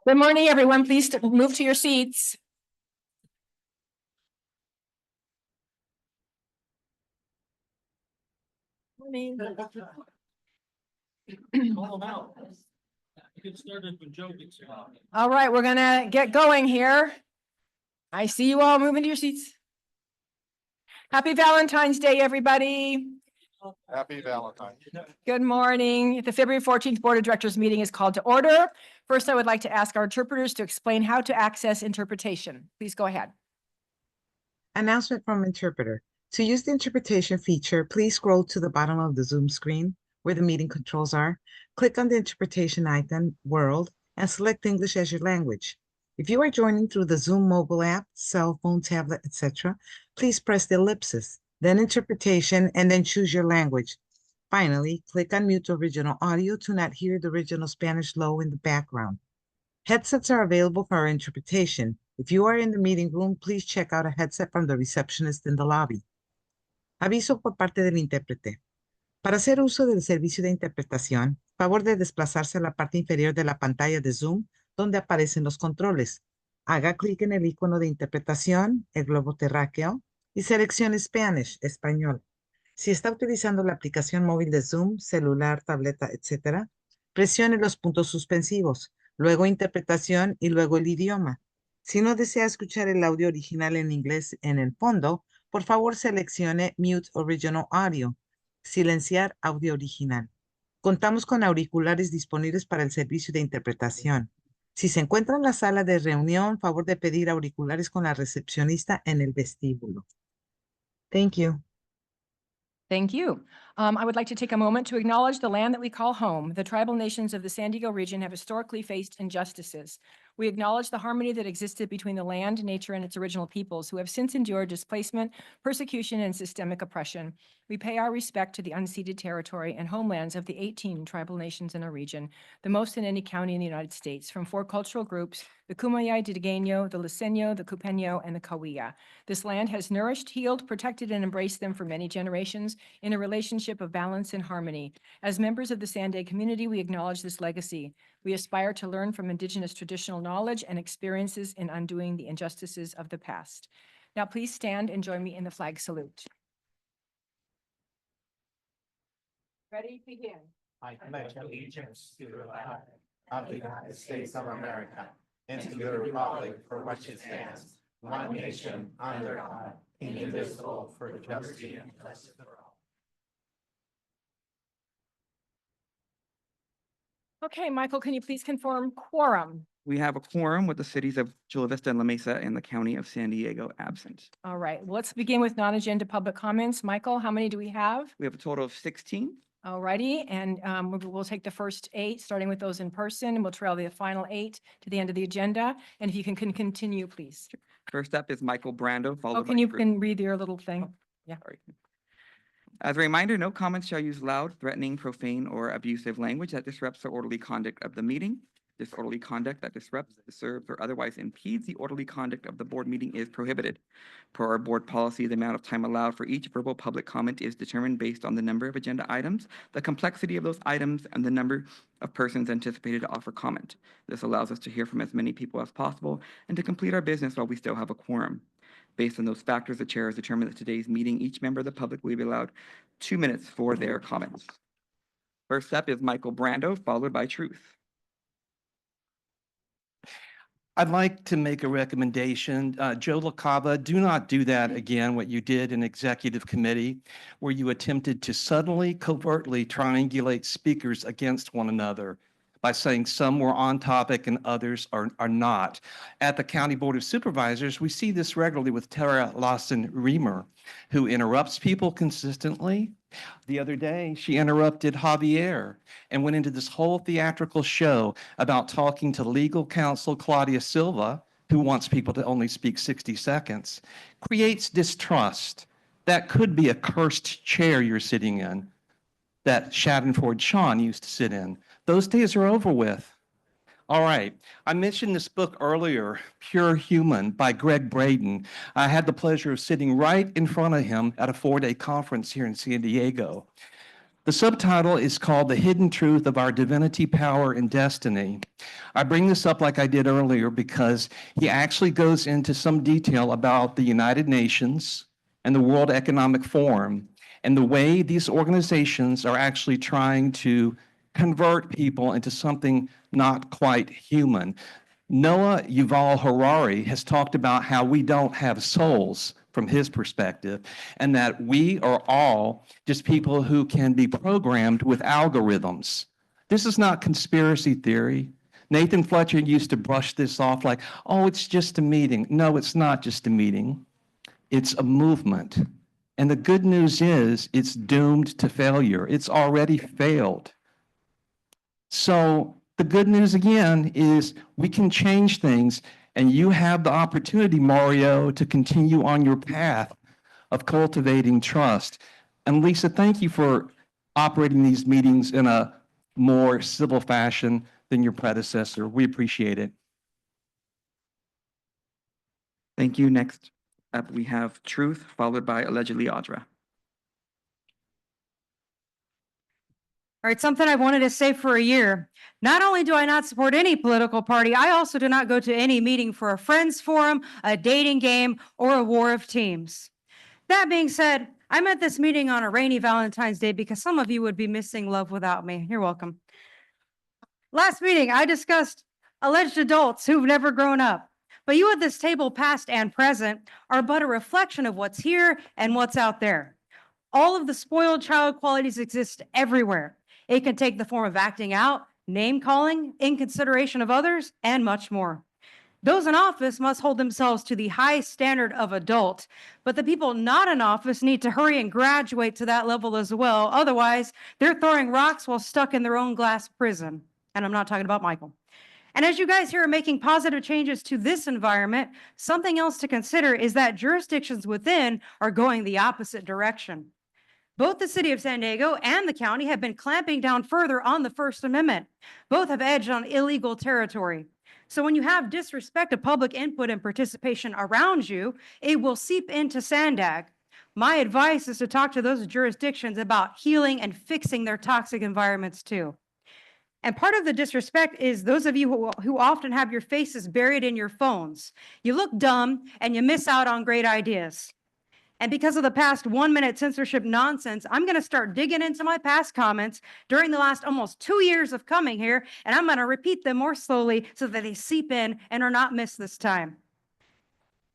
Good morning, everyone. Please move to your seats. Morning. All right, we're gonna get going here. I see you all moving to your seats. Happy Valentine's Day, everybody. Happy Valentine's. Good morning. The February 14th Board of Directors meeting is called to order. First, I would like to ask our interpreters to explain how to access interpretation. Please go ahead. Announcement from interpreter. To use the interpretation feature, please scroll to the bottom of the Zoom screen where the meeting controls are. Click on the interpretation icon, World, and select English as your language. If you are joining through the Zoom mobile app, cell phone, tablet, etc., please press the ellipsis, then interpretation, and then choose your language. Finally, click on mute original audio to not hear the original Spanish low in the background. Headsets are available for our interpretation. If you are in the meeting room, please check out a headset from the receptionist in the lobby. Aviso por parte del intérprete. Para hacer uso del servicio de interpretación, favor de desplazarse a la parte inferior de la pantalla de Zoom, donde aparecen los controles. Haga clic en el icono de interpretación, el globo terráqueo, y seleccione Spanish, español. Si está utilizando la aplicación móvil de Zoom, celular, tableta, etc., presione los puntos suspensivos, luego interpretación y luego el idioma. Si no desea escuchar el audio original en inglés en el fondo, por favor seleccione Mute Original Audio, silenciar audio original. Contamos con auriculares disponibles para el servicio de interpretación. Si se encuentra en la sala de reunión, favor de pedir auriculares con la recepcionista en el vestíbulo. Thank you. Thank you. I would like to take a moment to acknowledge the land that we call home. The tribal nations of the San Diego region have historically faced injustices. We acknowledge the harmony that existed between the land, nature, and its original peoples who have since endured displacement, persecution, and systemic oppression. We pay our respect to the unceded territory and homelands of the 18 tribal nations in our region, the most in any county in the United States, from 4 cultural groups, the Kumeyaay Digueño, the Liceño, the Cupeño, and the Cahuilla. This land has nourished, healed, protected, and embraced them for many generations in a relationship of balance and harmony. As members of the Sandag community, we acknowledge this legacy. We aspire to learn from Indigenous traditional knowledge and experiences in undoing the injustices of the past. Now, please stand and join me in the flag salute. Ready? Begin. I pledge allegiance to the flag of the United States of America and to the republic for which it stands, one nation under God, indivisible, for justice and justice for all. Okay, Michael, can you please confirm quorum? We have a quorum with the cities of Chula Vista and La Mesa and the county of San Diego absent. All right, well, let's begin with non-agenda public comments. Michael, how many do we have? We have a total of 16. All righty, and we'll take the first 8, starting with those in person, and we'll trail the final 8 to the end of the agenda. And if you can continue, please. First up is Michael Brando, followed Oh, by can you Chris. read your little thing? Yeah. Sorry. As a reminder, no comments shall use loud, threatening, profane, or abusive language that disrupts the orderly conduct of the meeting. Disorderly conduct that disrupts, disturbs, or otherwise impedes the orderly conduct of the board meeting is prohibited. Per our board policy, the amount of time allowed for each verbal public comment is determined based on the number of agenda items, the complexity of those items, and the number of persons anticipated to offer comment. This allows us to hear from as many people as possible and to complete our business while we still have a quorum. Based on those factors, the chair has determined that today's meeting, each member of the public will be allowed 2 minutes for their comments. First up is Michael Brando, followed by Truth. I'd like to make a recommendation. Joe LaCava, do not do that again, what you did in executive committee, where you attempted to subtly, covertly triangulate speakers against one another by saying some were on topic and others are not. At the County Board of Supervisors, we see this regularly with Tara Lawson-Reamer, who interrupts people consistently. The other day, she interrupted Javier and went into this whole theatrical show about talking to legal counsel Claudia Silva, who wants people to only speak 60 seconds, creates distrust. That could be a cursed chair you're sitting in that Schadenford Sean used to sit in. Those days are over with. All right, I mentioned this book earlier, Pure Human by Greg Braden. I had the pleasure of sitting right in front of him at a 4-day conference here in San Diego. The subtitle is called The Hidden Truth of Our Divinity, Power, and Destiny. I bring this up like I did earlier because he actually goes into some detail about the United Nations and the World Economic Forum and the way these organizations are actually trying to convert people into something not quite human. Noah Yuval Harari has talked about how we don't have souls from his perspective, and that we are all just people who can be programmed with algorithms. This is not conspiracy theory. Nathan Fletcher used to brush this off like, oh, it's just a meeting. No, it's not just a meeting. It's a movement. And the good news is it's doomed to failure. It's already failed. So the good news again is we can change things, and you have the opportunity, Mario, to continue on your path of cultivating trust. And Lisa, thank you for operating these meetings in a more civil fashion than your predecessor. We appreciate it. Thank you. Next up, we have Truth, followed by allegedly Audra. All right, something I've wanted to say for a year. Not only do I not support any political party, I also do not go to any meeting for a friends forum, a dating game, or a war of teams. That being said, I'm at this meeting on a rainy Valentine's Day because some of you would be missing love without me. You're welcome. Last meeting, I discussed alleged adults who've never grown up. But you at this table, past and present, are but a reflection of what's here and what's out there. All of the spoiled child qualities exist everywhere. It can take the form of acting out, name calling, inconsideration of others, and much more. Those in office must hold themselves to the high standard of adult, but the people not in office need to hurry and graduate to that level as well. Otherwise, they're throwing rocks while stuck in their own glass prison. And I'm not talking about Michael. And as you guys here are making positive changes to this environment, something else to consider is that jurisdictions within are going the opposite direction. Both the city of San Diego and the county have been clamping down further on the First Amendment. Both have edged on illegal territory. So when you have disrespect of public input and participation around you, it will seep into SANDAG. My advice is to talk to those jurisdictions about healing and fixing their toxic environments too. And part of the disrespect is those of you who often have your faces buried in your phones. You look dumb and you miss out on great ideas. And because of the past 1-minute censorship nonsense, I'm going to start digging into my past comments during the last almost 2 years of coming here, and I'm going to repeat them more slowly so that they seep in and are not missed this time.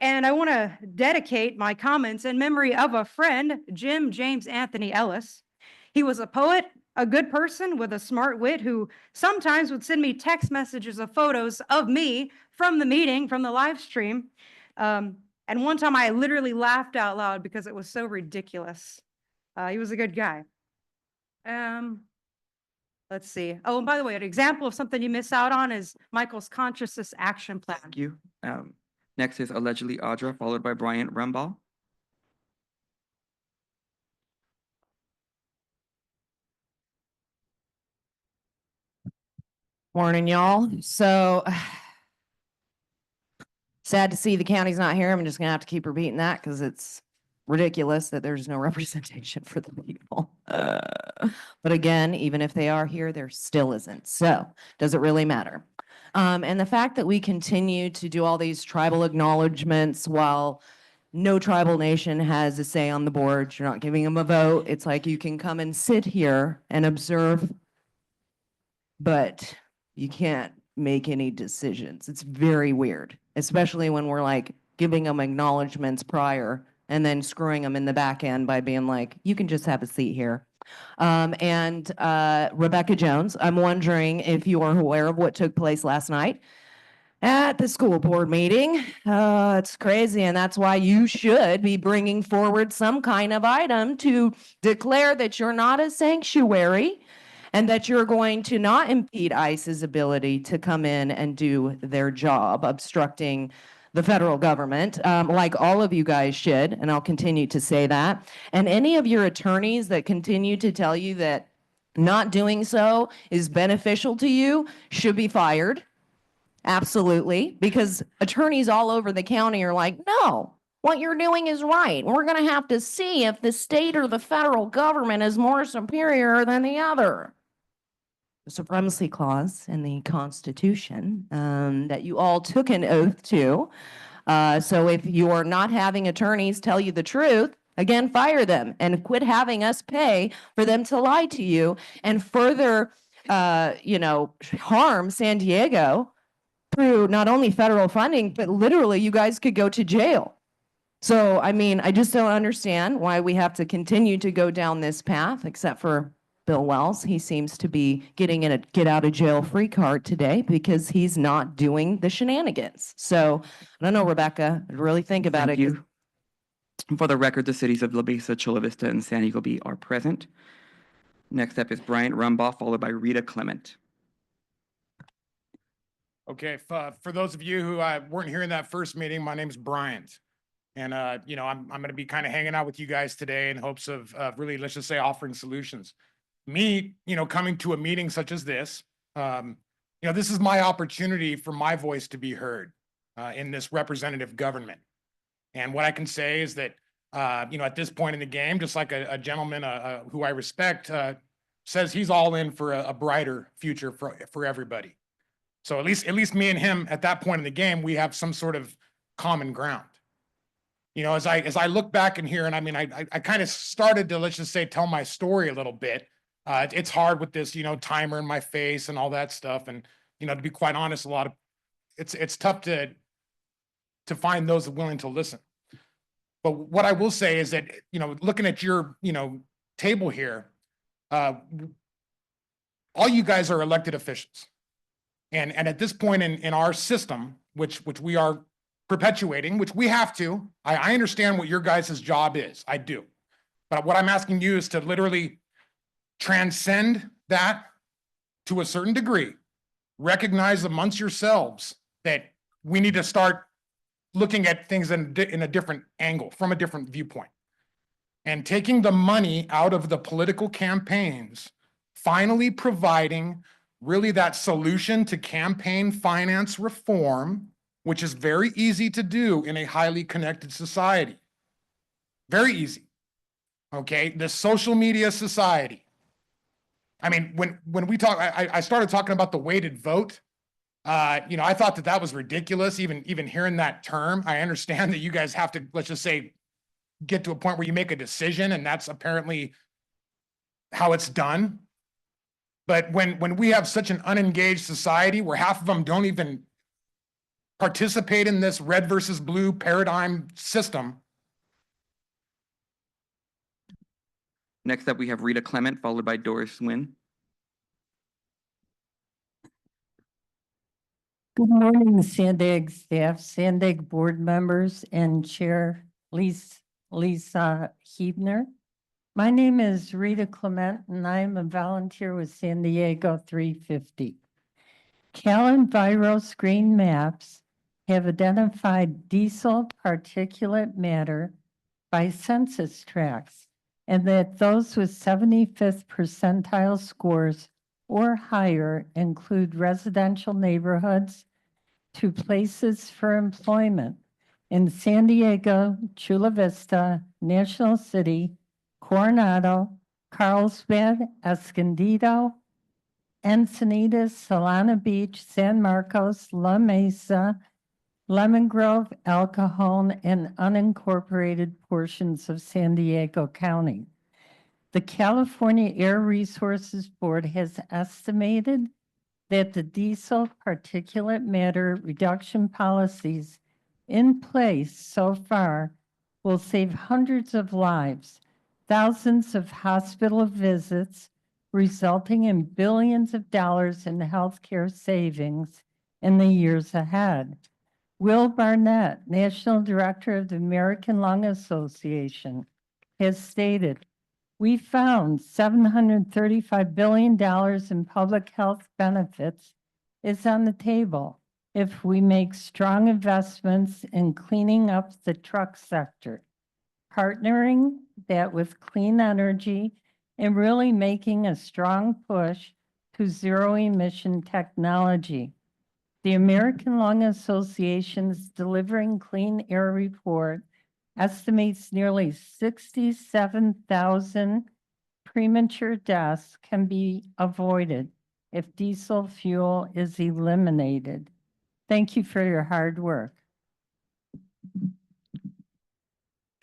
And I want to dedicate my comments in memory of a friend, Jim James Anthony Ellis. He was a poet, a good person with a smart wit who sometimes would send me text messages of photos of me from the meeting, from the live stream. And one time I literally laughed out loud because it was so ridiculous. He was a good guy. Let's see. Oh, and by the way, an example of something you miss out on is Michael's consciousness action plan. Thank you. Next is allegedly Audra, followed by Bryant Rumball. Morning, y'all. So sad to see the county's not here. I'm just gonna have to keep repeating that because it's ridiculous that there's no representation for the people. But again, even if they are here, there still isn't. So does it really matter? And the fact that we continue to do all these tribal acknowledgements while no tribal nation has a say on the board, you're not giving them a vote. It's like you can come and sit here and observe, but you can't make any decisions. It's very weird, especially when we're like giving them acknowledgements prior and then screwing them in the back end by being like, you can just have a seat here. Rebecca Jones, I'm wondering if you are aware of what took place last night at the school board meeting. It's crazy, and that's why you should be bringing forward some kind of item to declare that you're not a sanctuary and that you're going to not impede ICE's ability to come in and do their job, obstructing the federal government, like all of you guys should, and I'll continue to say that. And any of your attorneys that continue to tell you that not doing so is beneficial to you should be fired. Absolutely, because attorneys all over the county are like, no, what you're doing is right. We're going to have to see if the state or the federal government is more superior than the other. The Supremacy Clause in the Constitution that you all took an oath to. So if you're not having attorneys tell you the truth, again, fire them and quit having us pay for them to lie to you and further, harm San Diego through not only federal funding, but literally you guys could go to jail. So, I mean, I just don't understand why we have to continue to go down this path, except for Bill Wells. He seems to be getting in a get out of jail free card today because he's not doing the shenanigans. So, I don't know, Rebecca, really think about Thank it. you. For the record, the cities of La Mesa, Chula Vista, and San Diego Bay are present. Next up is Bryant Rumbaugh, followed by Rita Clement. Okay, for those of you who weren't here in that first meeting, my name's Bryant. And, I'm going to be kind of hanging out with you guys today in hopes of really, let's just say, offering solutions. Me, coming to a meeting such as this, this is my opportunity for my voice to be heard in this representative government. And what I can say is that, at this point in the game, just like a gentleman who I respect says he's all in for a brighter future for everybody. So at least me and him at that point in the game, we have some sort of common ground. As I look back in here, and I kind of started to, let's just say, tell my story a little bit. It's hard with this, timer in my face and all that stuff. And, to be quite honest, it's tough to find those willing to listen. But what I will say is that, looking at your, table here, all you guys are elected officials. And at this point in our system, which we are perpetuating, which we have to, I understand what your guys' job is. I do. But what I'm asking you is to literally transcend that to a certain degree, recognize amongst yourselves that we need to start looking at things in a different angle, from a different viewpoint. And taking the money out of the political campaigns, finally providing really that solution to campaign finance reform, which is very easy to do in a highly connected society. Very easy. Okay, the social media society. When we talk, I started talking about the weighted vote. I thought that was ridiculous, even hearing that term. I understand that you guys have to, let's just say, get to a point where you make a decision, and that's apparently how it's done. But when we have such an unengaged society where half of them don't even participate in this red versus blue paradigm system. Next up, we have Rita Clement, followed by Doris Nguyen. Good morning, SANDAG staff, SANDAG board members, and Chair Lisa Huebner. My name is Rita Clement, and I am a volunteer with San Diego 350. Cal and Viro screen maps have identified diesel particulate matter by census tracts, and that those with 75th percentile scores or higher include residential neighborhoods to places for employment in San Diego, Chula Vista, National City, Coronado, Carlsbad, Escondido, Encinitas, Solana Beach, San Marcos, La Mesa, Lemon Grove, El Cajon, and unincorporated portions of San Diego County. The California Air Resources Board has estimated that the diesel particulate matter reduction policies in place so far will save hundreds of lives, thousands of hospital visits, resulting in billions of dollars in healthcare savings in the years ahead. Will Barnett, National Director of the American Lung Association, has stated, "We found $735 billion in public health benefits is on the table if we make strong investments in cleaning up the truck sector, partnering that with clean energy, and really making a strong push to zero-emission technology." The American Lung Association's Delivering Clean Air report estimates nearly 67,000 premature deaths can be avoided if diesel fuel is eliminated. Thank you for your hard work.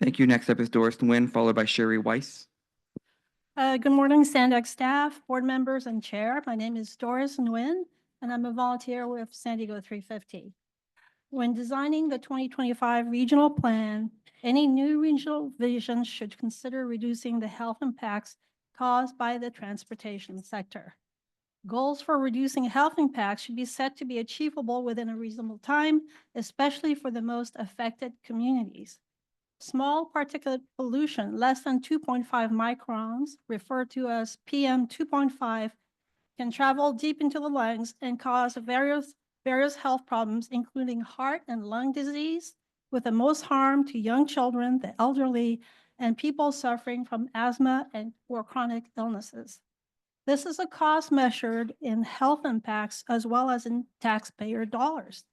Thank you. Next up is Doris Nguyen, followed by Sherry Weiss. Good morning, SANDAG staff, board members, and chair. My name is Doris Nguyen, and I'm a volunteer with San Diego 350. When designing the 2025 regional plan, any new regional vision should consider reducing the health impacts caused by the transportation sector. Goals for reducing health impacts should be set to be achievable within a reasonable time, especially for the most affected communities. Small particulate pollution less than 2.5 microns, referred to as PM 2.5, can travel deep into the lungs and cause various health problems, including heart and lung disease, with the most harm to young children, the elderly, and people suffering from asthma or chronic illnesses. This is a cost measured in health impacts as well as in taxpayer dollars.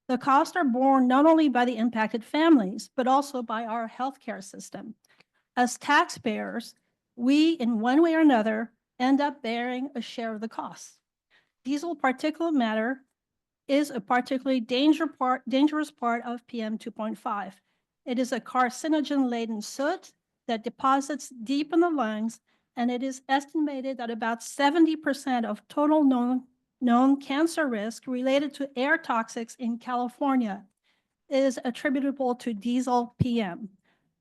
The costs are borne not only by the impacted families, but also by our healthcare system. As taxpayers, we, in one way or another, end up bearing a share of the costs. Diesel particulate matter is a particularly dangerous part of PM 2.5. It is a carcinogen-laden soot that deposits deep in the lungs, and it is estimated that about 70% of total known cancer risk related to air toxics in California is attributable to diesel PM.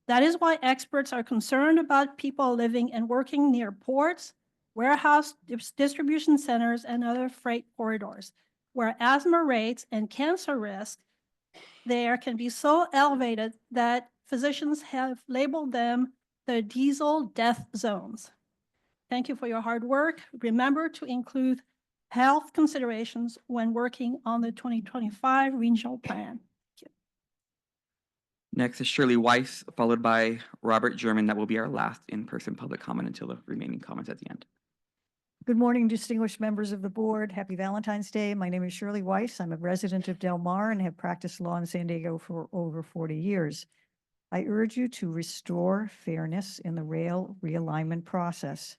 That is why experts are concerned about people living and working near ports, warehouse distribution centers, and other freight corridors, where asthma rates and cancer risk there can be so elevated that physicians have labeled them the diesel death zones. Thank you for your hard work. Remember to include health considerations when working on the 2025 regional plan. Next is Shirley Weiss, followed by Robert German. That will be our last in-person public comment until the remaining comments at the end. Good morning, distinguished members of the board. Happy Valentine's Day. My name is Shirley Weiss. I'm a resident of Del Mar and have practiced law in San Diego for over 40 years. I urge you to restore fairness in the rail realignment process.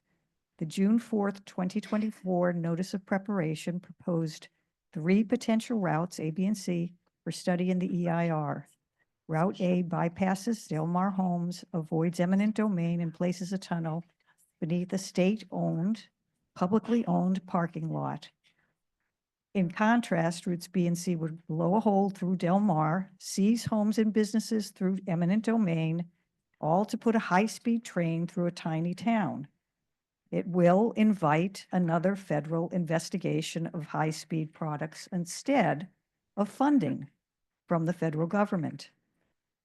The June 4th, 2024 Notice of Preparation proposed 3 potential routes, A, B, and C, for study in the EIR. Route A bypasses Del Mar homes, avoids eminent domain, and places a tunnel beneath a state-owned, publicly owned parking lot. In contrast, routes B and C would blow a hole through Del Mar, seize homes and businesses through eminent domain, all to put a high-speed train through a tiny town. It will invite another federal investigation of high-speed products instead of funding from the federal government.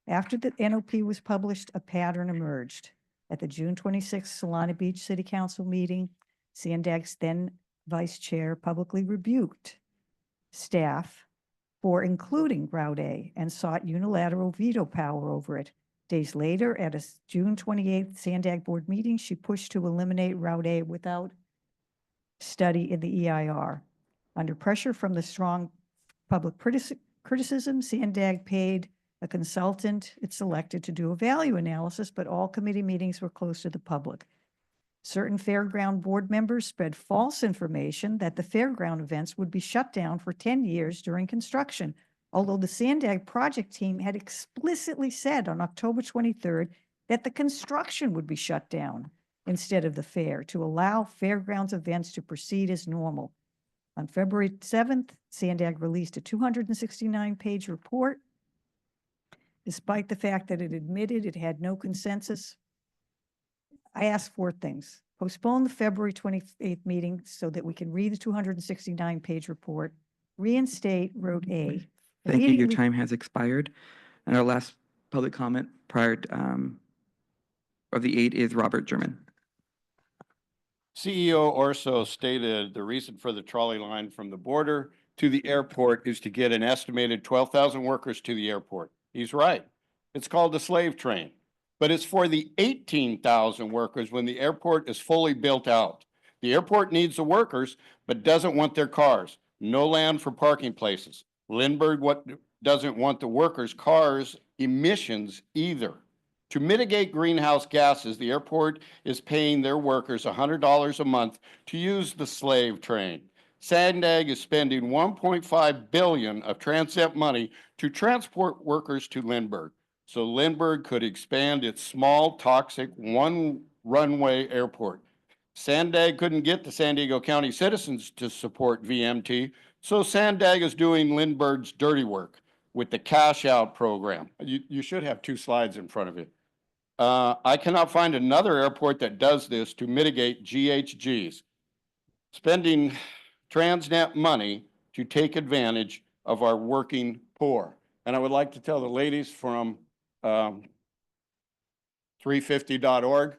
After the NOP was published, a pattern emerged. At the June 26th Solana Beach City Council meeting, SANDAG's then vice chair publicly rebuked staff for including Route A and sought unilateral veto power over it. Days later, at a June 28th SANDAG board meeting, she pushed to eliminate Route A without study in the EIR. Under pressure from the strong public criticism, SANDAG paid a consultant it selected to do a value analysis, but all committee meetings were closed to the public. Certain fairground board members spread false information that the fairground events would be shut down for 10 years during construction, although the SANDAG project team had explicitly said on October 23rd that the construction would be shut down instead of the fair to allow fairgrounds events to proceed as normal. On February 7th, SANDAG released a 269-page report, despite the fact that it admitted it had no consensus. I asked 4 things. Postpone the February 28th meeting so that we can read the 269-page report, reinstate Route A. Thank you. Your time has expired. And our last public comment prior to, of the 8 is Robert German. CEO Orso stated the reason for the trolley line from the border to the airport is to get an estimated 12,000 workers to the airport. He's right. It's called the slave train, but it's for the 18,000 workers when the airport is fully built out. The airport needs the workers, but doesn't want their cars. No land for parking places. Lindbergh doesn't want the workers' cars emissions either. To mitigate greenhouse gases, the airport is paying their workers $100 a month to use the slave train. SANDAG is spending $1.5 billion of transit money to transport workers to Lindbergh, so Lindbergh could expand its small, toxic, one-runway airport. SANDAG couldn't get the San Diego County citizens to support VMT, so SANDAG is doing Lindbergh's dirty work with the cash out program. You should have 2 slides in front of you. I cannot find another airport that does this to mitigate GHGs, spending Transnet money to take advantage of our working poor. And I would like to tell the ladies from 350.org,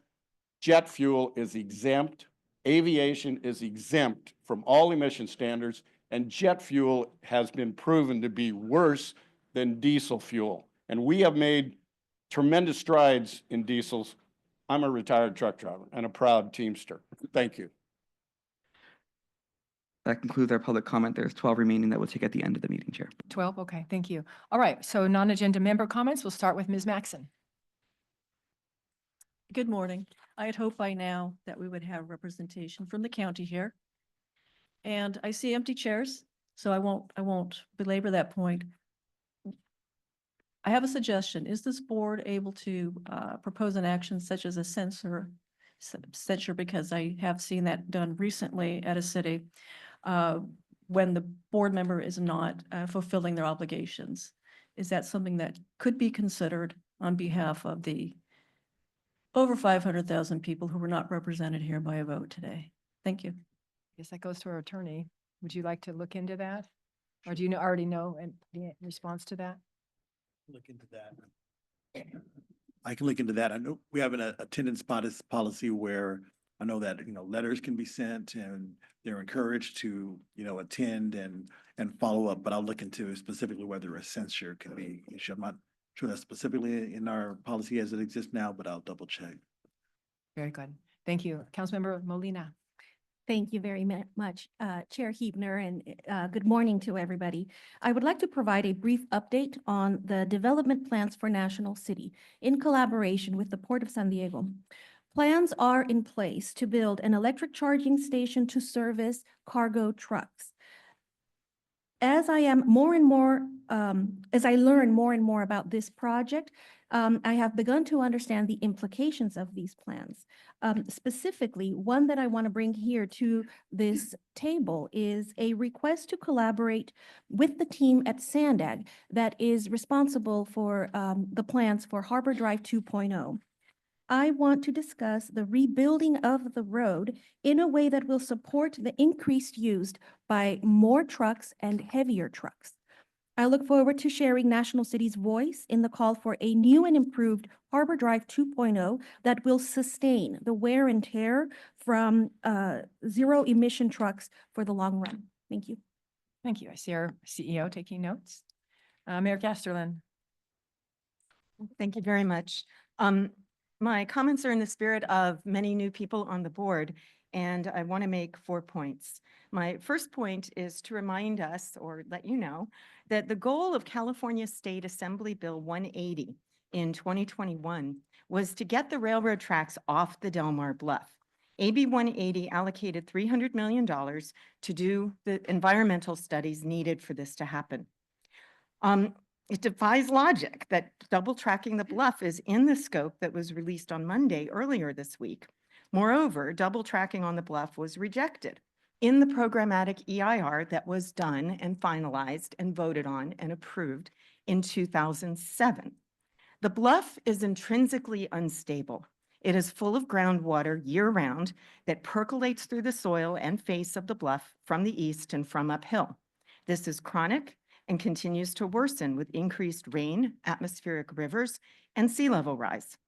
jet fuel is exempt, aviation is exempt from all emission standards, and jet fuel has been proven to be worse than diesel fuel. And we have made tremendous strides in diesels. I'm a retired truck driver and a proud Teamster. Thank you. That concludes our public comment. There's 12 remaining that we'll take at the end of the meeting, Chair. 12, okay, thank you. All right, so non-agenda member comments, we'll start with Ms. Maxon. Good morning. I had hoped by now that we would have representation from the county here. And I see empty chairs, so I won't belabor that point. I have a suggestion. Is this board able to propose an action such as a censure, because I have seen that done recently at a city when the board member is not fulfilling their obligations? Is that something that could be considered on behalf of the over 500,000 people who were not represented here by a vote today? Thank you. Yes, that goes to our attorney. Would you like to look into that? Or do you already know the response to that? Look into that. I can look into that. I know we have an attendance policy where I know that, letters can be sent and they're encouraged to, attend and follow up, but I'll look into specifically whether a censure can be issued. I'm not sure that's specifically in our policy as it exists now, but I'll double check. Very good. Thank you. Councilmember Molina. Thank you very much, Chair Huebner, and good morning to everybody. I would like to provide a brief update on the development plans for National City in collaboration with the Port of San Diego. Plans are in place to build an electric charging station to service cargo trucks. As I learn more and more about this project, I have begun to understand the implications of these plans. Specifically, one that I want to bring here to this table is a request to collaborate with the team at SANDAG that is responsible for the plans for Harbor Drive 2.0. I want to discuss the rebuilding of the road in a way that will support the increased use by more trucks and heavier trucks. I look forward to sharing National City's voice in the call for a new and improved Harbor Drive 2.0 that will sustain the wear and tear from zero emission trucks for the long run. Thank you. Thank you. I see our CEO taking notes. Mayor Gasterlin. Thank you very much. My comments are in the spirit of many new people on the board, and I want to make 4 points. My first point is to remind us, or let you know, that the goal of California State Assembly Bill 180 in 2021 was to get the railroad tracks off the Del Mar Bluff. AB 180 allocated $300 million to do the environmental studies needed for this to happen. It defies logic that double tracking the bluff is in the scope that was released on Monday earlier this week. Moreover, double tracking on the bluff was rejected in the programmatic EIR that was done and finalized and voted on and approved in 2007. The bluff is intrinsically unstable. It is full of groundwater year-round that percolates through the soil and face of the bluff from the east and from uphill. This is chronic and continues to worsen with increased rain, atmospheric rivers, and sea level rise.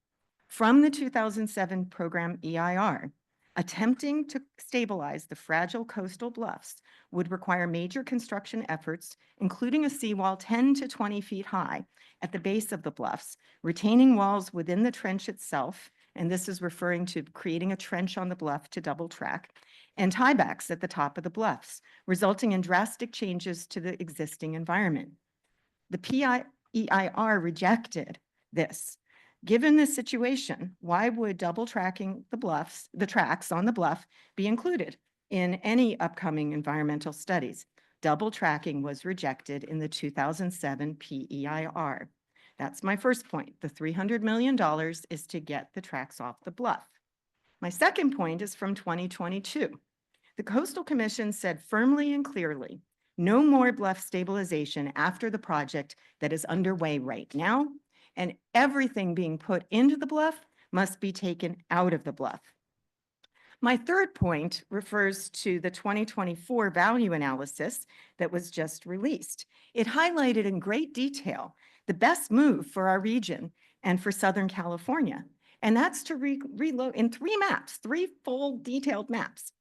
From the 2007 program EIR, attempting to stabilize the fragile coastal bluffs would require major construction efforts, including a seawall 10 to 20 feet high at the base of the bluffs, retaining walls within the trench itself, and this is referring to creating a trench on the bluff to double track, and tiebacks at the top of the bluffs, resulting in drastic changes to the existing environment. The EIR rejected this. Given this situation, why would double tracking the tracks on the bluff be included in any upcoming environmental studies? Double tracking was rejected in the 2007 PEIR. That's my first point. The $300 million is to get the tracks off the bluff. My second point is from 2022. The Coastal Commission said firmly and clearly, no more bluff stabilization after the project that is underway right now, and everything being put into the bluff must be taken out of the bluff. My third point refers to the 2024 value analysis that was just released. It highlighted in great detail the best move for our region and for Southern California, and that's to reload in 3 maps, 3 full detailed maps.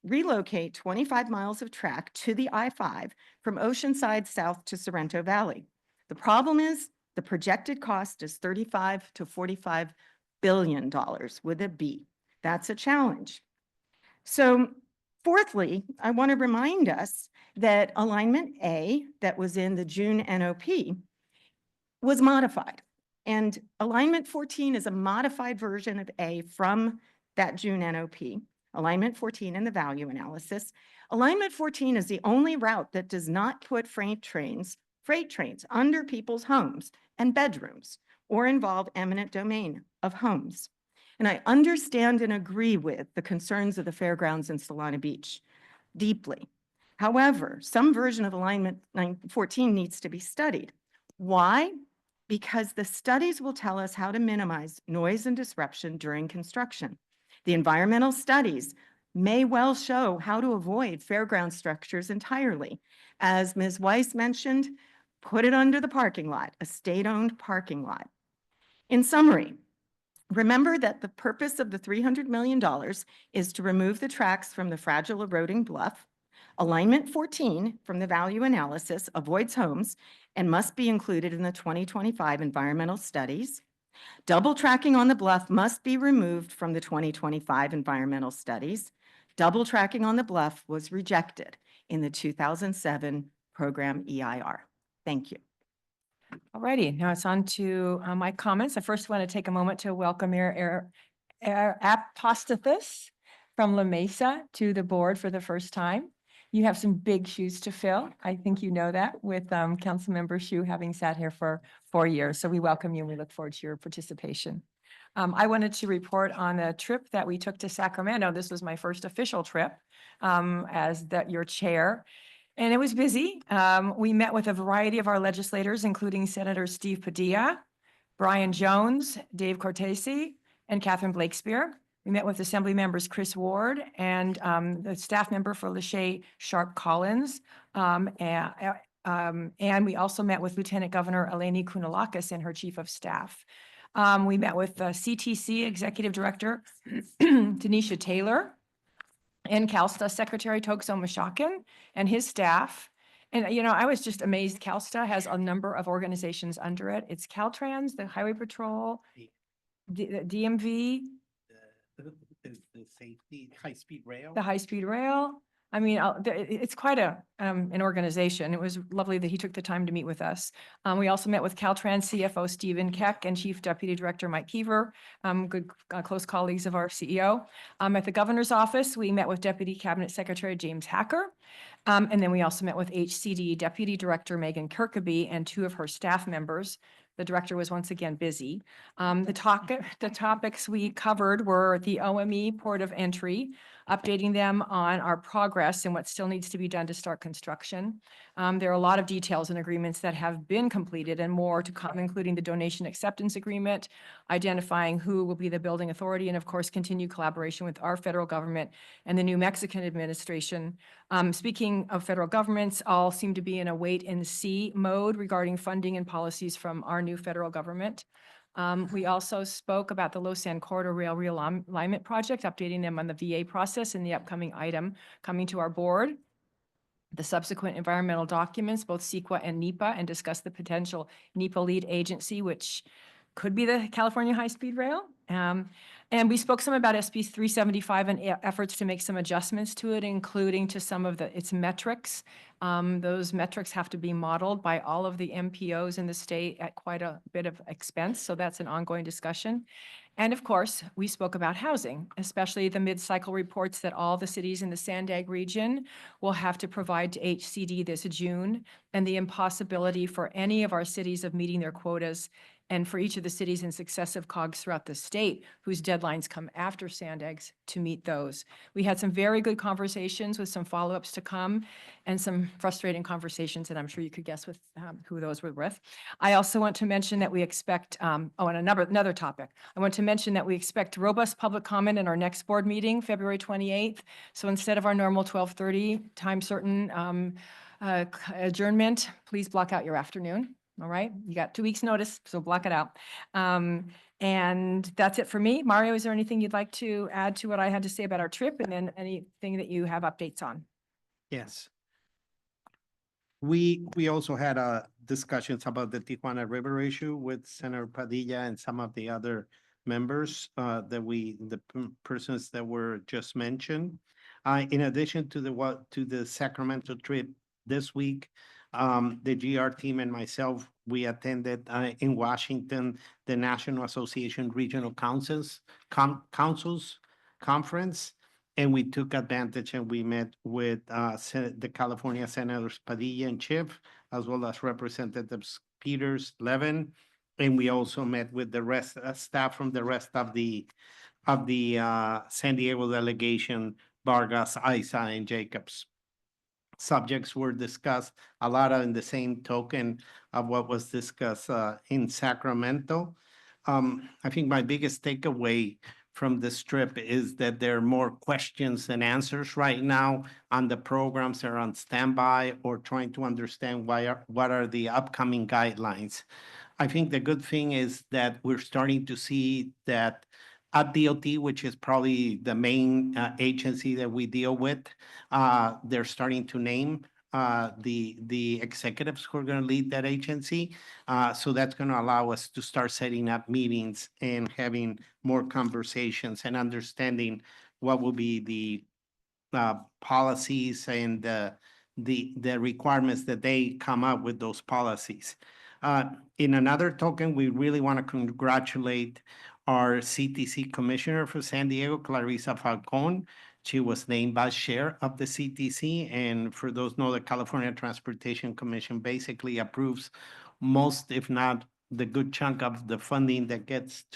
Relocate 25 miles of track to the I-5 from Oceanside south to Sorrento Valley. The problem is the projected cost is $35 to $45 billion with a B. That's a challenge. So fourthly, I want to remind us that alignment A that was in the June NOP was modified. And alignment 14 is a modified version of A from that June NOP. Alignment 14 in the value analysis. Alignment 14 is the only route that does not put freight trains under people's homes and bedrooms or involve eminent domain of homes. And I understand and agree with the concerns of the fairgrounds in Solana Beach deeply. However, some version of alignment 14 needs to be studied. Why? Because the studies will tell us how to minimize noise and disruption during construction. The environmental studies may well show how to avoid fairground structures entirely. As Ms. Weiss mentioned, put it under the parking lot, a state-owned parking lot. In summary, remember that the purpose of the $300 million is to remove the tracks from the fragile eroding bluff. Alignment 14 from the value analysis avoids homes and must be included in the 2025 environmental studies. Double tracking on the bluff must be removed from the 2025 environmental studies. Double tracking on the bluff was rejected in the 2007 program EIR. Thank you. All righty, now it's on to my comments. I first want to take a moment to welcome Apostathis from La Mesa to the board for the first time. You have some big shoes to fill. I think you know that with Councilmember Shu having sat here for 4 years. So we welcome you and we look forward to your participation. I wanted to report on a trip that we took to Sacramento. This was my first official trip as your chair. And it was busy. We met with a variety of our legislators, including Senator Steve Padilla, Brian Jones, Dave Cortese, and Catherine Blakespear. We met with Assembly members Chris Ward and the staff member for Lachey Sharp Collins. And we also met with Lieutenant Governor Eleni Kounalakis and her chief of staff. We met with CTC Executive Director Denisha Taylor and CalSTA Secretary Tokso Mashakin and his staff. And, you know, I was just amazed. CalSTA has a number of organizations under it. It's Caltrans, the Highway Patrol, the DMV, the safety, high-speed rail. the high-speed rail. I mean, it's quite an organization. It was lovely that he took the time to meet with us. We also met with Caltrans CFO Stephen Keck and Chief Deputy Director Mike Keever, good close colleagues of our CEO. At the governor's office, we met with Deputy Cabinet Secretary James Hacker. And then we also met with HCD Deputy Director Megan Kirkaby and 2 of her staff members. The director was once again busy. The topics we covered were the OME port of entry, updating them on our progress and what still needs to be done to start construction. There are a lot of details and agreements that have been completed and more to come, including the donation acceptance agreement, identifying who will be the building authority, and of course, continued collaboration with our federal government and the New Mexican administration. Speaking of federal governments, all seem to be in a wait and see mode regarding funding and policies from our new federal government. We also spoke about the Lausanne Corridor Rail Realignment Project, updating them on the VA process and the upcoming item coming to our board. The subsequent environmental documents, both CEQA and NEPA, and discuss the potential NEPA lead agency, which could be the California High-Speed Rail. And we spoke some about SB 375 and efforts to make some adjustments to it, including to some of its metrics. Those metrics have to be modeled by all of the MPOs in the state at quite a bit of expense, so that's an ongoing discussion. And of course, we spoke about housing, especially the mid-cycle reports that all the cities in the SANDAG region will have to provide to HCD this June, and the impossibility for any of our cities of meeting their quotas, and for each of the cities in successive COGs throughout the state whose deadlines come after SANDAGs to meet those. We had some very good conversations with some follow-ups to come and some frustrating conversations, and I'm sure you could guess with who those were with. I also want to mention that we expect, and another topic. I want to mention that we expect robust public comment in our next board meeting, February 28th. So instead of our normal 12:30 time certain adjournment, please block out your afternoon. All right, you got 2 weeks notice, so block it out. And that's it for me. Mario, is there anything you'd like to add to what I had to say about our trip, and then anything that you have updates on? Yes. We also had discussions about the Tijuana River issue with Senator Padilla and some of the other members the persons that were just mentioned. In addition to the Sacramento trip this week, the GR team and myself, we attended in Washington the National Association Regional Councils Conference, and we took advantage and we met with the California Senators Padilla and Schiff, as well as Representatives Peters, Levin, and we also met with the rest staff from the rest of the San Diego delegation, Vargas, Isa, and Jacobs. Subjects were discussed a lot in the same token of what was discussed in Sacramento. I think my biggest takeaway from this trip is that there are more questions than answers right now on the programs that are on standby or trying to understand what are the upcoming guidelines. I think the good thing is that we're starting to see that at DOT, which is probably the main agency that we deal with, they're starting to name the executives who are going to lead that agency. So that's going to allow us to start setting up meetings and having more conversations and understanding what will be the policies and the requirements that they come up with those policies. In another token, we really want to congratulate our CTC Commissioner for San Diego, Clarissa Falcon. She was named Vice Chair of the CTC, and for those who know, the California Transportation Commission basically approves most, if not the good chunk of the funding that gets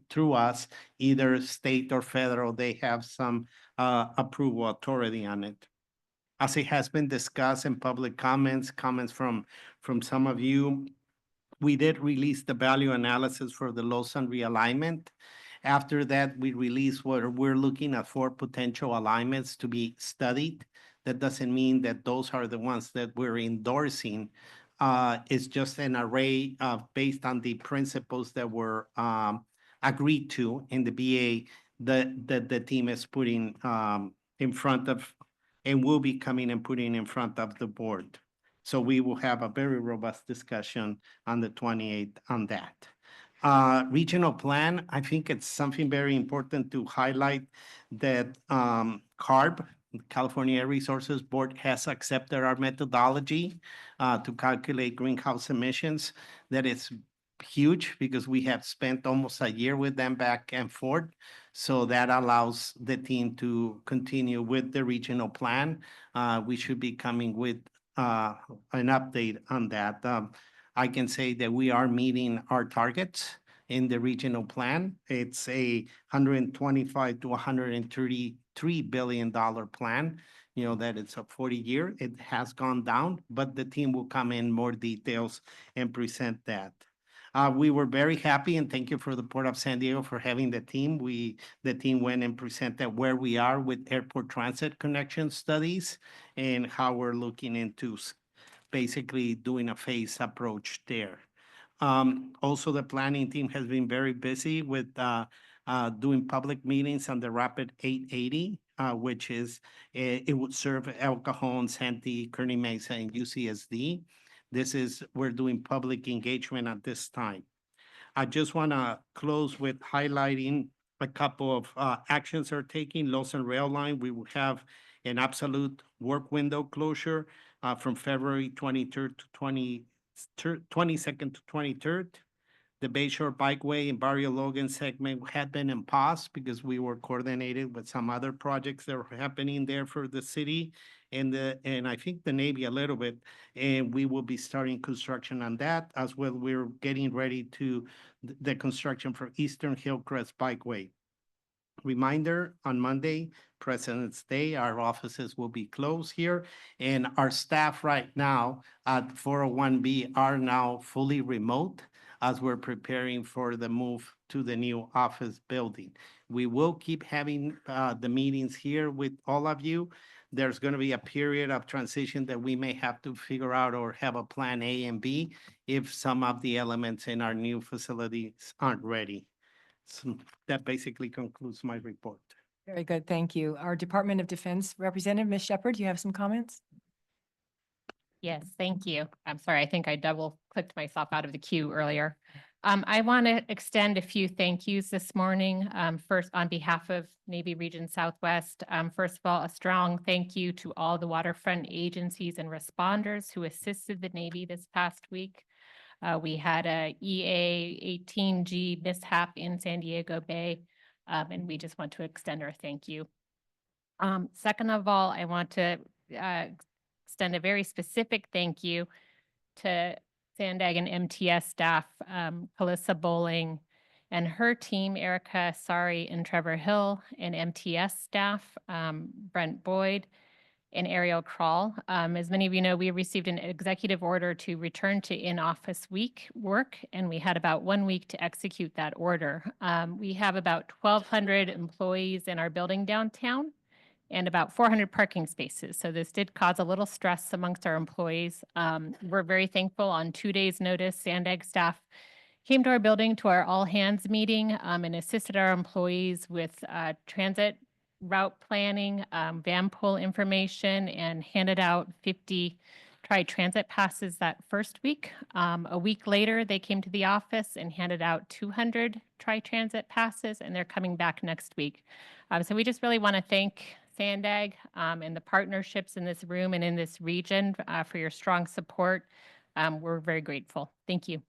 through us, either state or federal. They have some approval authority on it. As it has been discussed in public comments from some of you, we did release the value analysis for the Lawson realignment. After that, we released what we're looking at 4 potential alignments to be studied. That doesn't mean that those are the ones that we're endorsing. It's just an array based on the principles that were agreed to in the BA that the team is putting in front of, and will be coming and putting in front of the board. So we will have a very robust discussion on the 28th on that. Regional plan, I think it's something very important to highlight that CARB, California Air Resources Board, has accepted our methodology to calculate greenhouse emissions. That is huge because we have spent almost a year with them back and forth. So that allows the team to continue with the regional plan. We should be coming with an update on that. I can say that we are meeting our targets in the regional plan. It's a $125 to $133 billion plan. You know, that it's a 40-year. It has gone down, but the team will come in more details and present that. We were very happy, and thank you for the Port of San Diego for having the team. The team went and presented where we are with airport transit connection studies and how we're looking into basically doing a phased approach there. Also, the planning team has been very busy with doing public meetings on the Rapid 880, which is, it would serve El Cajon, Santee, Kearny Mesa, and UCSD. We're doing public engagement at this time. I just want to close with highlighting a couple of actions are taking. Lawson Rail Line, we will have an absolute work window closure from February 23rd to 22nd to 23rd. The Bayshore Bikeway and Barrio Logan segment had been in pause because we were coordinated with some other projects that were happening there for the city and I think the Navy a little bit. And we will be starting construction on that as well. We're getting ready to the construction for Eastern Hillcrest Bikeway. Reminder, on Monday, President's Day, our offices will be closed here. And our staff right now at 401B are now fully remote as we're preparing for the move to the new office building. We will keep having the meetings here with all of you. There's going to be a period of transition that we may have to figure out or have a plan A and B if some of the elements in our new facilities aren't ready. So that basically concludes my report. Very good, thank you. Our Department of Defense Representative, Ms. Shepherd, do you have some comments? Yes, thank you. I'm sorry, I think I double clicked myself out of the queue earlier. I want to extend a few thank yous this morning. First, on behalf of Navy Region Southwest, first of all, a strong thank you to all the waterfront agencies and responders who assisted the Navy this past week. We had a EA 18G mishap in San Diego Bay, and we just want to extend our thank you. Second of all, I want to extend a very specific thank you to SANDAG and MTS staff, Calissa Bowling and her team, Erica Sari and Trevor Hill, and MTS staff, Brent Boyd and Ariel Kroll. As many of you know, we received an executive order to return to in-office week work, and we had about 1 week to execute that order. We have about 1,200 employees in our building downtown and about 400 parking spaces. So this did cause a little stress amongst our employees. We're very thankful. On 2 days' notice, SANDAG staff came to our building to our all-hands meeting and assisted our employees with transit route planning, van pool information, and handed out 50 tri-transit passes that first week. A week later, they came to the office and handed out 200 tri-transit passes, and they're coming back next week. So we just really want to thank SANDAG and the partnerships in this room and in this region for your strong support. We're very grateful. Thank you.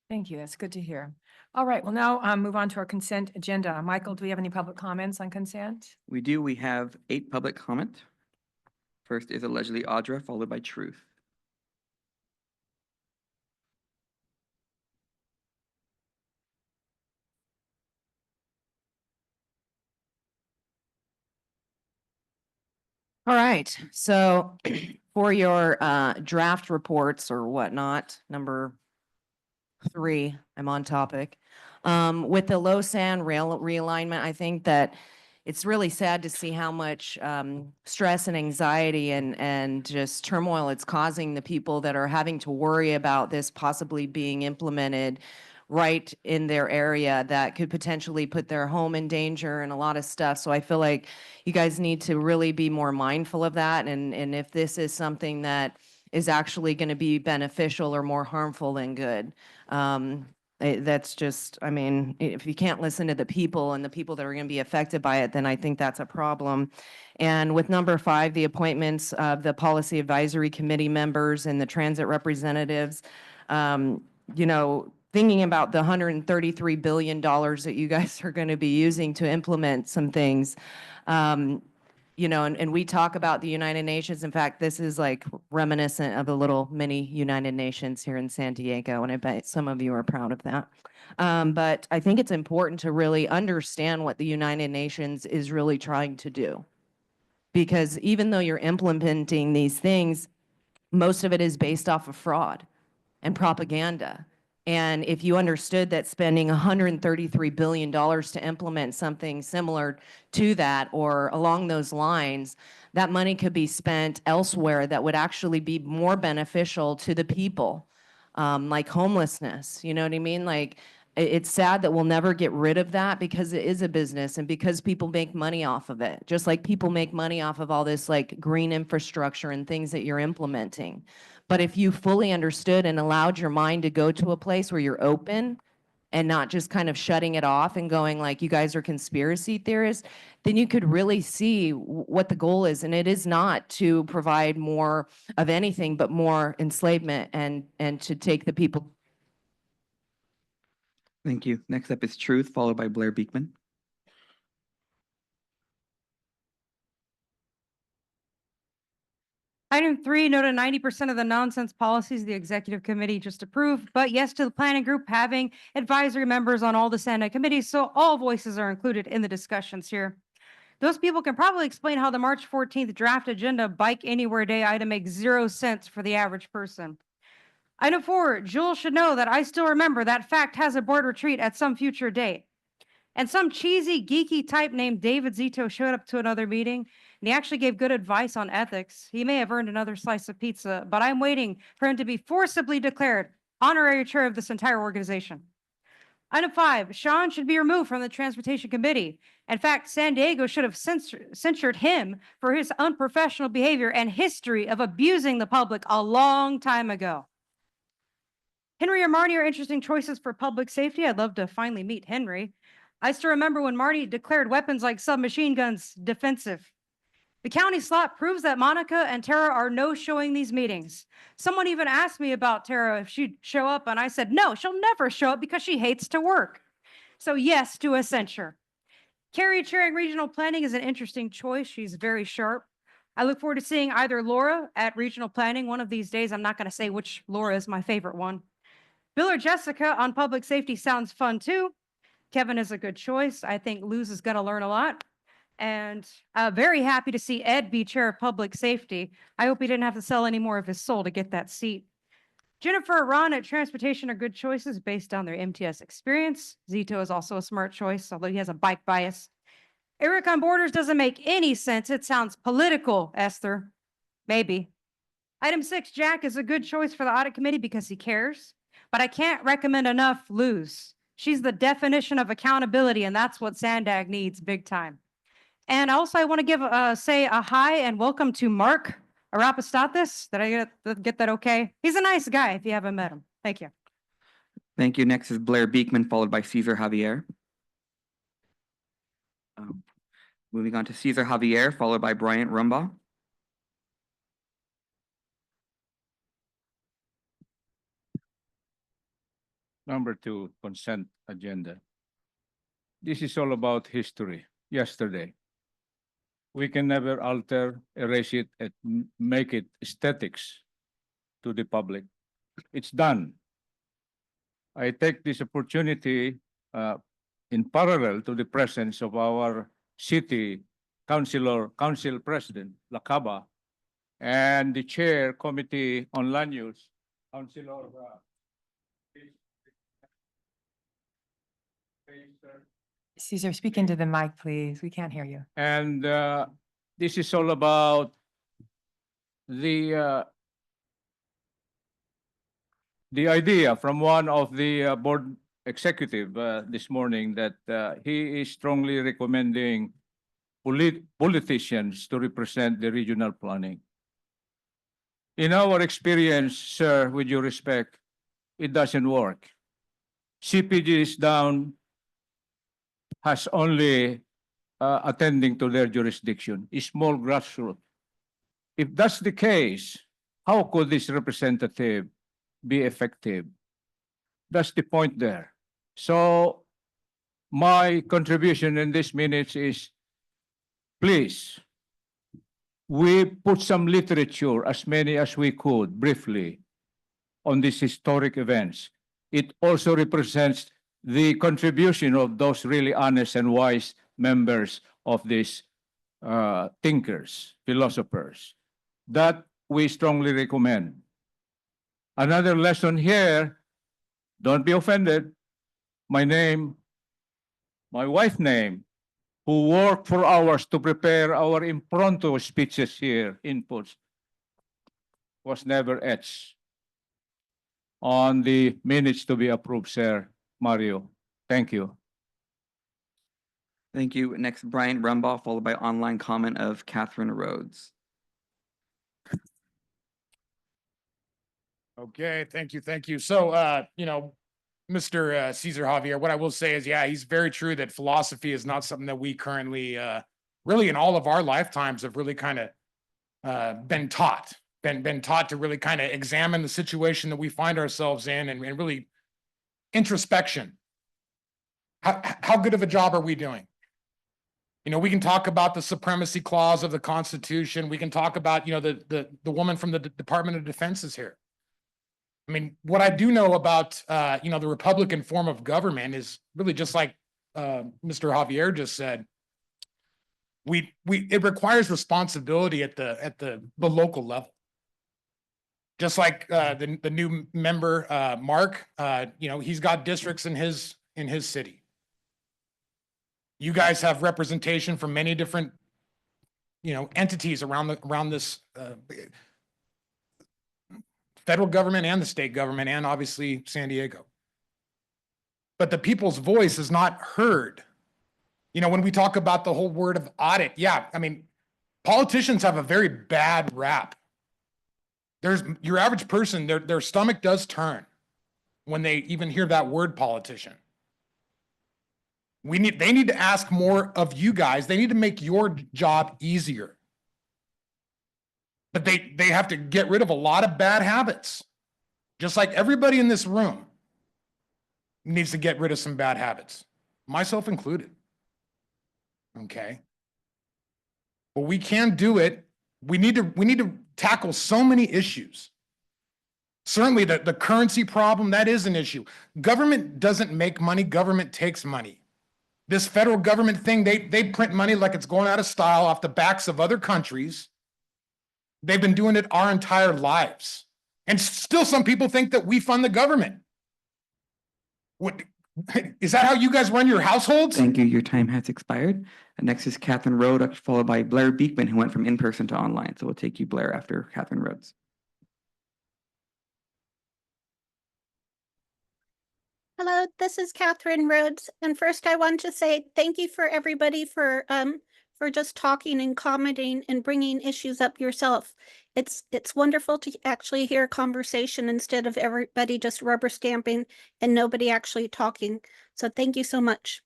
Thank you, that's good to hear. All right, we'll now move on to our consent agenda. Michael, do we have any public comments on consent? We do. We have 8 public comment. First is allegedly Audra, followed by Truth. All right, so for your draft reports or whatnot, number 3, I'm on topic. With the low sand rail realignment, I think that it's really sad to see how much stress and anxiety and just turmoil it's causing the people that are having to worry about this possibly being implemented right in their area that could potentially put their home in danger and a lot of stuff. So I feel like you guys need to really be more mindful of that. And if this is something that is actually going to be beneficial or more harmful than good. That's just, I mean, if you can't listen to the people and the people that are going to be affected by it, then I think that's a problem. And with number 5, the appointments of the Policy Advisory Committee members and the transit representatives, you know, thinking about the $133 billion that you guys are going to be using to implement some things, you know, and we talk about the United Nations. In fact, this is like reminiscent of a little mini United Nations here in San Diego, and I bet some of you are proud of that. But I think it's important to really understand what the United Nations is really trying to do. Because even though you're implementing these things, most of it is based off of fraud and propaganda. And if you understood that spending $133 billion to implement something similar to that or along those lines, that money could be spent elsewhere that would actually be more beneficial to the people, like homelessness. You know what I mean? Like, it's sad that we'll never get rid of that because it is a business and because people make money off of it, just like people make money off of all this like green infrastructure and things that you're implementing. But if you fully understood and allowed your mind to go to a place where you're open and not just kind of shutting it off and going like, you guys are conspiracy theorists, then you could really see what the goal is. And it is not to provide more of anything, but more enslavement and to take the people. Thank you. Next up is Truth, followed by Blair Beekman. Item 3, no to 90% of the nonsense policies the executive committee just approved, but yes to the planning group having advisory members on all the SANDAG committees, so all voices are included in the discussions here. Those people can probably explain how the March 14th draft agenda bike anywhere day item makes 0 cents for the average person. Item 4, Jules should know that I still remember that fact has a board retreat at some future date. And some cheesy, geeky type named David Zito showed up to another meeting, and he actually gave good advice on ethics. He may have earned another slice of pizza, but I'm waiting for him to be forcibly declared honorary chair of this entire organization. Item 5, Sean should be removed from the Transportation Committee. In fact, San Diego should have censured him for his unprofessional behavior and history of abusing the public a long time ago. Henry or Marty are interesting choices for public safety. I'd love to finally meet Henry. I still remember when Marty declared weapons like submachine guns defensive. The county slot proves that Monica and Tara are no-showing these meetings. Someone even asked me about Tara if she'd show up, and I said, no, she'll never show up because she hates to work. So yes to a censure. Carrie chairing regional planning is an interesting choice. She's very sharp. I look forward to seeing either Laura at regional planning one of these days. I'm not going to say which Laura is my favorite one. Bill or Jessica on public safety sounds fun too. Kevin is a good choice. I think Luz is going to learn a lot. And very happy to see Ed be chair of public safety. I hope he didn't have to sell any more of his soul to get that seat. Jennifer and Ron at transportation are good choices based on their MTS experience. Zito is also a smart choice, although he has a bike bias. Eric on borders doesn't make any sense. It sounds political, Esther. Maybe. Item 6, Jack is a good choice for the audit committee because he cares, but I can't recommend enough Luz. She's the definition of accountability, and that's what SANDAG needs big time. And also, I want to give say a hi and welcome to Mark Arapastathis. Did I get that okay? He's a nice guy if you haven't met him. Thank you. Thank you. Next is Blair Beekman, followed by Cesar Javier. Moving on to Cesar Javier, followed by Bryant Rumbaugh. Number 2, consent agenda. This is all about history, yesterday. We can never alter, erase it, and make it aesthetics to the public. It's done. I take this opportunity in parallel to the presence of our city council president, Luqadda, and the chair committee on land use, Councilor Cesar, speak into the mic, please. We can't hear you. And this is all about the idea from one of the board executive this morning that he is strongly recommending politicians to represent the regional planning. In our experience, sir, with your respect, it doesn't work. CPG is down, has only attending to their jurisdiction, a small grassroots. If that's the case, how could this representative be effective? That's the point there. So my contribution in this minutes is, please, we put some literature, as many as we could, briefly, on these historic events. It also represents the contribution of those really honest and wise members of these thinkers, philosophers, that we strongly recommend. Another lesson here, don't be offended. My wife's name, who worked for hours to prepare our impromptu speeches here, inputs, was never etched on the minutes to be approved, sir. Mario, thank you. Thank you. Next, Bryant Rumbaugh, followed by online comment of Catherine Rhodes. Okay, thank you. So, Mr. Cesar Javier. What I will say is, yeah, he's very true that philosophy is not something that we currently, really in all of our lifetimes have really kind of been taught to really kind of examine the situation that we find ourselves in and really introspection. How good of a job are we doing? You know, we can talk about the supremacy clause of the Constitution. We can talk about, you know, the woman from the Department of Defense is here. I mean, what I do know about, you know, the Republican form of government is really just like Mr. Javier just said. It requires responsibility at the local level. Just like the new member Mark, you know, he's got districts in his city. You guys have representation from many different, you know, entities around this federal government and the state government, and obviously San Diego. But the people's voice is not heard. You know, when we talk about the whole word of audit, yeah, I mean, politicians have a very bad rap. There's your average person, their stomach does turn when they even hear that word politician. They need to ask more of you guys. They need to make your job easier. But they have to get rid of a lot of bad habits. Just like everybody in this room needs to get rid of some bad habits, myself included. Okay. But we can do it. We need to tackle so many issues. Certainly the currency problem, that is an issue. Government doesn't make money, government takes money. This federal government thing, they print money like it's going out of style off the backs of other countries. They've been doing it our entire lives. And still some people think that we fund the government. What, is that how you guys run your households? Thank you. Your time has expired. Next is Catherine Rhodes, followed by Blair Beekman, who went from in-person to online. So we'll take you, Blair, after Catherine Rhodes. Hello, this is Catherine Rhodes. And first I want to say thank you for everybody for just talking and commenting and bringing issues up yourself. It's wonderful to actually hear a conversation instead of everybody just rubber stamping and nobody actually talking. So thank you so much.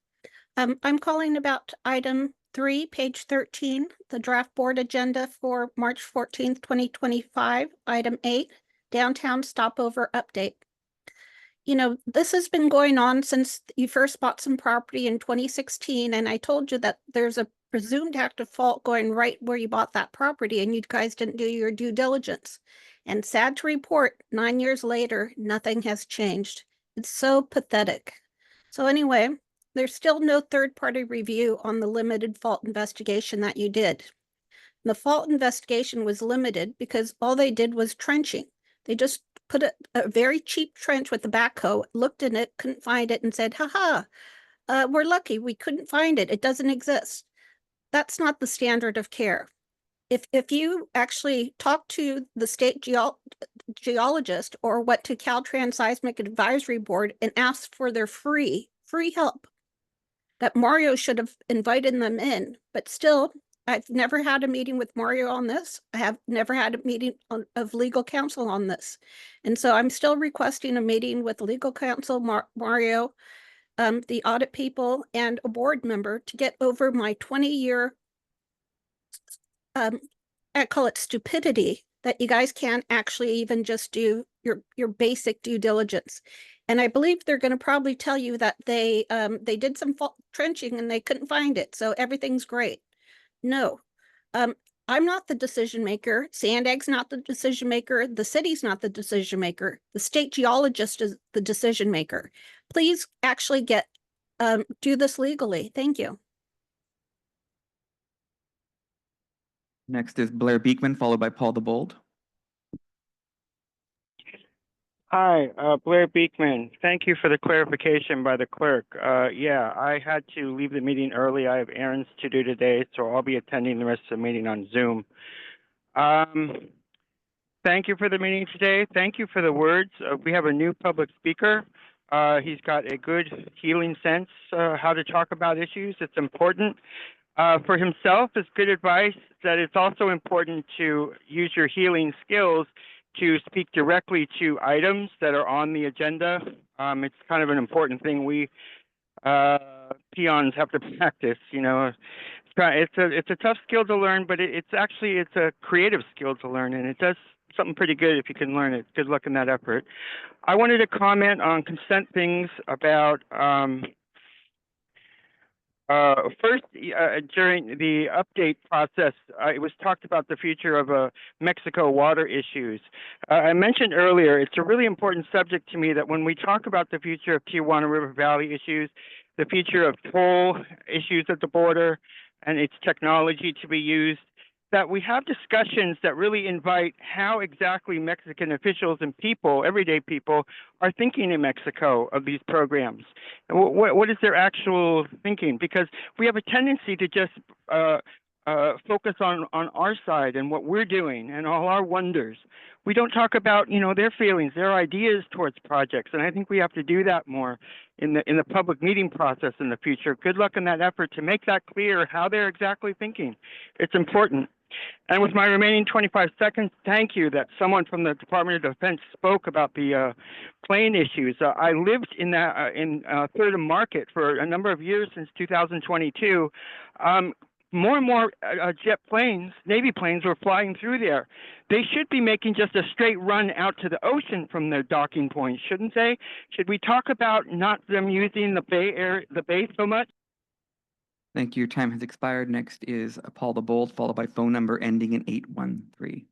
I'm calling about item 3, page 13, the draft board agenda for March 14th, 2025, item 8, downtown stopover update. You know, this has been going on since you first bought some property in 2016, and I told you that there's a presumed act of fault going right where you bought that property, and you guys didn't do your due diligence. And sad to report, 9 years later, nothing has changed. It's so pathetic. So anyway, there's still no third-party review on the limited fault investigation that you did. The fault investigation was limited because all they did was trenching. They just put a very cheap trench with the backhoe, looked in it, couldn't find it, and said, haha, we're lucky, we couldn't find it, it doesn't exist. That's not the standard of care. If you actually talk to the state geologist or went to Caltrans Seismic Advisory Board and asked for their free help, that Mario should have invited them in, but still, I've never had a meeting with Mario on this. I have never had a meeting of legal counsel on this. And so I'm still requesting a meeting with legal counsel, Mario, the audit people, and a board member to get over my 20-year, I call it stupidity, that you guys can't actually even just do your basic due diligence. And I believe they're going to probably tell you that they did some trenching and they couldn't find it. So everything's great. No, I'm not the decision maker. SANDAG's not the decision maker. The city's not the decision maker. The state geologist is the decision maker. Please actually do this legally. Thank you. Next is Blair Beekman, followed by Paul the Bold. Hi, Blair Beekman. Thank you for the clarification by the clerk. Yeah, I had to leave the meeting early. I have errands to do today, so I'll be attending the rest of the meeting on Zoom. Thank you for the meeting today. Thank you for the words. We have a new public speaker. He's got a good healing sense, how to talk about issues. It's important. For himself, it's good advice that it's also important to use your healing skills to speak directly to items that are on the agenda. It's kind of an important thing we peons have to practice, you know. It's a tough skill to learn, but it's a creative skill to learn, and it does something pretty good if you can learn it. Good luck in that effort. I wanted to comment on consent things about first, during the update process, it was talked about the future of Mexico water issues. I mentioned earlier, it's a really important subject to me that when we talk about the future of Tijuana River Valley issues, the future of toll issues at the border, and its technology to be used, that we have discussions that really invite how exactly Mexican officials and people, everyday people, are thinking in Mexico of these programs. And what is their actual thinking? Because we have a tendency to just focus on our side and what we're doing and all our wonders. We don't talk about, you know, their feelings, their ideas towards projects, and I think we have to do that more in the public meeting process in the future. Good luck in that effort to make that clear how they're exactly thinking. It's important. And with my remaining 25 seconds, thank you that someone from the Department of Defense spoke about the plane issues. I lived in Third and Market for a number of years since 2022. More and more jet planes, Navy planes, were flying through there. They should be making just a straight run out to the ocean from their docking point, shouldn't they? Should we talk about not them using the bay so much? Thank you. Your time has expired. Next is Paul the Bold, followed by phone number ending in 813.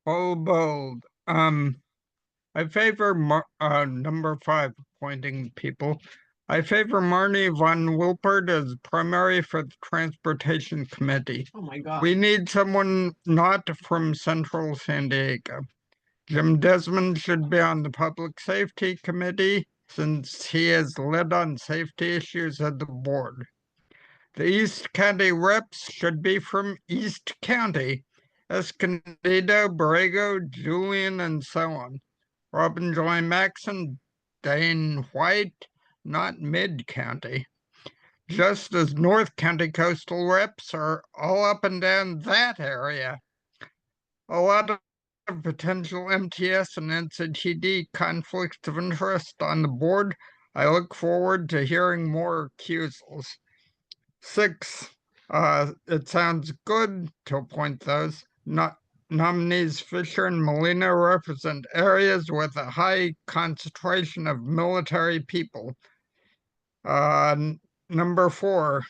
Paul Bold. I favor number 5, appointing people. I favor Marnie von Wilpert as primary for the Transportation Committee. Oh my God. We need someone not from Central San Diego. Jim Desmond should be on the Public Safety Committee since he has led on safety issues at the board. The East County reps should be from East County, Escondido, Borrego, Julian, and so on. Robin Joy Maxon, Dane White, not Mid-County. Just as North County coastal reps are all up and down that area. A lot of potential MTS and NCTD conflicts of interest on the board. I look forward to hearing more accusals. 6, it sounds good to appoint those. Nominees Fisher and Molina represent areas with a high concentration of military people. Number 4,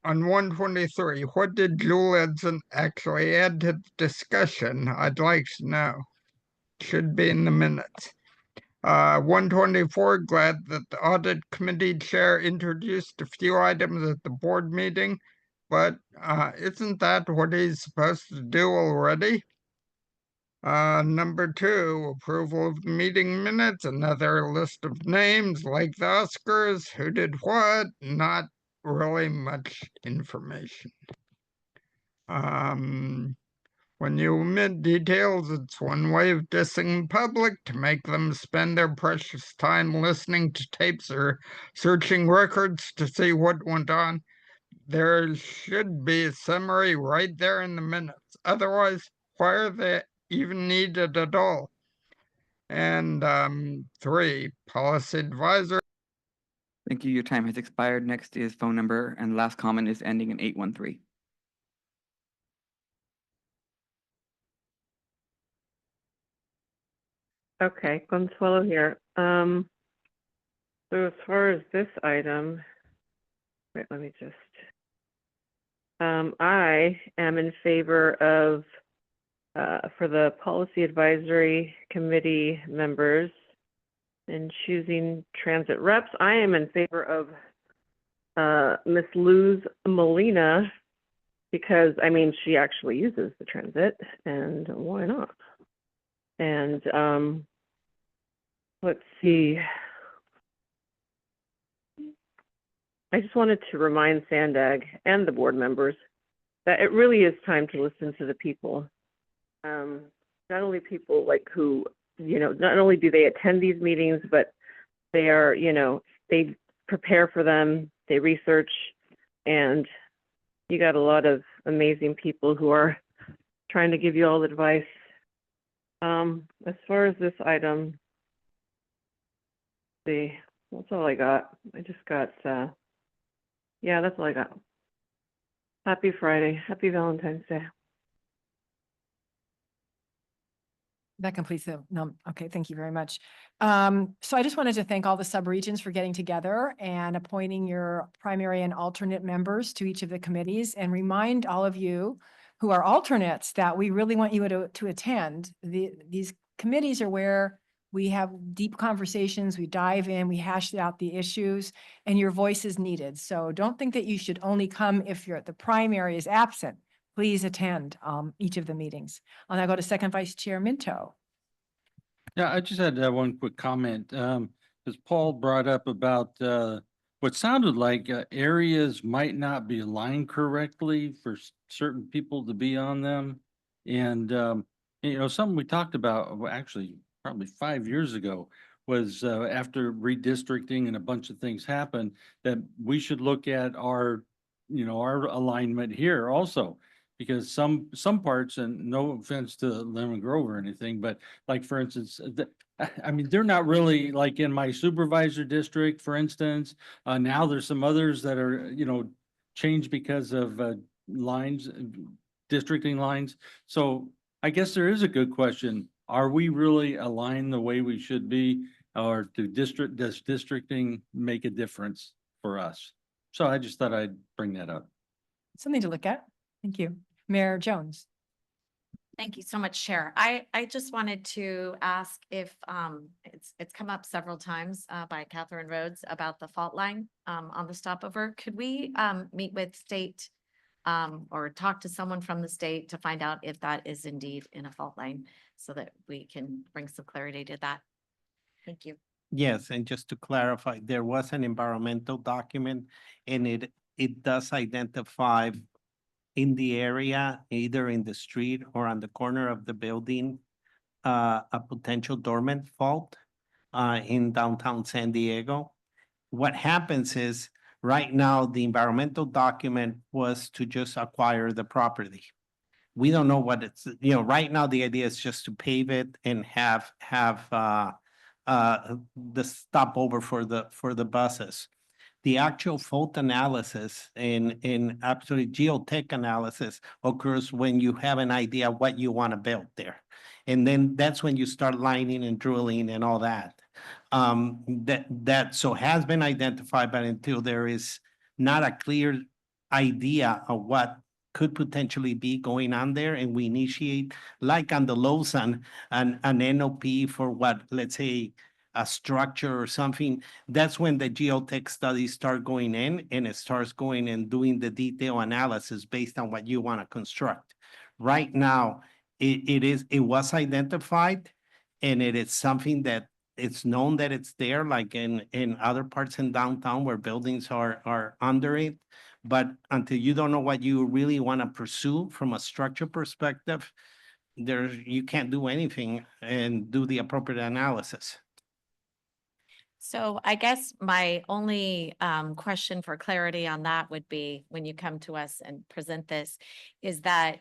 on 123, what did Jewel Edson actually add to the discussion? I'd like to know. Should be in the minutes. 124, glad that the audit committee chair introduced a few items at the board meeting, but isn't that what he's supposed to do already? Number 2, approval of the meeting minutes, another list of names like the Oscars, who did what, not really much information. When you omit details, it's one way of dissing the public to make them spend their precious time listening to tapes or searching records to see what went on. There should be a summary right there in the minutes. Otherwise, why are they even needed at all? And 3, policy advisor. Thank you. Your time has expired. Next is phone number, and last comment is ending in 813. Okay, Consuelo here. So as far as this item, wait, let me just, I am in favor of, for the Policy Advisory Committee members in choosing transit reps, I am in favor of Miss Luz Molina, because, I mean, she actually uses the transit, and why not? And let's see. I just wanted to remind SANDAG and the board members that it really is time to listen to the people. Not only people like who, you know, not only do they attend these meetings, but they are, you know, they prepare for them, they research, and you got a lot of amazing people who are trying to give you all advice As far as this item, see, that's all I got. I just got, yeah, that's all I got. Happy Friday. Happy Valentine's Day. That completes the, no, okay, thank you very much. So I just wanted to thank all the subregions for getting together and appointing your primary and alternate members to each of the committees, and remind all of you who are alternates that we really want you to attend. These committees are where we have deep conversations, we dive in, we hash out the issues, and your voice is needed. So don't think that you should only come if the primary is absent. Please attend each of the meetings. I'll now go to Second Vice Chair Minto. Yeah, I just had one quick comment. Because Paul brought up about what sounded like areas might not be aligned correctly for certain people to be on them. And, something we talked about, well, actually, probably 5 years ago, was after redistricting and a bunch of things happened, that we should look at our alignment here also. Because some parts, and no offense to Lemon Grove or anything, but like, for instance, they're not really like in my supervisor district, for instance. Now there's some others that are, changed because of lines, districting lines. So I guess there is a good question. Are we really aligned the way we should be? Or does districting make a difference for us? So I just thought I'd bring that up. Something to look at. Thank you. Mayor Jones. Thank you so much, Chair. I just wanted to ask if it's come up several times by Catherine Rhodes about the fault line on the stopover. Could we meet with state or talk to someone from the state to find out if that is indeed in a fault line so that we can bring some clarity to that? Thank you. Yes, and just to clarify, there was an environmental document and it does identify in the area, either in the street or on the corner of the building, a potential dormant fault in downtown San Diego. What happens is right now, the environmental document was to just acquire the property. We don't know what it's, right now, the idea is just to pave it and have the stopover for the buses. The actual fault analysis in absolutely geotech analysis occurs when you have an idea what you want to build there. And then that's when you start lining and drilling and all that. That so has been identified, but until there is not a clear idea of what could potentially be going on there, and we initiate, like on the Lausanne, an NOP for what, let's say, a structure or something, that's when the geotech studies start going in and it starts going and doing the detail analysis based on what you want to construct. Right now, it was identified, and it is something that it's known that it's there, like in other parts in downtown where buildings are under it. But until you don't know what you really want to pursue from a structure perspective, you can't do anything and do the appropriate analysis. So I guess my only question for clarity on that would be, when you come to us and present this, is that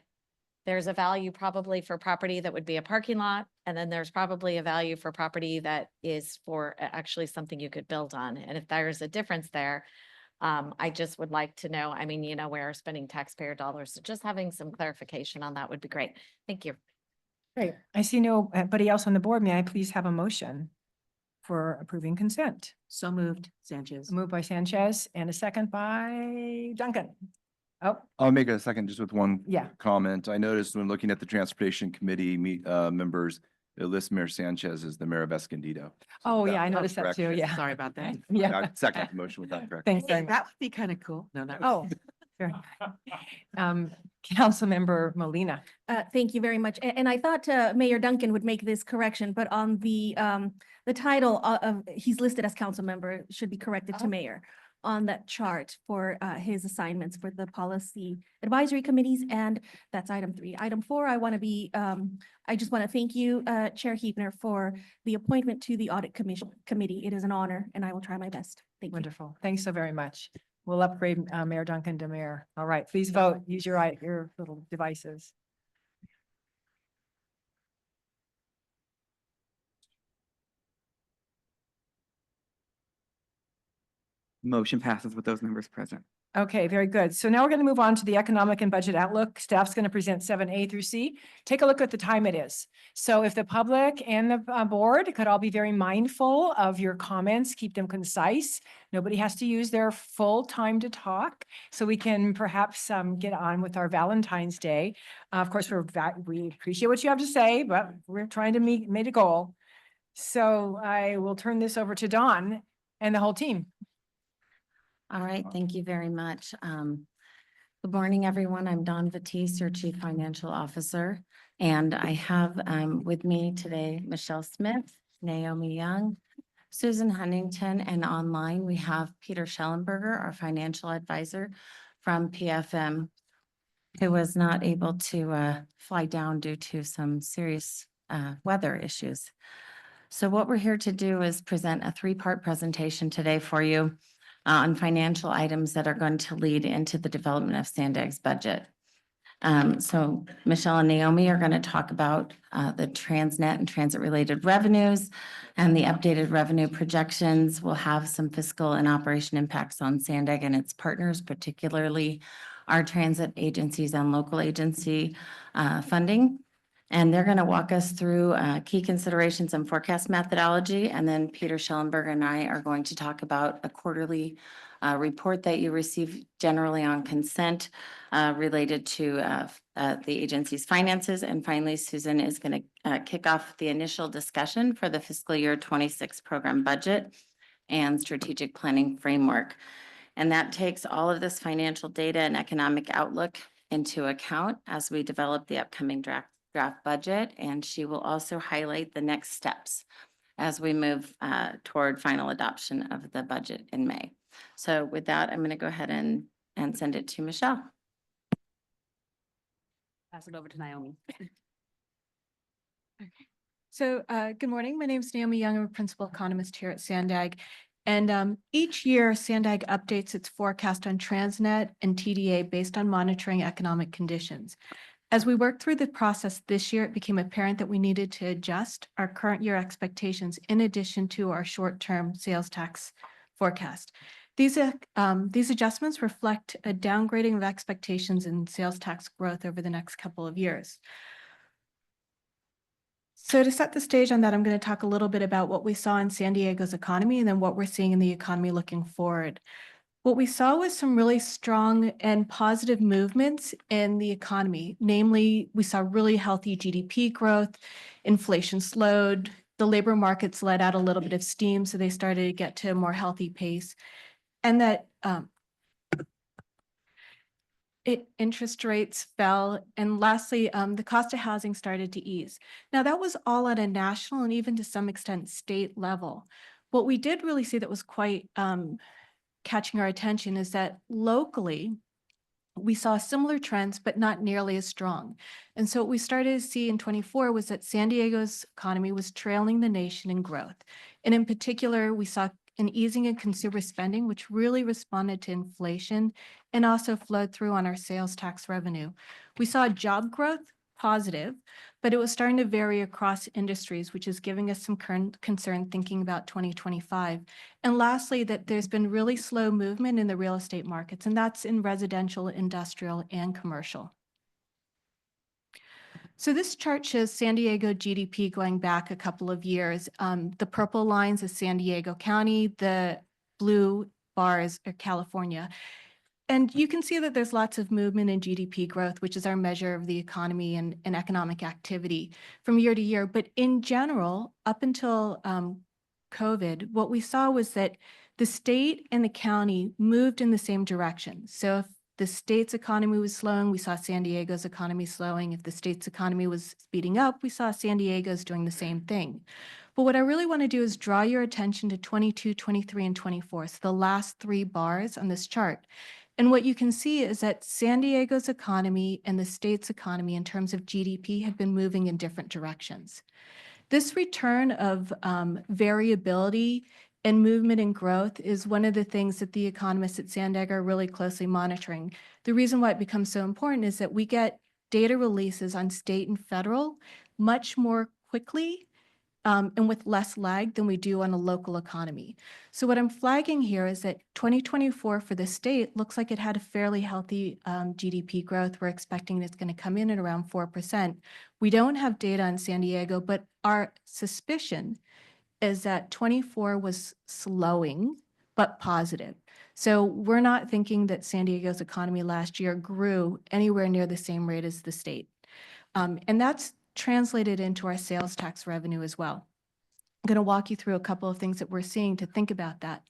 there's a value probably for property that would be a parking lot, and then there's probably a value for property that is for actually something you could build on. And if there's a difference there, I just would like to know, we're spending taxpayer dollars, so just having some clarification on that would be great. Thank you. Great. I see nobody else on the board. May I please have a motion for approving consent? So moved, Sanchez. Moved by Sanchez and a second by Duncan. Oh, I'll make a second just with one yeah. comment. I noticed when looking at the Transportation Committee members, it lists Mayor Sanchez as the mayor of Escondido. Oh, yeah, I noticed that too. Yeah. Sorry about that. Yeah. I second the motion with that correct. Thanks very much. That would be kind of cool. No, that Oh, sure. Councilmember Molina. Thank you very much. And I thought Mayor Duncan would make this correction, but on the title of, he's listed as council member, should be corrected to mayor on that chart for his assignments for the policy advisory committees. And that's item 3. Item 4, I just want to thank you, Chair Huebner, for the appointment to the audit committee. It is an honor, and I will try my best. Thank you. Wonderful. Thanks so very much. We'll upgrade Mayor Duncan to mayor. All right, please vote. Use your little devices. Motion passes with those members present. Okay, very good. So now we're going to move on to the economic and budget outlook. Staff's going to present 7A through C. Take a look at the time it is. So if the public and the board could all be very mindful of your comments, keep them concise. Nobody has to use their full time to talk. So we can perhaps get on with our Valentine's Day. Of course, we appreciate what you have to say, but we're trying to meet a goal. So I will turn this over to Dawn and the whole team. All right, thank you very much. Good morning, everyone. I'm Dawn Batiste, your Chief Financial Officer. And I have with me today, Michelle Smith, Naomi Young, Susan Huntington, and online we have Peter Schellenberger, our financial advisor from PFM, who was not able to fly down due to some serious weather issues. So what we're here to do is present a three-part presentation today for you on financial items that are going to lead into the development of SANDAG's budget. So Michelle and Naomi are going to talk about the Transnet and transit-related revenues and the updated revenue projections. We'll have some fiscal and operation impacts on SANDAG and its partners, particularly our transit agencies and local agency funding. And they're going to walk us through key considerations and forecast methodology. And then Peter Schellenberger and I are going to talk about a quarterly report that you receive generally on consent related to the agency's finances. And finally, Susan is going to kick off the initial discussion for the fiscal year 26 program budget and strategic planning framework. And that takes all of this financial data and economic outlook into account as we develop the upcoming draft budget, and she will also highlight the next steps as we move toward final adoption of the budget in May. So with that, I'm going to go ahead and send it to Michelle. Pass it over to Naomi. So good morning. My name is Naomi Young. I'm a principal economist here at SANDAG. And each year, SANDAG updates its forecast on Transnet and TDA based on monitoring economic conditions. As we worked through the process this year, it became apparent that we needed to adjust our current year expectations in addition to our short-term sales tax forecast. These adjustments reflect a downgrading of expectations in sales tax growth over the next couple of years. So to set the stage on that, I'm going to talk a little bit about what we saw in San Diego's economy and then what we're seeing in the economy looking forward. What we saw was some really strong and positive movements in the economy. Namely, we saw really healthy GDP growth, inflation slowed, the labor markets let out a little bit of steam, so they started to get to a more healthy pace. And that interest rates fell. And lastly, the cost of housing started to ease. Now, that was all at a national and even to some extent state level. What we did really see that was quite catching our attention is that locally, we saw similar trends, but not nearly as strong. And so what we started to see in 24 was that San Diego's economy was trailing the nation in growth. And in particular, we saw an easing in consumer spending, which really responded to inflation and also flowed through on our sales tax revenue. We saw job growth positive, but it was starting to vary across industries, which is giving us some current concern thinking about 2025. And lastly, that there's been really slow movement in the real estate markets, and that's in residential, industrial, and commercial. So this chart shows San Diego GDP going back a couple of years. The purple lines is San Diego County, the blue bars are California. And you can see that there's lots of movement in GDP growth, which is our measure of the economy and economic activity from year to year. But in general, up until COVID, what we saw was that the state and the county moved in the same direction. So if the state's economy was slowing, we saw San Diego's economy slowing. If the state's economy was speeding up, we saw San Diego's doing the same thing. But what I really want to do is draw your attention to 22, 23, and 24, so the last three bars on this chart. And what you can see is that San Diego's economy and the state's economy in terms of GDP have been moving in different directions. This return of variability and movement and growth is one of the things that the economists at SANDAG are really closely monitoring. The reason why it becomes so important is that we get data releases on state and federal much more quickly and with less lag than we do on a local economy. So what I'm flagging here is that 2024 for the state looks like it had a fairly healthy GDP growth. We're expecting it's going to come in at around 4%. We don't have data on San Diego, but our suspicion is that 24 was slowing, but positive. So we're not thinking that San Diego's economy last year grew anywhere near the same rate as the state. And that's translated into our sales tax revenue as well. I'm going to walk you through a couple of things that we're seeing to think about that.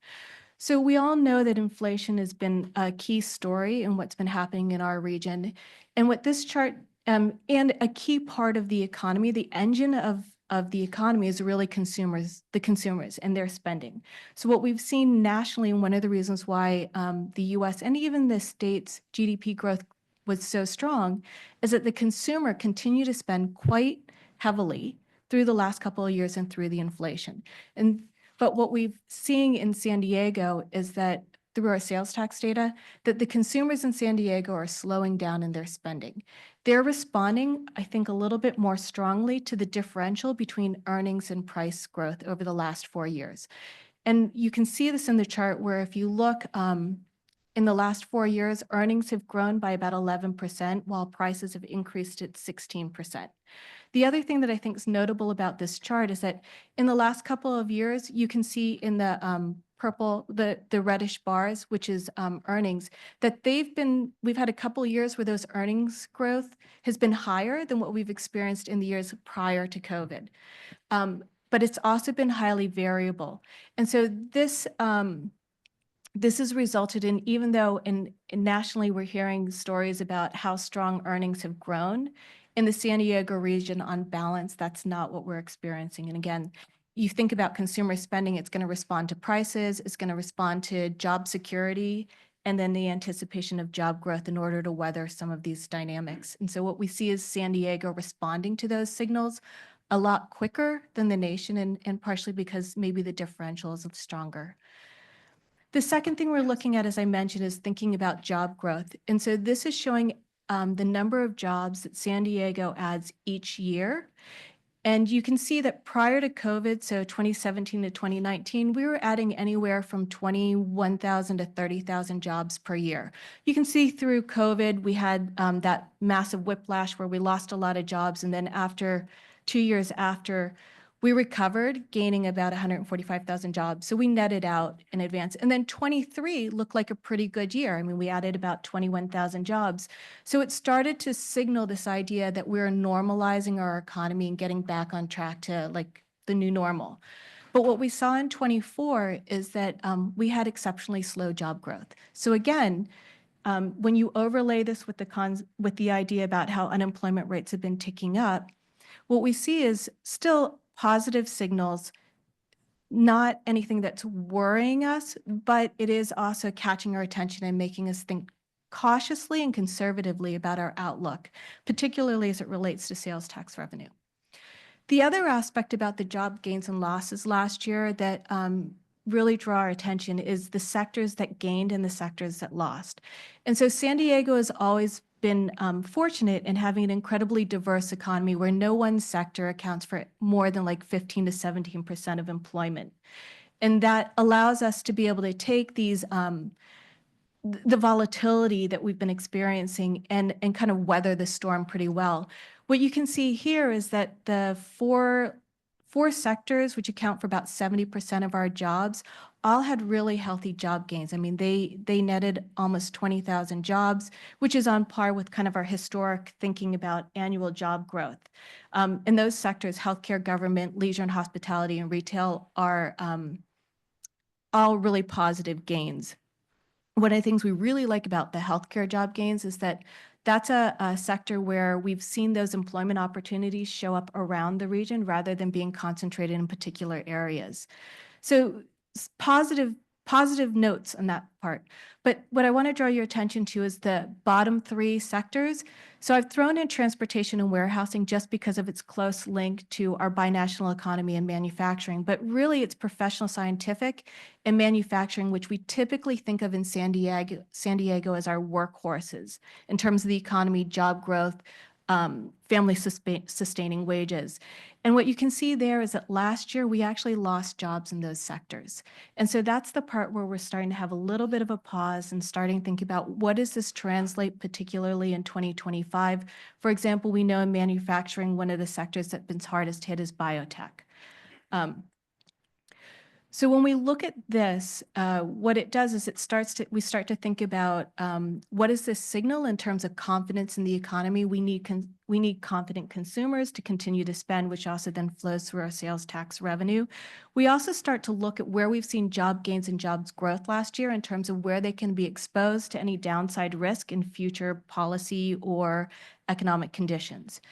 So we all know that inflation has been a key story in what's been happening in our region. And what this chart, and a key part of the economy, the engine of the economy is really the consumers and their spending. So what we've seen nationally, and one of the reasons why the US and even the state's GDP growth was so strong, is that the consumer continued to spend quite heavily through the last couple of years and through the inflation. But what we've seen in San Diego is that through our sales tax data, that the consumers in San Diego are slowing down in their spending. They're responding, I think, a little bit more strongly to the differential between earnings and price growth over the last 4 years. And you can see this in the chart where if you look in the last 4 years, earnings have grown by about 11%, while prices have increased at 16%. The other thing that I think is notable about this chart is that in the last couple of years, you can see in the purple, the reddish bars, which is earnings, that we've had a couple of years where those earnings growth has been higher than what we've experienced in the years prior to COVID. But it's also been highly variable. And so this has resulted in, even though nationally we're hearing stories about how strong earnings have grown, in the San Diego region, on balance, that's not what we're experiencing. And again, you think about consumer spending, it's going to respond to prices, it's going to respond to job security, and then the anticipation of job growth in order to weather some of these dynamics. And so what we see is San Diego responding to those signals a lot quicker than the nation, and partially because maybe the differential is stronger. The second thing we're looking at, as I mentioned, is thinking about job growth. And so this is showing the number of jobs that San Diego adds each year. And you can see that prior to COVID, so 2017 to 2019, we were adding anywhere from 21,000 to 30,000 jobs per year. You can see through COVID, we had that massive whiplash where we lost a lot of jobs. And then 2 years after, we recovered, gaining about 145,000 jobs. So we netted out in advance. And then 23 looked like a pretty good year. I mean, we added about 21,000 jobs. So it started to signal this idea that we're normalizing our economy and getting back on track to like the new normal. But what we saw in 24 is that we had exceptionally slow job growth. So again, when you overlay this with the idea about how unemployment rates have been ticking up, what we see is still positive signals, not anything that's worrying us, but it is also catching our attention and making us think cautiously and conservatively about our outlook, particularly as it relates to sales tax revenue. The other aspect about the job gains and losses last year that really draw our attention is the sectors that gained and the sectors that lost. And so San Diego has always been fortunate in having an incredibly diverse economy where no one sector accounts for more than like 15 to 17% of employment. And that allows us to be able to take these, the volatility that we've been experiencing and kind of weather the storm pretty well. What you can see here is that the four sectors, which account for about 70% of our jobs, all had really healthy job gains. I mean, they netted almost 20,000 jobs, which is on par with kind of our historic thinking about annual job growth. In those sectors, healthcare, government, leisure and hospitality, and retail are all really positive gains. One of the things we really like about the healthcare job gains is that that's a sector where we've seen those employment opportunities show up around the region rather than being concentrated in particular areas. So positive notes on that part. But what I want to draw your attention to is the bottom 3 sectors. So I've thrown in transportation and warehousing just because of its close link to our binational economy and manufacturing, but really it's professional scientific and manufacturing, which we typically think of in San Diego as our workhorses in terms of the economy, job growth, family sustaining wages. And what you can see there is that last year we actually lost jobs in those sectors. And so that's the part where we're starting to have a little bit of a pause and starting to think about what does this translate particularly in 2025. For example, we know in manufacturing, one of the sectors that's been hardest hit is biotech. So when we look at this, what it does is we start to think about what is this signal in terms of confidence in the economy. We need confident consumers to continue to spend, which also then flows through our sales tax revenue. We also start to look at where we've seen job gains and jobs growth last year in terms of where they can be exposed to any downside risk in future policy or economic conditions.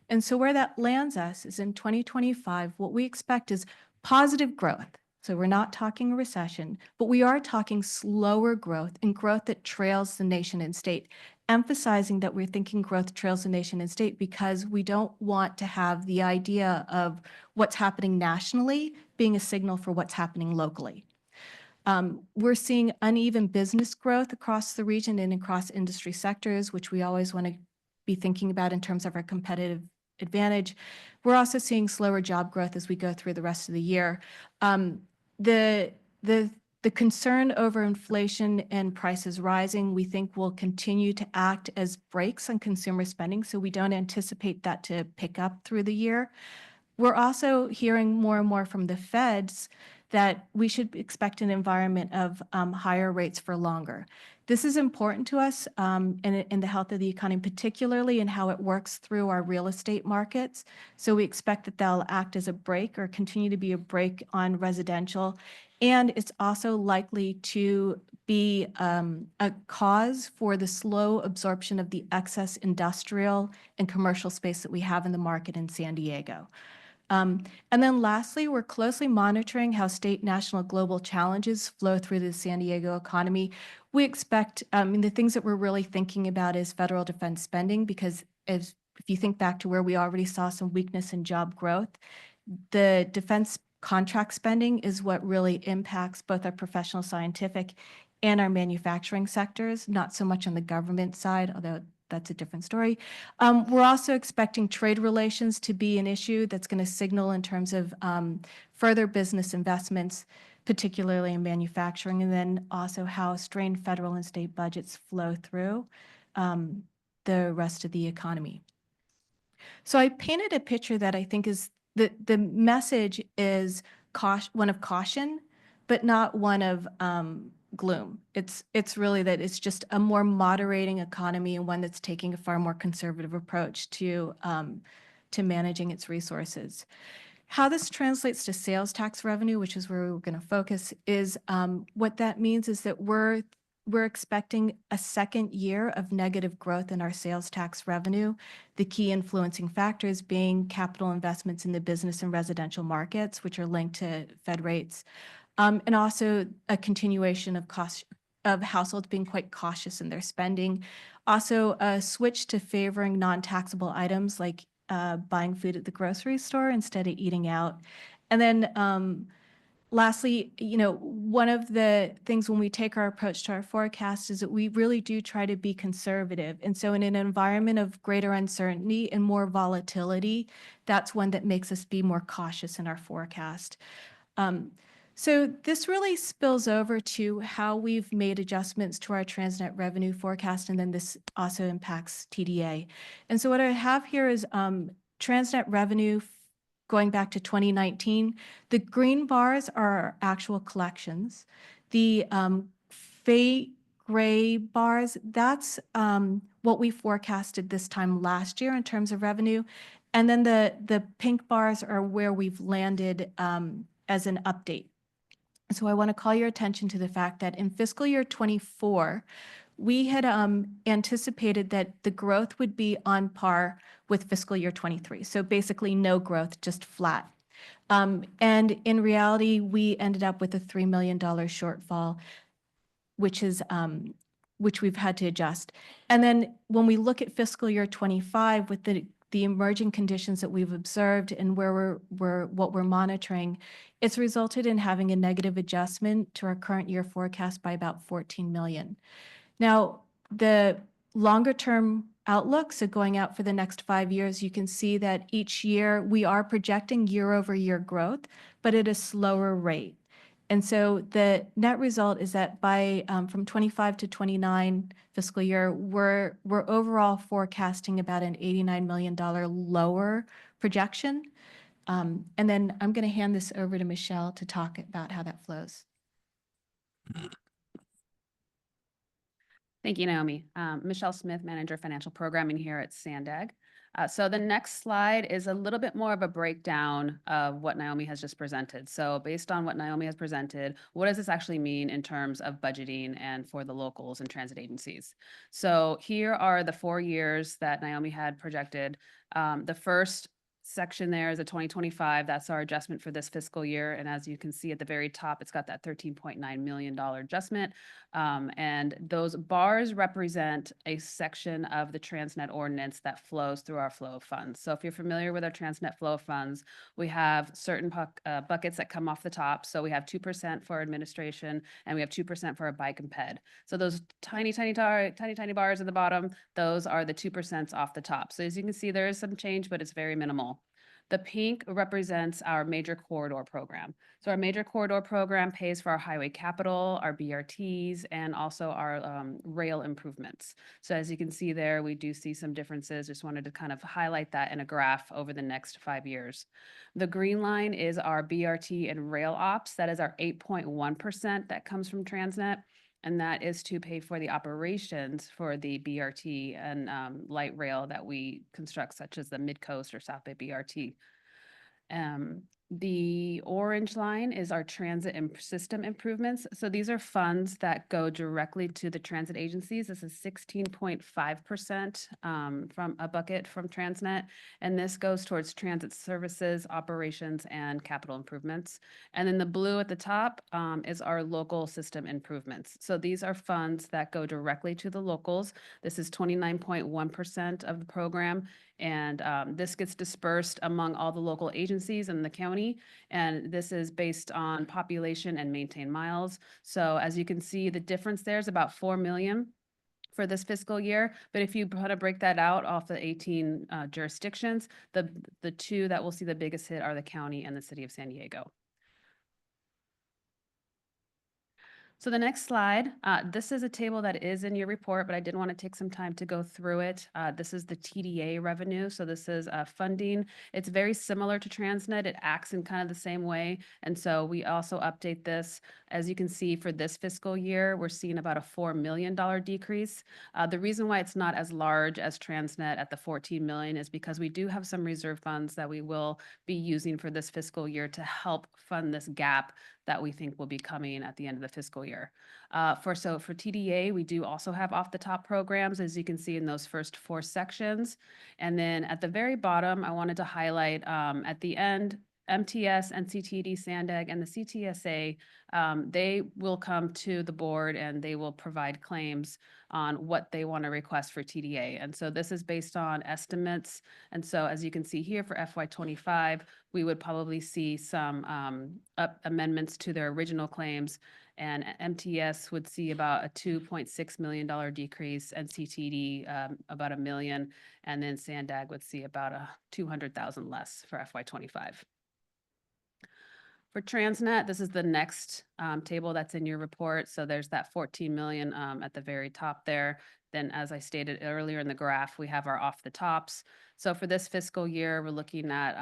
And so where that lands us is in 2025, what we expect is positive growth. So we're not talking a recession, but we are talking slower growth and growth that trails the nation and state, emphasizing that we're thinking growth trails the nation and state because we don't want to have the idea of what's happening nationally being a signal for what's happening locally. We're seeing uneven business growth across the region and across industry sectors, which we always want to be thinking about in terms of our competitive advantage. We're also seeing slower job growth as we go through the rest of the year. The concern over inflation and prices rising, we think will continue to act as brakes on consumer spending, so we don't anticipate that to pick up through the year. We're also hearing more and more from the feds that we should expect an environment of higher rates for longer. This is important to us in the health of the economy, particularly in how it works through our real estate markets. So we expect that they'll act as a brake or continue to be a brake on residential. And it's also likely to be a cause for the slow absorption of the excess industrial and commercial space that we have in the market in San Diego. And then lastly, we're closely monitoring how state, national, global challenges flow through the San Diego economy. We expect, the things that we're really thinking about is federal defense spending, because if you think back to where we already saw some weakness in job growth, the defense contract spending is what really impacts both our professional scientific and our manufacturing sectors, not so much on the government side, although that's a different story. We're also expecting trade relations to be an issue that's going to signal in terms of further business investments, particularly in manufacturing, and then also how strained federal and state budgets flow through the rest of the economy. So I painted a picture that I think is the message is one of caution, but not one of gloom. It's really that it's just a more moderating economy and one that's taking a far more conservative approach to managing its resources. How this translates to sales tax revenue, which is where we're going to focus, is what that means is that we're expecting a second year of negative growth in our sales tax revenue, the key influencing factors being capital investments in the business and residential markets, which are linked to Fed rates, and also a continuation of households being quite cautious in their spending. Also, a switch to favoring non-taxable items like buying food at the grocery store instead of eating out. And then lastly, one of the things when we take our approach to our forecast is that we really do try to be conservative. And so in an environment of greater uncertainty and more volatility, that's one that makes us be more cautious in our forecast. So this really spills over to how we've made adjustments to our Transnet revenue forecast, and then this also impacts TDA. And so what I have here is Transnet revenue going back to 2019. The green bars are our actual collections. The fade gray bars, that's what we forecasted this time last year in terms of revenue. And then the pink bars are where we've landed as an update. So I want to call your attention to the fact that in fiscal year 24, we had anticipated that the growth would be on par with fiscal year 23. So basically no growth, just flat. And in reality, we ended up with a $3 million shortfall, which we've had to adjust. And then when we look at fiscal year 25 with the emerging conditions that we've observed and where what we're monitoring, it's resulted in having a negative adjustment to our current year forecast by about $14 million. Now, the longer term outlook. So going out for the next 5 years, you can see that each year we are projecting year-over-year growth, but at a slower rate. And so the net result is that by from 25 to 29 fiscal year, we're overall forecasting about an $89 million lower projection. And then I'm going to hand this over to Michelle to talk about how that flows. Thank you, Naomi. Michelle Smith, Manager Financial Programming here at SANDAG. So the next slide is a little bit more of a breakdown of what Naomi has just presented. So based on what Naomi has presented, what does this actually mean in terms of budgeting and for the locals and transit agencies? So here are the 4 years that Naomi had projected. The first section there is a 2025. That's our adjustment for this fiscal year. And as you can see at the very top, it's got that $13.9 million adjustment. And those bars represent a section of the Transnet ordinance that flows through our flow of funds. So if you're familiar with our Transnet flow of funds, we have certain buckets that come off the top. So we have 2% for administration and we have 2% for a bike and ped. So those tiny bars at the bottom, those are the 2% off the top. So as you can see, there is some change, but it's very minimal. The pink represents our major corridor program. So our major corridor program pays for our highway capital, our BRTs, and also our rail improvements. So as you can see there, we do see some differences. Just wanted to kind of highlight that in a graph over the next 5 years. The green line is our BRT and rail ops. That is our 8.1% that comes from Transnet. And that is to pay for the operations for the BRT and light rail that we construct, such as the Mid-Coast or South Bay BRT. The orange line is our transit and system improvements. So these are funds that go directly to the transit agencies. This is 16.5% from a bucket from Transnet. And this goes towards transit services, operations, and capital improvements. And then the blue at the top is our local system improvements. So these are funds that go directly to the locals. This is 29.1% of the program. And this gets dispersed among all the local agencies in the county. And this is based on population and maintained miles. So as you can see, the difference there is about 4 million for this fiscal year. But if you want to break that out off the 18 jurisdictions, the two that will see the biggest hit are the county and the city of San Diego. So the next slide, this is a table that is in your report, but I did want to take some time to go through it. This is the TDA revenue. So this is funding. It's very similar to Transnet. It acts in kind of the same way. And so we also update this. As you can see, for this fiscal year, we're seeing about a $4 million decrease. The reason why it's not as large as Transnet at the 14 million is because we do have some reserve funds that we will be using for this fiscal year to help fund this gap that we think will be coming at the end of the fiscal year. For TDA, we do also have off the top programs, as you can see in those first 4 sections. And then at the very bottom, I wanted to highlight at the end, MTS, NCTD, SANDAG, and the CTSA, they will come to the board and they will provide claims on what they want to request for TDA. And so this is based on estimates. And so as you can see here for FY25, we would probably see some amendments to their original claims. And MTS would see about a $2.6 million decrease, and CTD about $1 million, and then SANDAG would see about a $200,000 less for FY25. For Transnet, this is the next table that's in your report. So there's that 14 million at the very top there. Then as I stated earlier in the graph, we have our off the tops. So for this fiscal year, we're looking at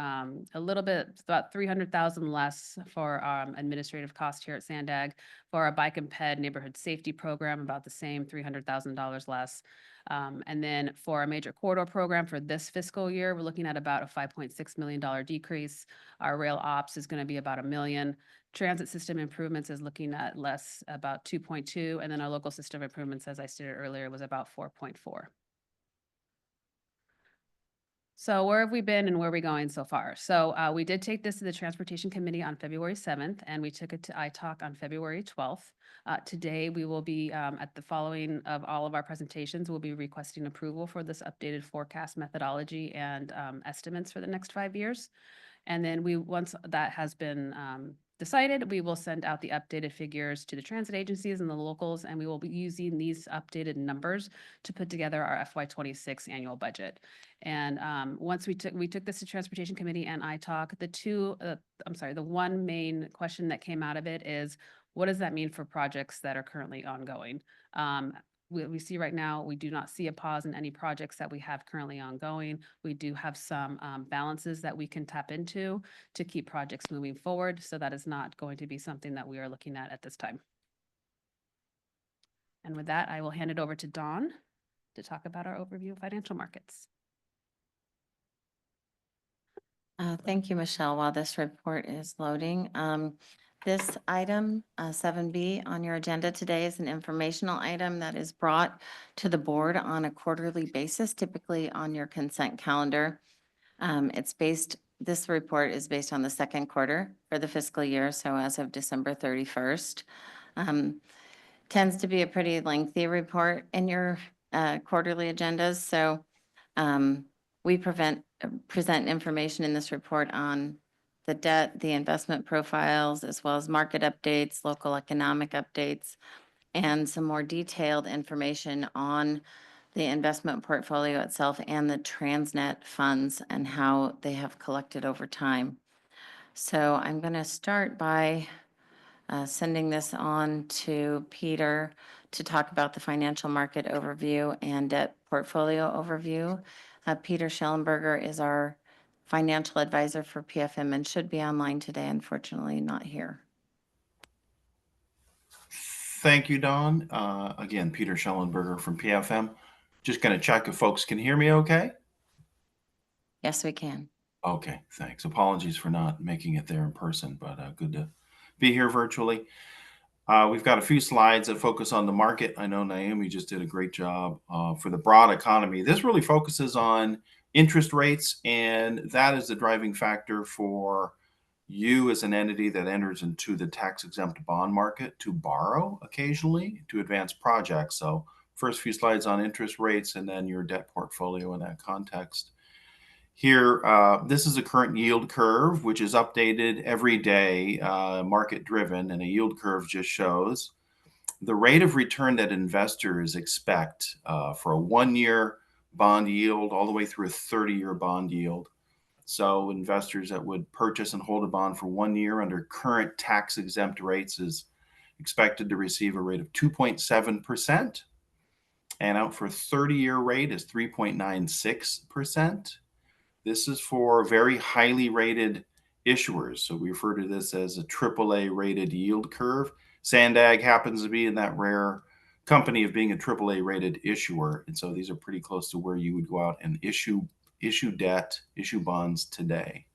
a little bit, about 300,000 less for administrative cost here at SANDAG. For our bike and ped neighborhood safety program, about the same, $300,000 less. And then for our major corridor program for this fiscal year, we're looking at about a $5.6 million decrease. Our rail ops is going to be about $1 million. Transit system improvements is looking at less, about 2.2. And then our local system improvements, as I stated earlier, was about 4.4. So where have we been and where are we going so far? So we did take this to the Transportation Committee on February 7th, and we took it to ITALK on February 12th. Today, we will be at the following of all of our presentations, we'll be requesting approval for this updated forecast methodology and estimates for the next 5 years. And then once that has been decided, we will send out the updated figures to the transit agencies and the locals, and we will be using these updated numbers to put together our FY26 annual budget. And once we took this to Transportation Committee and ITALK, the one main question that came out of it is, what does that mean for projects that are currently ongoing? We see right now, we do not see a pause in any projects that we have currently ongoing. We do have some balances that we can tap into to keep projects moving forward. So that is not going to be something that we are looking at this time. And with that, I will hand it over to Dawn to talk about our overview of financial markets. Thank you, Michelle. While this report is loading, this item, 7B on your agenda today is an informational item that is brought to the board on a quarterly basis, typically on your consent calendar. This report is based on the second quarter for the fiscal year, so as of December 31st. Tends to be a pretty lengthy report in your quarterly agendas, so we present information in this report on the debt, the investment profiles, as well as market updates, local economic updates, and some more detailed information on the investment portfolio itself and the Transnet funds and how they have collected over time. So I'm going to start by sending this on to Peter to talk about the financial market overview and debt portfolio overview. Peter Schellenberger is our financial advisor for PFM and should be online today, unfortunately not here. Thank you, Dawn. Again, Peter Schellenberger from PFM. Just going to check if folks can hear me okay. Yes, we can. Okay, thanks. Apologies for not making it there in person, but good to be here virtually. We've got a few slides that focus on the market. I know Naomi just did a great job for the broad economy. This really focuses on interest rates, and that is the driving factor for you as an entity that enters into the tax-exempt bond market to borrow occasionally to advance projects. So first few slides on interest rates and then your debt portfolio in that context. Here, this is a current yield curve, which is updated every day, market-driven, and a yield curve just shows the rate of return that investors expect for a one-year bond yield all the way through a 30-year bond yield. So investors that would purchase and hold a bond for 1 year under current tax-exempt rates is expected to receive a rate of 2.7%, and out for a 30-year rate is 3.96%. This is for very highly rated issuers. So we refer to this as a AAA rated yield curve. SANDAG happens to be in that rare company of being a AAA rated issuer. And so these are pretty close to where you would go out and issue debt, issue bonds today.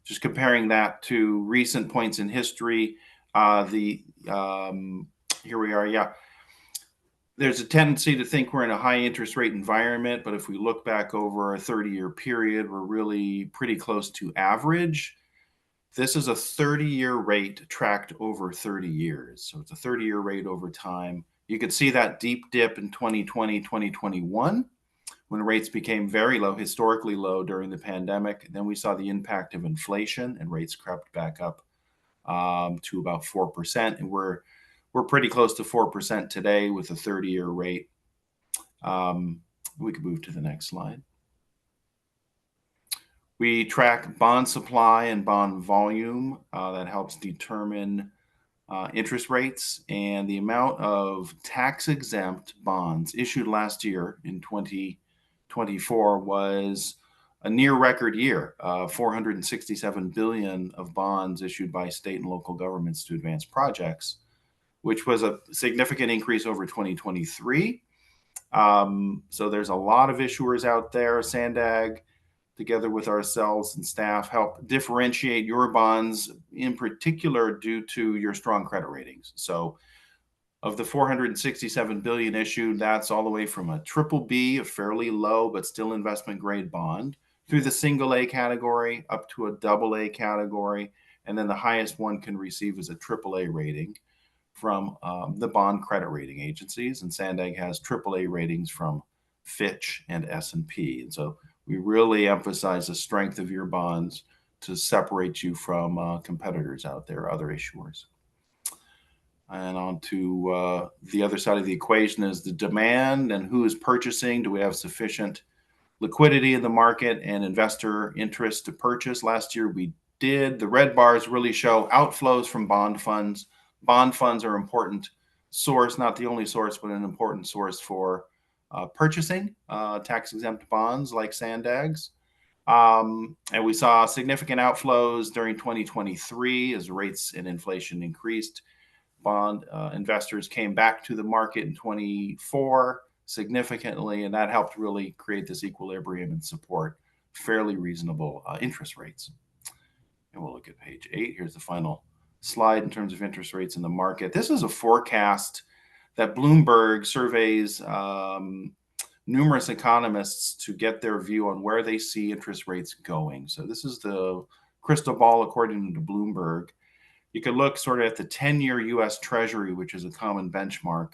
Just comparing that to recent points in history, here we are, yeah. There's a tendency to think we're in a high interest rate environment, but if we look back over a 30-year period, we're really pretty close to average. This is a 30-year rate tracked over 30 years. So it's a 30-year rate over time. You could see that deep dip in 2020, 2021, when rates became very low, historically low during the pandemic. And then we saw the impact of inflation and rates crept back up to about 4%. And we're pretty close to 4% today with a 30-year rate. We can move to the next slide. We track bond supply and bond volume. That helps determine interest rates, and the amount of tax-exempt bonds issued last year in 2024 was a near record year, 467 billion of bonds issued by state and local governments to advance projects, which was a significant increase over 2023. So there's a lot of issuers out there. SANDAG, together with ourselves and staff, help differentiate your bonds, in particular due to your strong credit ratings. So of the 467 billion issued, that's all the way from a BBB, a fairly low but still investment grade bond, through the single A category up to a AA category, and then the highest one can receive is a AAA rating from the bond credit rating agencies, and SANDAG has AAA ratings from Fitch and S&P. And so we really emphasize the strength of your bonds to separate you from competitors out there, other issuers. And on to the other side of the equation is the demand and who is purchasing. Do we have sufficient liquidity in the market and investor interest to purchase? Last year we did. The red bars really show outflows from bond funds. Bond funds are an important source, not the only source, but an important source for purchasing tax-exempt bonds like SANDAGs. And we saw significant outflows during 2023 as rates and inflation increased. Bond investors came back to the market in 24 significantly, and that helped really create this equilibrium and support fairly reasonable interest rates. And we'll look at page 8. Here's the final slide in terms of interest rates in the market. This is a forecast that Bloomberg surveys numerous economists to get their view on where they see interest rates going. So this is the crystal ball according to Bloomberg. You could look sort of at the 10-year U.S. Treasury, which is a common benchmark.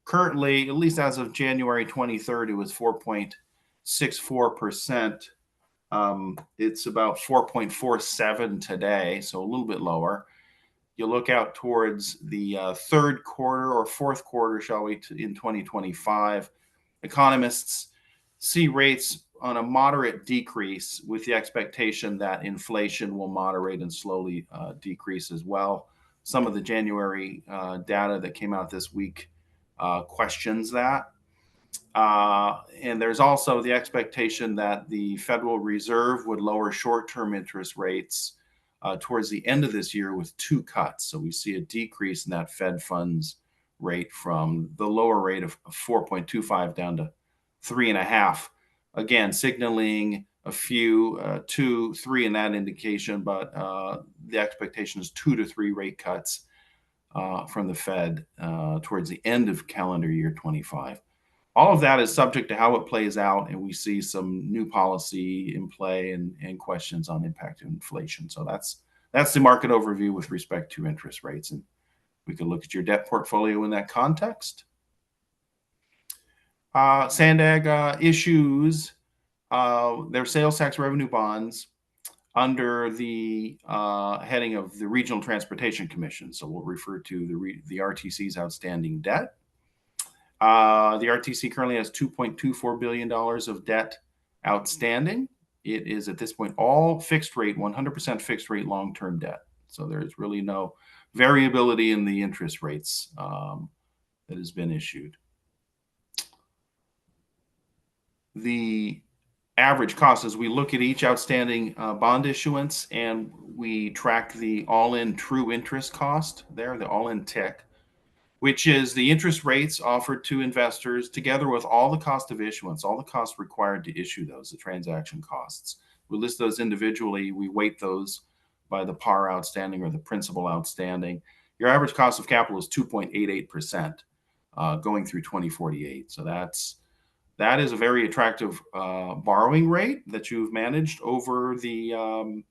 Currently, at least as of January 23rd, it was 4.64%. It's about 4.47 today, so a little bit lower. You look out towards the third quarter or fourth quarter, shall we, in 2025, economists see rates on a moderate decrease with the expectation that inflation will moderate and slowly decrease as well. Some of the January data that came out this week questions that. And there's also the expectation that the Federal Reserve would lower short-term interest rates towards the end of this year with 2 cuts. So we see a decrease in that Fed funds rate from the lower rate of 4.25 down to 3.5. Again, signaling a few, 2, 3 in that indication, but the expectation is 2 to 3 rate cuts from the Fed towards the end of calendar year 25. All of that is subject to how it plays out, and we see some new policy in play and questions on impact of inflation. So that's the market overview with respect to interest rates, and we can look at your debt portfolio in that context. SANDAG issues their sales tax revenue bonds under the heading of the Regional Transportation Commission. So we'll refer to the RTC's outstanding debt. The RTC currently has $2.24 billion of debt outstanding. It is at this point all fixed rate, 100% fixed rate long-term debt. So there's really no variability in the interest rates that has been issued. The average cost, as we look at each outstanding bond issuance and we track the all-in true interest cost there, the all-in TIC, which is the interest rates offered to investors together with all the cost of issuance, all the costs required to issue those, the transaction costs. We list those individually. We weight those by the par outstanding or the principal outstanding. Your average cost of capital is 2.88% going through 2048. So that is a very attractive borrowing rate that you've managed over the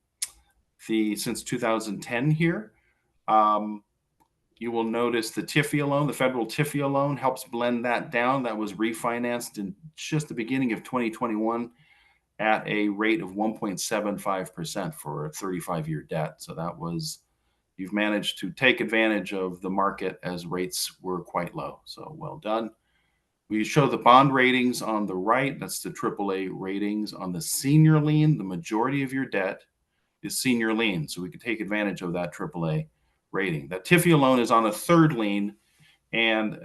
since 2010 here. You will notice the TIFIA loan, the federal TIFIA loan helps blend that down. That was refinanced in just the beginning of 2021 at a rate of 1.75% for a 35-year debt. So that was, you've managed to take advantage of the market as rates were quite low. So well done. We show the bond ratings on the right. That's the AAA ratings. On the senior lien, the majority of your debt is senior lien. So we can take advantage of that AAA rating. That TIFIA loan is on a third lien and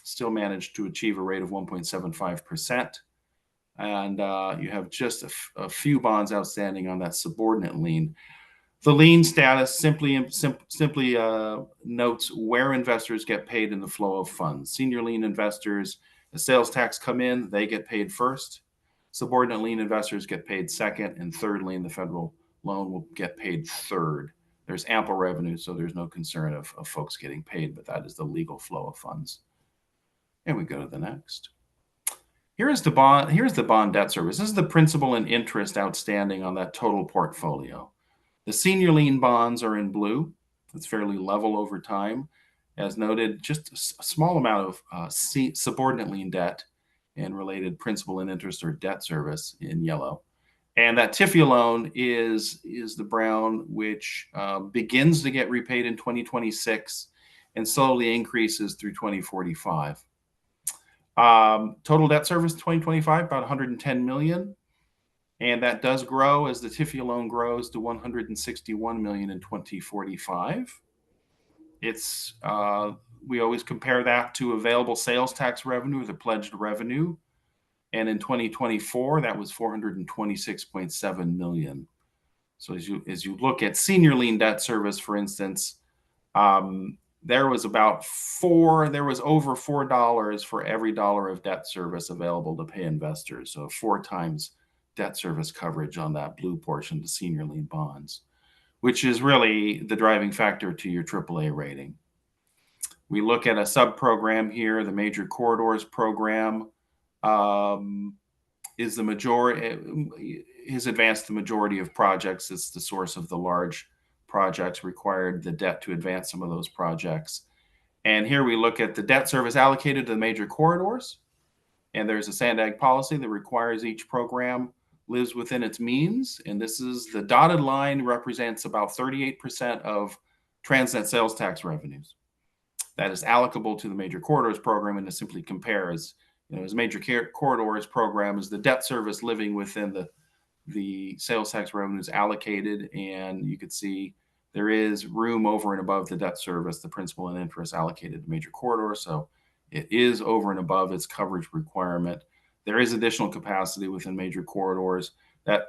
still managed to achieve a rate of 1.75%. And you have just a few bonds outstanding on that subordinate lien. The lien status simply notes where investors get paid in the flow of funds. Senior lien investors, the sales tax come in, they get paid first. Subordinate lien investors get paid second, and third lien, the federal loan, will get paid third. There's ample revenue, so there's no concern of folks getting paid, but that is the legal flow of funds. And we go to the next. Here's the bond debt service. This is the principal and interest outstanding on that total portfolio. The senior lien bonds are in blue. It's fairly level over time. As noted, just a small amount of subordinate lien debt and related principal and interest or debt service in yellow. And that TIFIA loan is the brown, which begins to get repaid in 2026 and slowly increases through 2045. Total debt service 2025, about 110 million. And that does grow as the TIFIA loan grows to 161 million in 2045. It's we always compare that to available sales tax revenue, the pledged revenue. And in 2024, that was 426.7 million. So as you look at senior lien debt service, for instance, there was over $4 for every dollar of debt service available to pay investors. So 4 times debt service coverage on that blue portion to senior lien bonds, which is really the driving factor to your AAA rating. We look at a sub-program here, the Major Corridors Program. Is the majority, has advanced the majority of projects. It's the source of the large projects, required the debt to advance some of those projects. And here we look at the debt service allocated to the major corridors. And there's a SANDAG policy that requires each program lives within its means. And this is the dotted line represents about 38% of Transnet sales tax revenues. That is allocable to the Major Corridors Program, and it simply compares, as Major Corridors Program is the debt service living within the sales tax revenues allocated, and you could see there is room over and above the debt service, the principal and interest allocated to Major Corridors, so it is over and above its coverage requirement. There is additional capacity within Major Corridors. That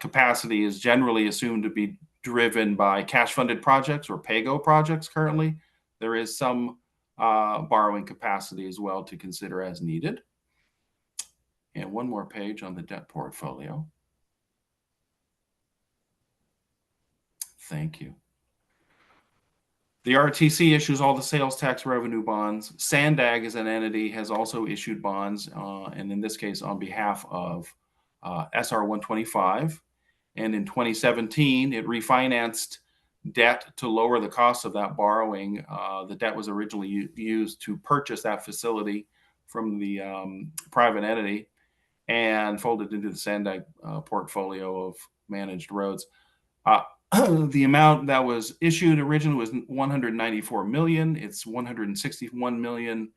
capacity is generally assumed to be driven by cash-funded projects or PAYGO projects currently. There is some borrowing capacity as well to consider as needed. And one more page on the debt portfolio. Thank you. The RTC issues all the sales tax revenue bonds. SANDAG as an entity has also issued bonds, and in this case on behalf of SR 125. And in 2017, it refinanced debt to lower the cost of that borrowing. The debt was originally used to purchase that facility from the private entity and folded into the SANDAG portfolio of managed roads. The amount that was issued originally was 194 million. It's 161 million.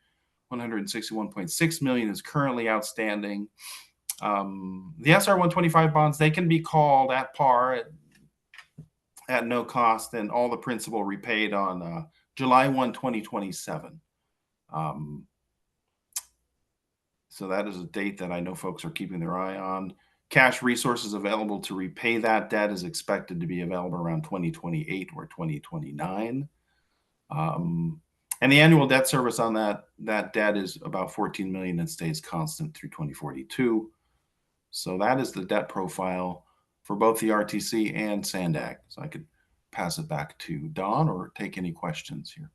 161.6 million is currently outstanding. The SR 125 bonds, they can be called at par at no cost, and all the principal repaid on July 1, 2027. So that is a date that I know folks are keeping their eye on. Cash resources available to repay that debt is expected to be available around 2028 or 2029. And the annual debt service on that debt is about 14 million and stays constant through 2042. So that is the debt profile for both the RTC and SANDAG. So I could pass it back to Dawn or take any questions here.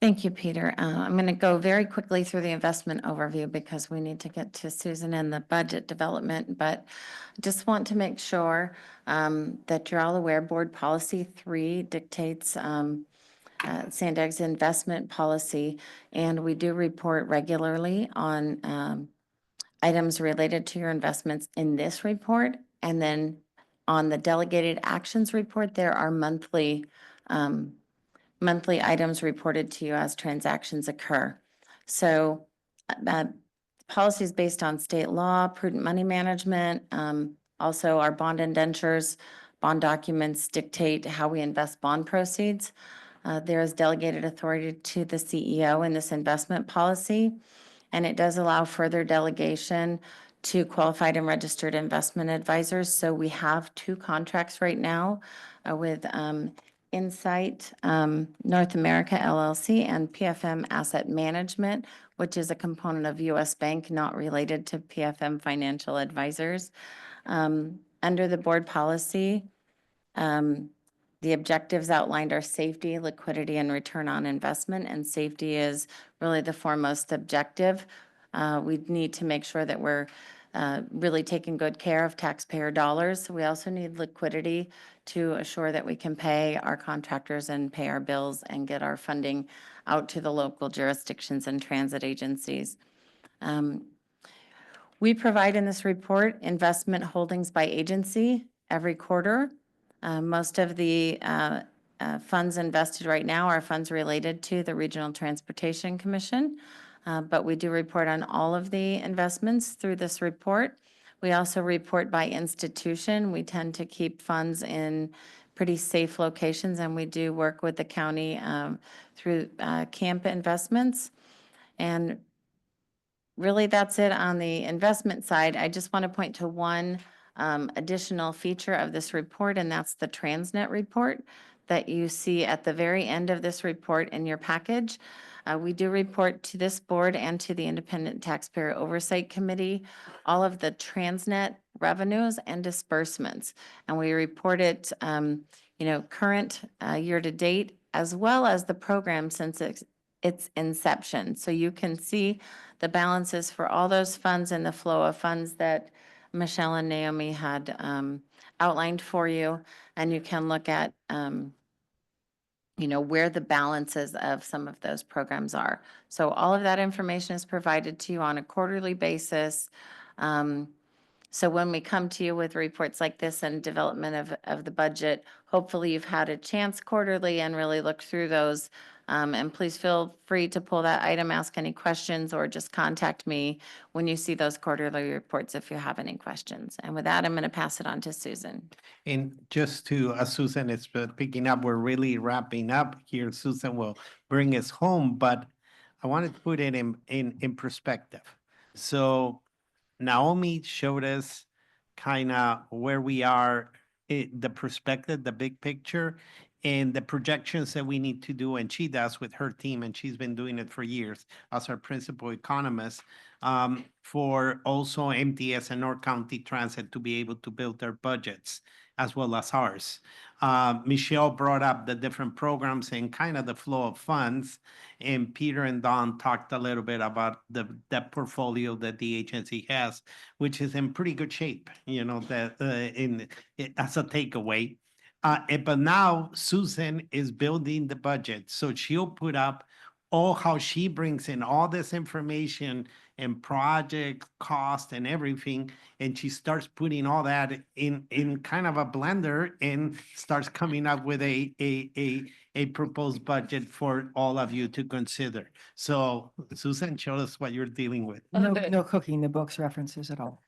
Thank you, Peter. I'm going to go very quickly through the investment overview because we need to get to Susan and the budget development, but I just want to make sure that you're all aware Board Policy 3 dictates SANDAG's investment policy, and we do report regularly on items related to your investments in this report. And then on the delegated actions report, there are monthly items reported to you as transactions occur. So policy is based on state law, prudent money management. Also, our bond indentures, bond documents dictate how we invest bond proceeds. There is delegated authority to the CEO in this investment policy, and it does allow further delegation to qualified and registered investment advisors. So we have 2 contracts right now with Insight North America LLC and PFM Asset Management, which is a component of U.S. Bank, not related to PFM Financial Advisors. Under the board policy, the objectives outlined are safety, liquidity, and return on investment, and safety is really the foremost objective. We need to make sure that we're really taking good care of taxpayer dollars. We also need liquidity to assure that we can pay our contractors and pay our bills and get our funding out to the local jurisdictions and transit agencies. We provide in this report investment holdings by agency every quarter. Most of the funds invested right now are funds related to the Regional Transportation Commission, but we do report on all of the investments through this report. We also report by institution. We tend to keep funds in pretty safe locations, and we do work with the county through camp investments. And really, that's it on the investment side. I just want to point to one additional feature of this report, and that's the Transnet report that you see at the very end of this report in your package. We do report to this board and to the Independent Taxpayer Oversight Committee all of the Transnet revenues and disbursements. And we report it, current year to date, as well as the program since its inception. So you can see the balances for all those funds and the flow of funds that Michelle and Naomi had outlined for you. And you can look at, where the balances of some of those programs are. So all of that information is provided to you on a quarterly basis. So when we come to you with reports like this and development of the budget, hopefully you've had a chance quarterly and really look through those. And please feel free to pull that item, ask any questions, or just contact me when you see those quarterly reports if you have any questions. And with that, I'm going to pass it on to Susan. And just to, as Susan is picking up, we're really wrapping up here. Susan will bring us home, but I wanted to put it in perspective. So Naomi showed us kind of where we are, the perspective, the big picture, and the projections that we need to do, and she does with her team, and she's been doing it for years as our principal economist, for also MTS and North County Transit to be able to build their budgets as well as ours. Michelle brought up the different programs and kind of the flow of funds, and Peter and Don talked a little bit about the debt portfolio that the agency has, which is in pretty good shape, that as a takeaway. But now Susan is building the budget, so she'll put up how she brings in all this information and project cost and everything, and she starts putting all that in kind of a blender and starts coming up with a proposed budget for all of you to consider. So Susan, show us what you're dealing with. No cooking the books references at all.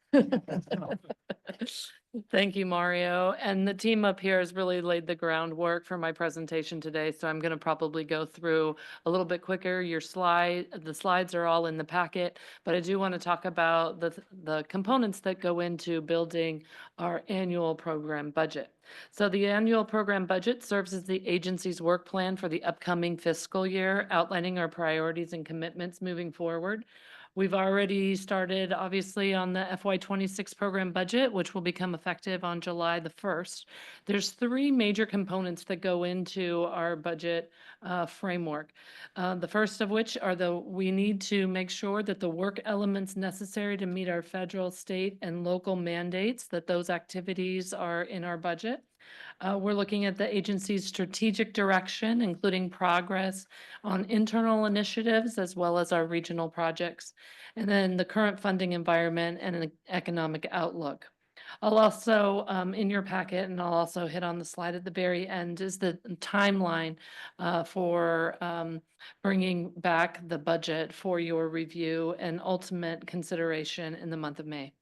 Thank you, Mario. And the team up here has really laid the groundwork for my presentation today. So I'm going to probably go through a little bit quicker. The slides are all in the packet, but I do want to talk about the components that go into building our annual program budget. So the annual program budget serves as the agency's work plan for the upcoming fiscal year, outlining our priorities and commitments moving forward. We've already started, obviously, on the FY26 program budget, which will become effective on July the 1st. There's three major components that go into our budget framework. The first of which are we need to make sure that the work elements necessary to meet our federal, state, and local mandates, that those activities are in our budget. We're looking at the agency's strategic direction, including progress on internal initiatives as well as our regional projects, and then the current funding environment and an economic outlook. I'll also, in your packet, and I'll also hit on the slide at the very end, is the timeline for bringing back the budget for your review and ultimate consideration in the month of May.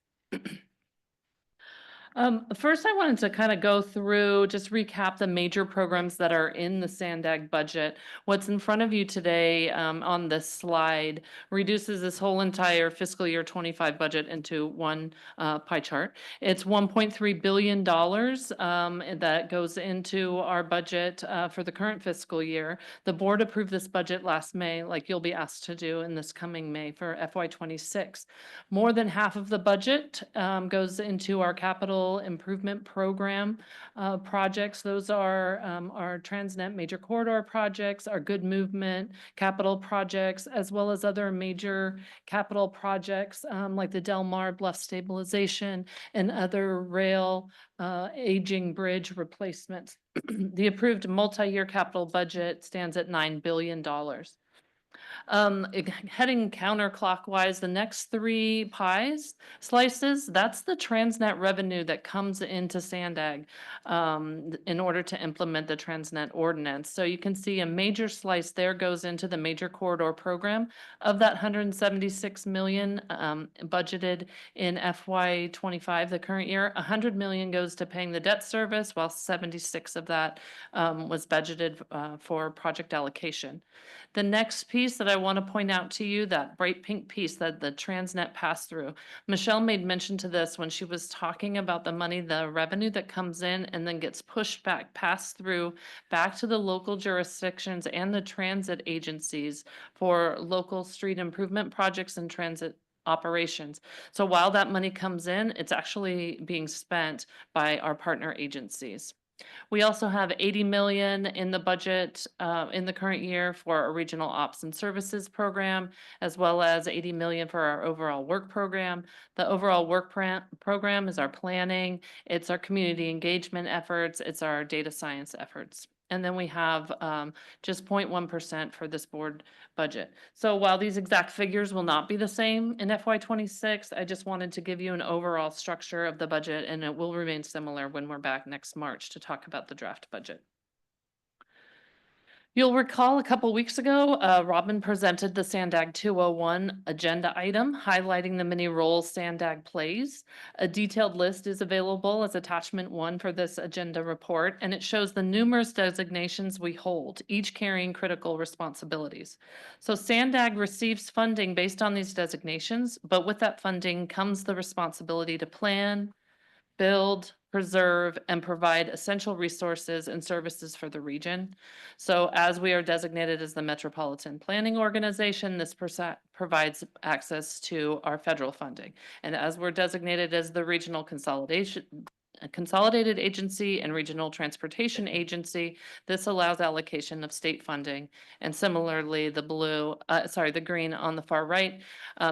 First, I wanted to kind of go through, just recap the major programs that are in the SANDAG budget. What's in front of you today on this slide reduces this whole entire fiscal year 25 budget into one pie chart. It's $1.3 billion that goes into our budget for the current fiscal year. The board approved this budget last May, like you'll be asked to do in this coming May for FY26. More than half of the budget goes into our capital improvement program projects. Those are our Transnet major corridor projects, our good movement capital projects, as well as other major capital projects like the Del Mar bluff stabilization and other rail aging bridge replacements. The approved multi-year capital budget stands at $9 billion. Heading counterclockwise, the next three slices, that's the Transnet revenue that comes into SANDAG in order to implement the Transnet ordinance. So you can see a major slice there goes into the major corridor program. Of that 176 million budgeted in FY25, the current year, 100 million goes to paying the debt service, while 76 of that was budgeted for project allocation. The next piece that I want to point out to you, that bright pink piece that the Transnet pass through, Michelle made mention to this when she was talking about the money, the revenue that comes in and then gets pushed back, passed through back to the local jurisdictions and the transit agencies for local street improvement projects and transit operations. So while that money comes in, it's actually being spent by our partner agencies. We also have 80 million in the budget in the current year for our regional ops and services program, as well as 80 million for our overall work program. The overall work program is our planning, it's our community engagement efforts, it's our data science efforts. And then we have just 0.1% for this board budget. So while these exact figures will not be the same in FY26, I just wanted to give you an overall structure of the budget, and it will remain similar when we're back next March to talk about the draft budget. You'll recall a couple weeks ago, Robin presented the SANDAG 201 agenda item highlighting the many roles SANDAG plays. A detailed list is available as attachment 1 for this agenda report, and it shows the numerous designations we hold, each carrying critical responsibilities. So SANDAG receives funding based on these designations, but with that funding comes the responsibility to plan, build, preserve, and provide essential resources and services for the region. So as we are designated as the Metropolitan Planning Organization, this provides access to our federal funding. And as we're designated as the Regional Consolidated Agency and Regional Transportation Agency, this allows allocation of state funding. And similarly, the green on the far right,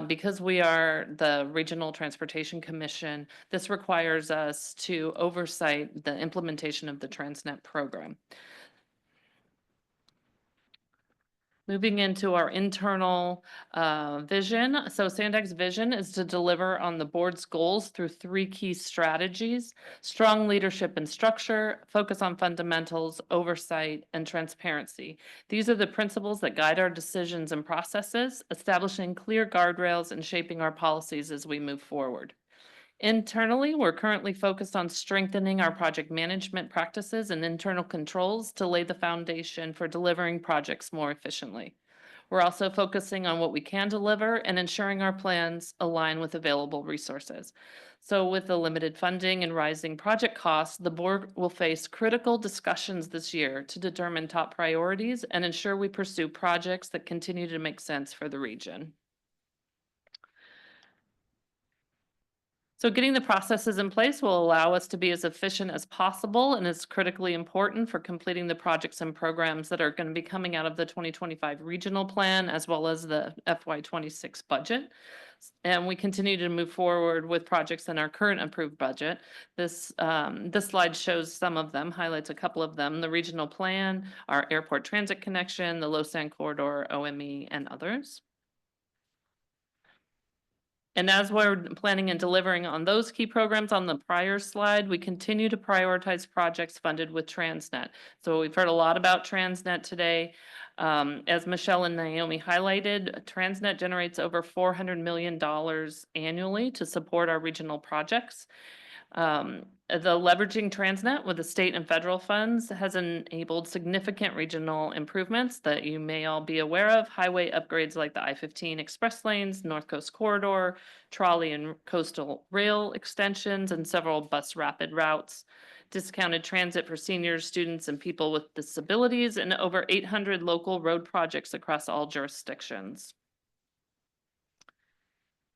because we are the Regional Transportation Commission, this requires us to oversight the implementation of the Transnet program. Moving into our internal vision. So SANDAG's vision is to deliver on the board's goals through 3 key strategies: strong leadership and structure, focus on fundamentals, oversight, and transparency. These are the principles that guide our decisions and processes, establishing clear guardrails and shaping our policies as we move forward. Internally, we're currently focused on strengthening our project management practices and internal controls to lay the foundation for delivering projects more efficiently. We're also focusing on what we can deliver and ensuring our plans align with available resources. So with the limited funding and rising project costs, the board will face critical discussions this year to determine top priorities and ensure we pursue projects that continue to make sense for the region. So getting the processes in place will allow us to be as efficient as possible, and is critically important for completing the projects and programs that are going to be coming out of the 2025 regional plan, as well as the FY26 budget. And we continue to move forward with projects in our current approved budget. This slide shows some of them, highlights a couple of them: the regional plan, our airport transit connection, the Low-Sand Corridor, OME, and others. And as we're planning and delivering on those key programs on the prior slide, we continue to prioritize projects funded with Transnet. So we've heard a lot about Transnet today. As Michelle and Naomi highlighted, Transnet generates over $400 million annually to support our regional projects. The leveraging Transnet with the state and federal funds has enabled significant regional improvements that you may all be aware of: highway upgrades like the I-15 express lanes, North Coast Corridor, trolley and coastal rail extensions, and several bus rapid routes, discounted transit for seniors, students, and people with disabilities, and over 800 local road projects across all jurisdictions.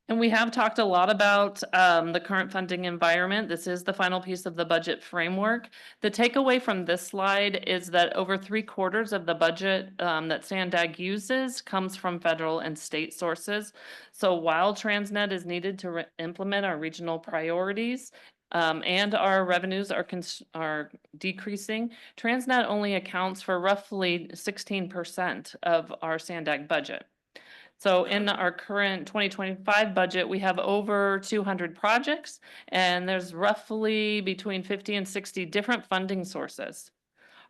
And we have talked a lot about the current funding environment. This is the final piece of the budget framework. The takeaway from this slide is that over 3/4 of the budget that SANDAG uses comes from federal and state sources. So while Transnet is needed to implement our regional priorities, and our revenues are decreasing, Transnet only accounts for roughly 16% of our SANDAG budget. So in our current 2025 budget, we have over 200 projects, and there's roughly between 50 and 60 different funding sources.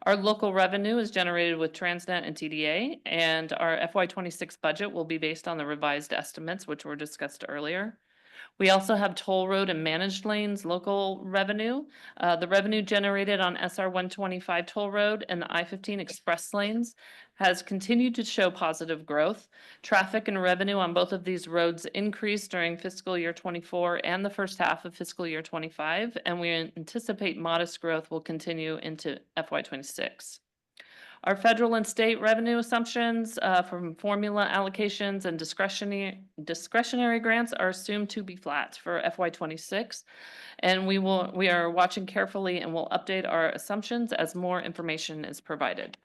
Our local revenue is generated with Transnet and TDA, and our FY26 budget will be based on the revised estimates, which were discussed earlier. We also have toll road and managed lanes local revenue. The revenue generated on SR 125 toll road and the I-15 express lanes has continued to show positive growth. Traffic and revenue on both of these roads increased during fiscal year 24 and the first half of fiscal year 25, and we anticipate modest growth will continue into FY26. Our federal and state revenue assumptions from formula allocations and discretionary grants are assumed to be flat for FY26. And we are watching carefully and will update our assumptions as more information is provided.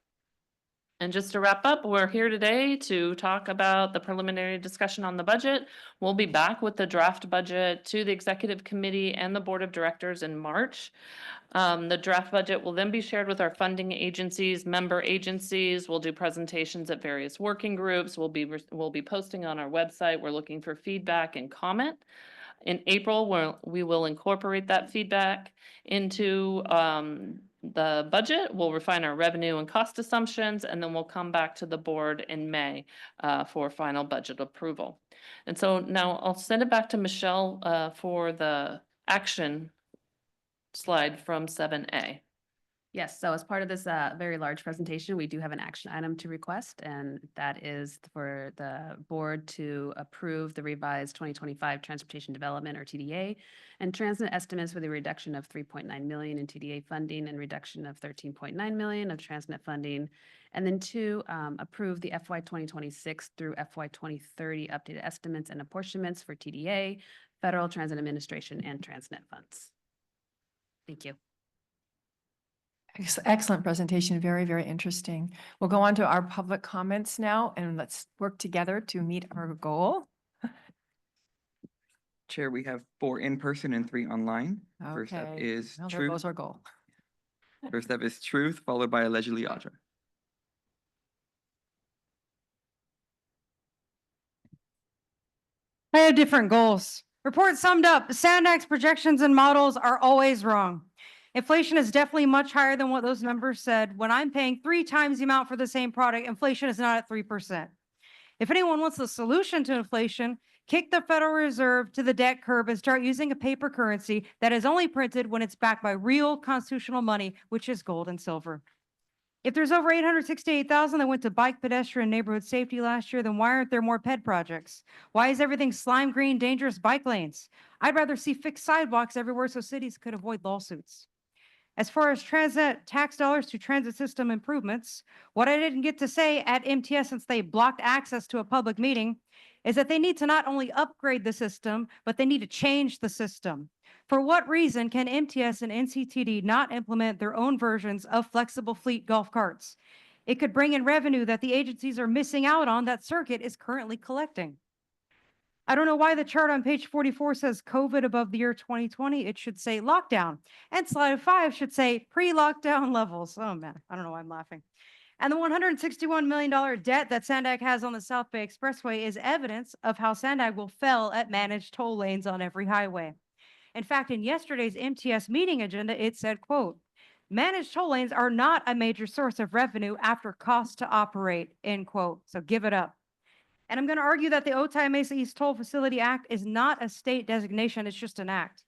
And just to wrap up, we're here today to talk about the preliminary discussion on the budget. We'll be back with the draft budget to the executive committee and the board of directors in March. The draft budget will then be shared with our funding agencies, member agencies. We'll do presentations at various working groups. We'll be posting on our website. We're looking for feedback and comment. In April, we will incorporate that feedback into the budget. We'll refine our revenue and cost assumptions, and then we'll come back to the board in May for final budget approval. And so now I'll send it back to Michelle for the action slide from 7A. Yes, so as part of this very large presentation, we do have an action item to request, and that is for the board to approve the revised 2025 Transportation Development or TDA and Transnet estimates with a reduction of 3.9 million in TDA funding and reduction of 13.9 million of Transnet funding. And then two, approve the FY 2026 through FY 2030 updated estimates and apportionments for TDA, Federal Transit Administration, and Transnet funds. Thank you. Excellent presentation. Very, very interesting. We'll go on to our public comments now, and let's work together to meet our goal. Chair, we have 4 in person and 3 online. First up Okay. is Well, there Truth. goes our goal. First up is Truth, followed by allegedly Audra. I had different goals. Report summed up, SANDAG's projections and models are always wrong. Inflation is definitely much higher than what those numbers said. When I'm paying 3 times the amount for the same product, inflation is not at 3%. If anyone wants the solution to inflation, kick the Federal Reserve to the debt curve and start using a paper currency that is only printed when it's backed by real constitutional money, which is gold and silver. If there's over 868,000 that went to bike, pedestrian, neighborhood safety last year, then why aren't there more PED projects? Why is everything slime green, dangerous bike lanes? I'd rather see fixed sidewalks everywhere so cities could avoid lawsuits. As far as transit tax dollars to transit system improvements, what I didn't get to say at MTS since they blocked access to a public meeting is that they need to not only upgrade the system, but they need to change the system. For what reason can MTS and NCTD not implement their own versions of flexible fleet golf carts? It could bring in revenue that the agencies are missing out on that Circuit is currently collecting. I don't know why the chart on page 44 says COVID above the year 2020. It should say lockdown. And slide 5 should say pre-lockdown levels. Oh man, I don't know why I'm laughing. And the $161 million debt that SANDAG has on the South Bay Expressway is evidence of how SANDAG will fail at managed toll lanes on every highway. In fact, in yesterday's MTS meeting agenda, it said, quote, managed toll lanes are not a major source of revenue after cost to operate, end quote. So give it up. And I'm going to argue that the Otay Mesa East Toll Facility Act is not a state designation, it's just an act.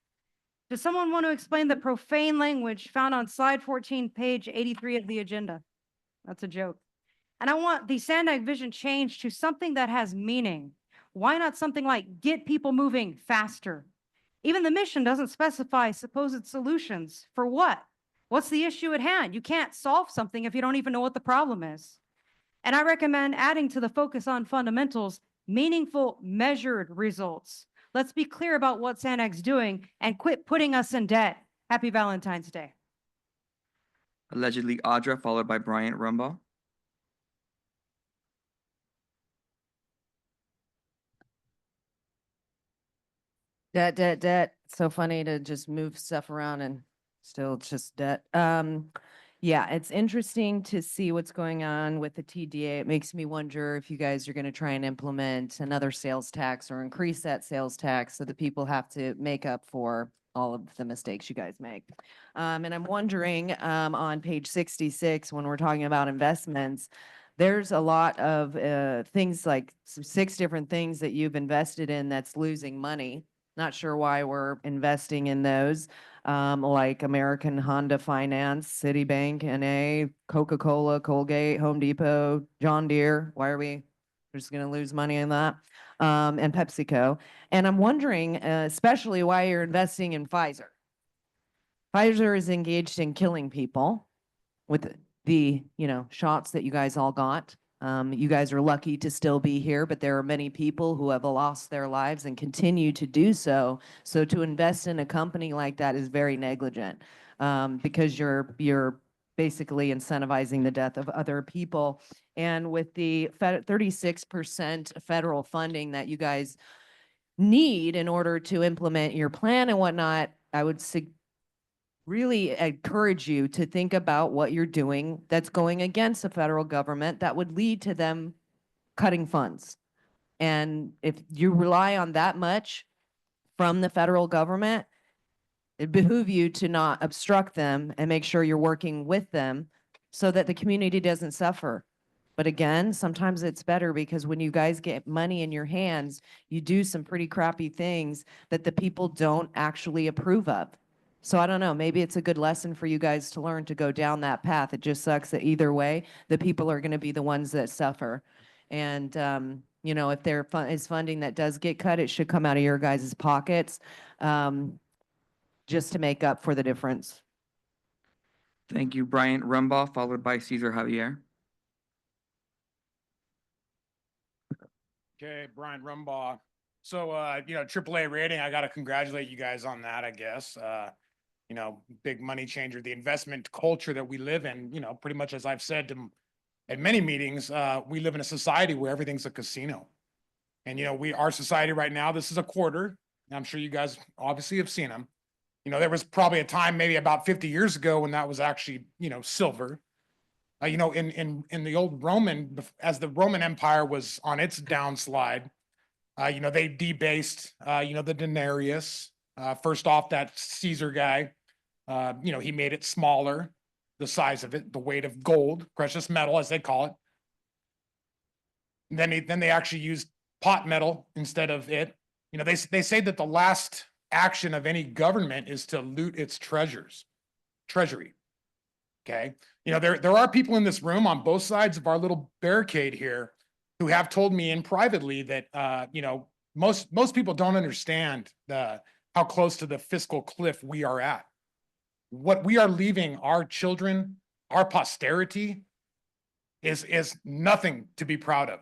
Does someone want to explain the profane language found on slide 14, page 83 of the agenda? That's a joke. And I want the SANDAG vision changed to something that has meaning. Why not something like get people moving faster? Even the mission doesn't specify supposed solutions. For what? What's the issue at hand? You can't solve something if you don't even know what the problem is. And I recommend adding to the focus on fundamentals, meaningful, measured results. Let's be clear about what SANDAG's doing and quit putting us in debt. Happy Valentine's Day. Allegedly Audra, followed by Bryant Rumbaugh. Debt. So funny to just move stuff around and still just debt. Yeah, it's interesting to see what's going on with the TDA. It makes me wonder if you guys are going to try and implement another sales tax or increase that sales tax so that people have to make up for all of the mistakes you guys make. And I'm wondering, on page 66, when we're talking about investments, there's a lot of things like 6 different things that you've invested in that's losing money. Not sure why we're investing in those, like American Honda Finance, Citibank, NA, Coca-Cola, Colgate, Home Depot, John Deere. Why are we just going to lose money in that? And PepsiCo. And I'm wondering, especially why you're investing in Pfizer. Pfizer is engaged in killing people with the, shots that you guys all got. You guys are lucky to still be here, but there are many people who have lost their lives and continue to do so. So to invest in a company like that is very negligent, because you're basically incentivizing the death of other people. And with the 36% federal funding that you guys need in order to implement your plan and whatnot, I would really encourage you to think about what you're doing that's going against the federal government that would lead to them cutting funds. And if you rely on that much from the federal government, it behooves you to not obstruct them and make sure you're working with them so that the community doesn't suffer. But again, sometimes it's better because when you guys get money in your hands, you do some pretty crappy things that the people don't actually approve of. So I don't know, maybe it's a good lesson for you guys to learn to go down that path. It just sucks that either way, the people are going to be the ones that suffer. And, if there is funding that does get cut, it should come out of your guys' pockets, just to make up for the difference. Thank you, Bryant Rumbaugh, followed by Cesar Javier. Okay, Brian Rumbaugh. So, AAA rating, I got to congratulate you guys on that, I guess. Big money changer, the investment culture that we live in, pretty much as I've said at many meetings, we live in a society where everything's a casino. And, our society right now, this is a quarter. I'm sure you guys obviously have seen them. There was probably a time maybe about 50 years ago when that was actually, silver. In the old Roman, as the Roman Empire was on its downslide, they debased, the denarius. First off, that Caesar guy, he made it smaller, the size of it, the weight of gold, precious metal, as they call it. And then they actually used pot metal instead of it. They say that the last action of any government is to loot its treasury. Okay. There are people in this room on both sides of our little barricade here who have told me in privately that, most people don't understand how close to the fiscal cliff we are at. What we are leaving our children, our posterity, is nothing to be proud of.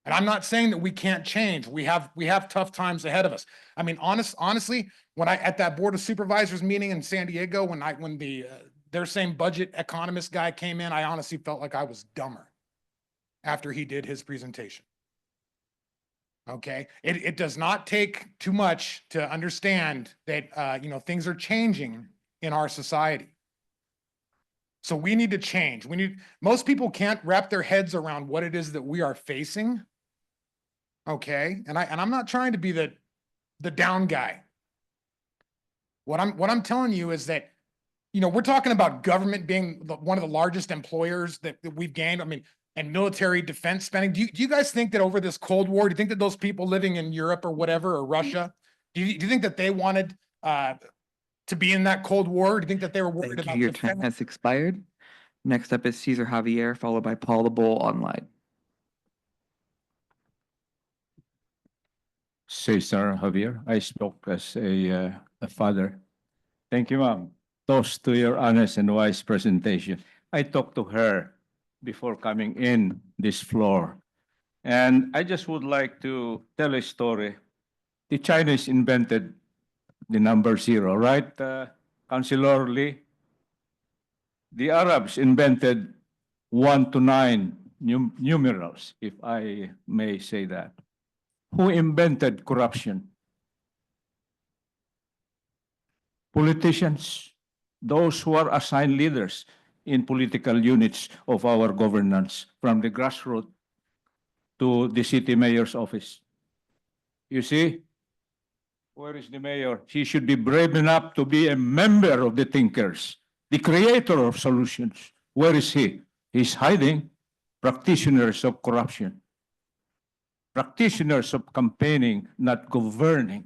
And I'm not saying that we can't change. We have tough times ahead of us. I mean, honestly, when at that Board of Supervisors meeting in San Diego, when their same budget economist guy came in, I honestly felt like I was dumber after he did his presentation. Okay, it does not take too much to understand that things are changing in our society. So we need to change. Most people can't wrap their heads around what it is that we are facing. Okay, and I'm not trying to be the down guy. What I'm telling you is that, we're talking about government being one of the largest employers that we've gained. I mean, and military defense spending. Do you guys think that over this Cold War, do you think that those people living in Europe or whatever, or Russia, do you think that they wanted to be in that Cold War? Do you think that they were worried about Your time has expired. Next up is Cesar Javier, followed by Paul the Bull online. Cesar Javier, I spoke as a father. Thank you, ma'am. Toast to your honest and wise presentation. I talked to her before coming in this floor. And I just would like to tell a story. The Chinese invented the number 0, right, Councilor Lee? The Arabs invented 1 to 9 numerals, if I may say that. Who invented corruption? Politicians, those who are assigned leaders. in political units of our governance, from the grassroots to the city mayor's office. You see, where is the mayor? He should be brave enough to be a member of the thinkers, the creator of solutions. Where is he? He's hiding. Practitioners of corruption, practitioners of campaigning, not governing.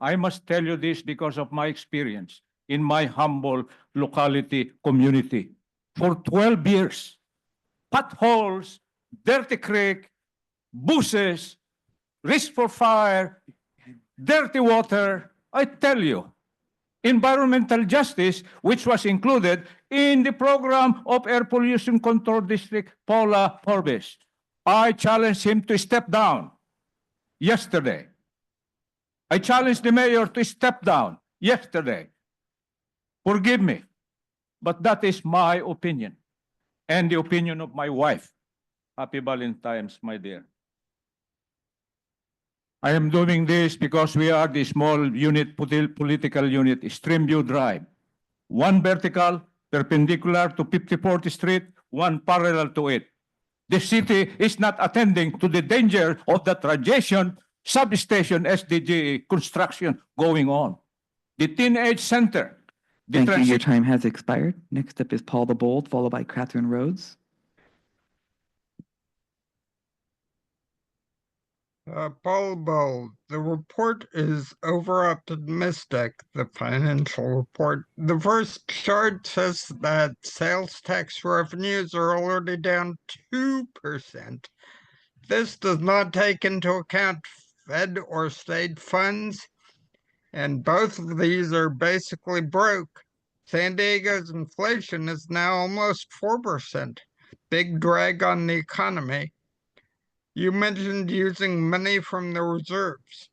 I must tell you this because of my experience in my humble locality community. For 12 years, potholes, dirty creek, buses, risk for fire, dirty water. I tell you, environmental justice, which was included in the program of Air Pollution Control District, Paula Forbes. I challenged him to step down yesterday. I challenged the mayor to step down yesterday. Forgive me, but that is my opinion and the opinion of my wife. Happy Valentine's, my dear. I am doing this because we are the small unit, political unit, Streamview Drive. One vertical, perpendicular to 54th Street, one parallel to it. The city is not attending to the danger of the radiation substation SDG construction going on. The Teenage Center. Thank you. Your time has expired. Next up is Paul the Bold, followed by Catherine Rhodes. Paul Bold, the report is over-optimistic, the financial report. The first chart says that sales tax revenues are already down 2%. This does not take into account Fed or state funds, and both of these are basically broke. San Diego's inflation is now almost 4%, big drag on the economy. You mentioned using money from the reserves,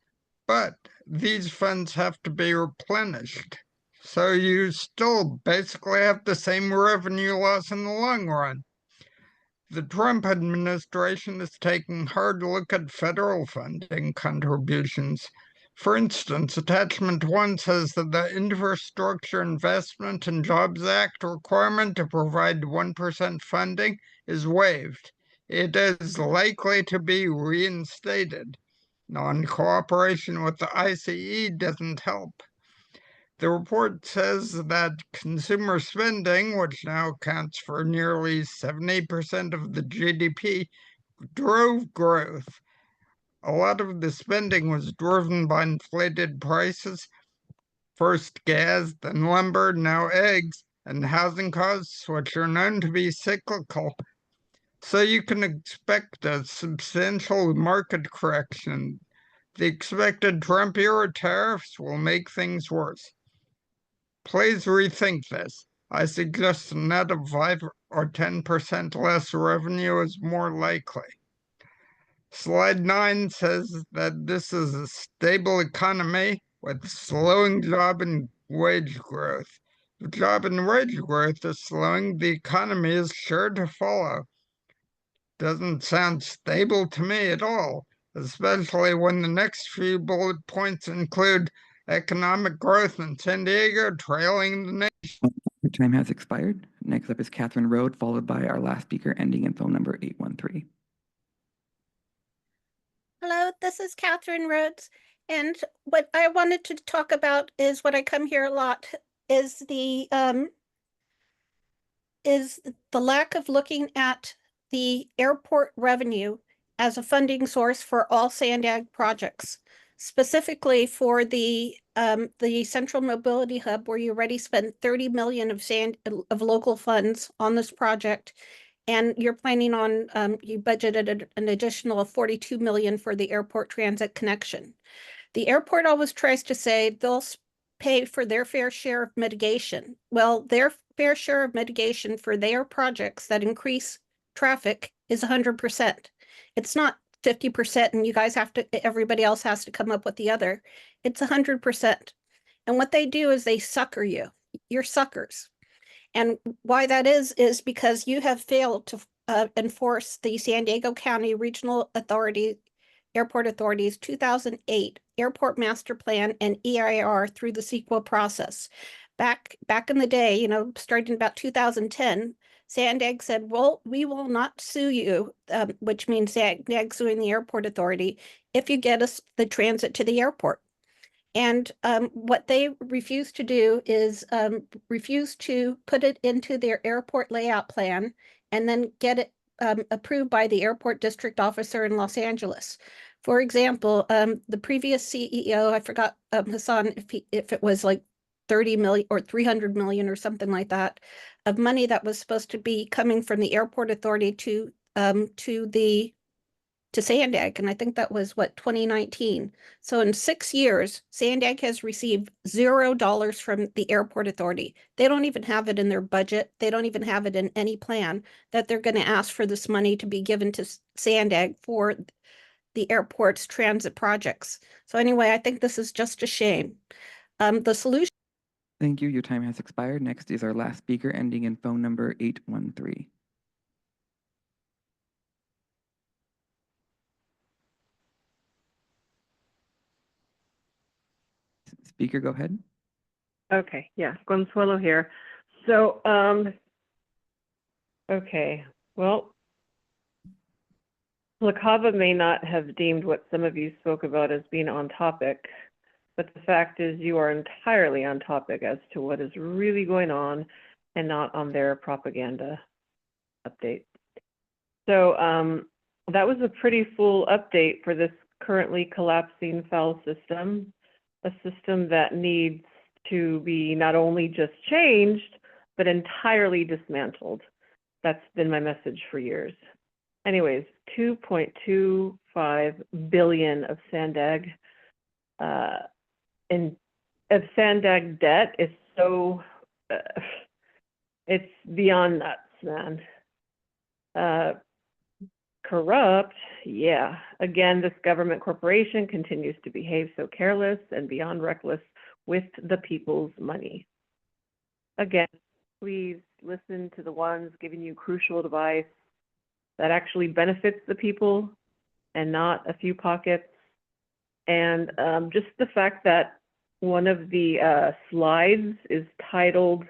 but these funds have to be replenished. So you still basically have the same revenue loss in the long run. The Trump administration is taking a hard look at federal funding contributions. For instance, Attachment 1 says that the Infrastructure Investment and Jobs Act requirement to provide 1% funding is waived. It is likely to be reinstated. Non-cooperation with the ICE doesn't help. The report says that consumer spending, which now accounts for nearly 70% of the GDP, drove growth. A lot of the spending was driven by inflated prices, first gas, then lumber, now eggs, and housing costs, which are known to be cyclical. So you can expect a substantial market correction. The expected Trump-era tariffs will make things worse. Please rethink this. I suggest a net of 5 or 10% less revenue is more likely. Slide 9 says that this is a stable economy with slowing job and wage growth. If job and wage growth is slowing, the economy is sure to follow. Doesn't sound stable to me at all, especially when the next few bullet points include economic growth in San Diego trailing the nation. Your time has expired. Next up is Catherine Rhodes, followed by our last speaker ending in phone number 813. Hello, this is Catherine Rhodes. And what I wanted to talk about is what I come here a lot is the lack of looking at the airport revenue as a funding source for all SANDAG projects, specifically for the Central Mobility Hub, where you already spent 30 million of local funds on this project, and you're planning on you budgeted an additional 42 million for the airport transit connection. The airport always tries to say they'll pay for their fair share of mitigation. Well, their fair share of mitigation for their projects that increase traffic is 100%. It's not 50% and you guys have to, everybody else has to come up with the other. It's 100%. And what they do is they sucker you. You're suckers. And why that is because you have failed to enforce the San Diego County Regional Authority, Airport Authority's 2008 Airport Master Plan and EIR through the CEQA process. back in the day, you know, starting about 2010, SANDAG said, well, we will not sue you, which means SANDAG suing the airport authority if you get us the transit to the airport. And what they refuse to do is refuse to put it into their airport layout plan and then get it approved by the airport district officer in Los Angeles. For example, the previous CEO, I forgot Hassan, if it was like 30 million or 300 million or something like that of money that was supposed to be coming from the airport authority to SANDAG, and I think that was what, 2019. So in 6 years, SANDAG has received $0 from the airport authority. They don't even have it in their budget. They don't even have it in any plan that they're going to ask for this money to be given to SANDAG for the airport's transit projects. So anyway, I think this is just a shame. The solution. Thank you. Your time has expired. Next is our last speaker ending in phone number 813. Speaker, go ahead. Okay, yeah, Consuelo here. So, okay, well, Lakava may not have deemed what some of you spoke about as being on topic, but the fact is you are entirely on topic as to what is really going on and not on their propaganda update. So that was a pretty full update for this currently collapsing FAL system, a system that needs to be not only just changed, but entirely dismantled. That's been my message for years. Anyways, 2.25 billion of SANDAG of SANDAG debt is so, it's beyond nuts, man. Corrupt, yeah. Again, this government corporation continues to behave so careless and beyond reckless with the people's money. Again, please listen to the ones giving you crucial advice that actually benefits the people and not a few pockets. And just the fact that one of the slides is titled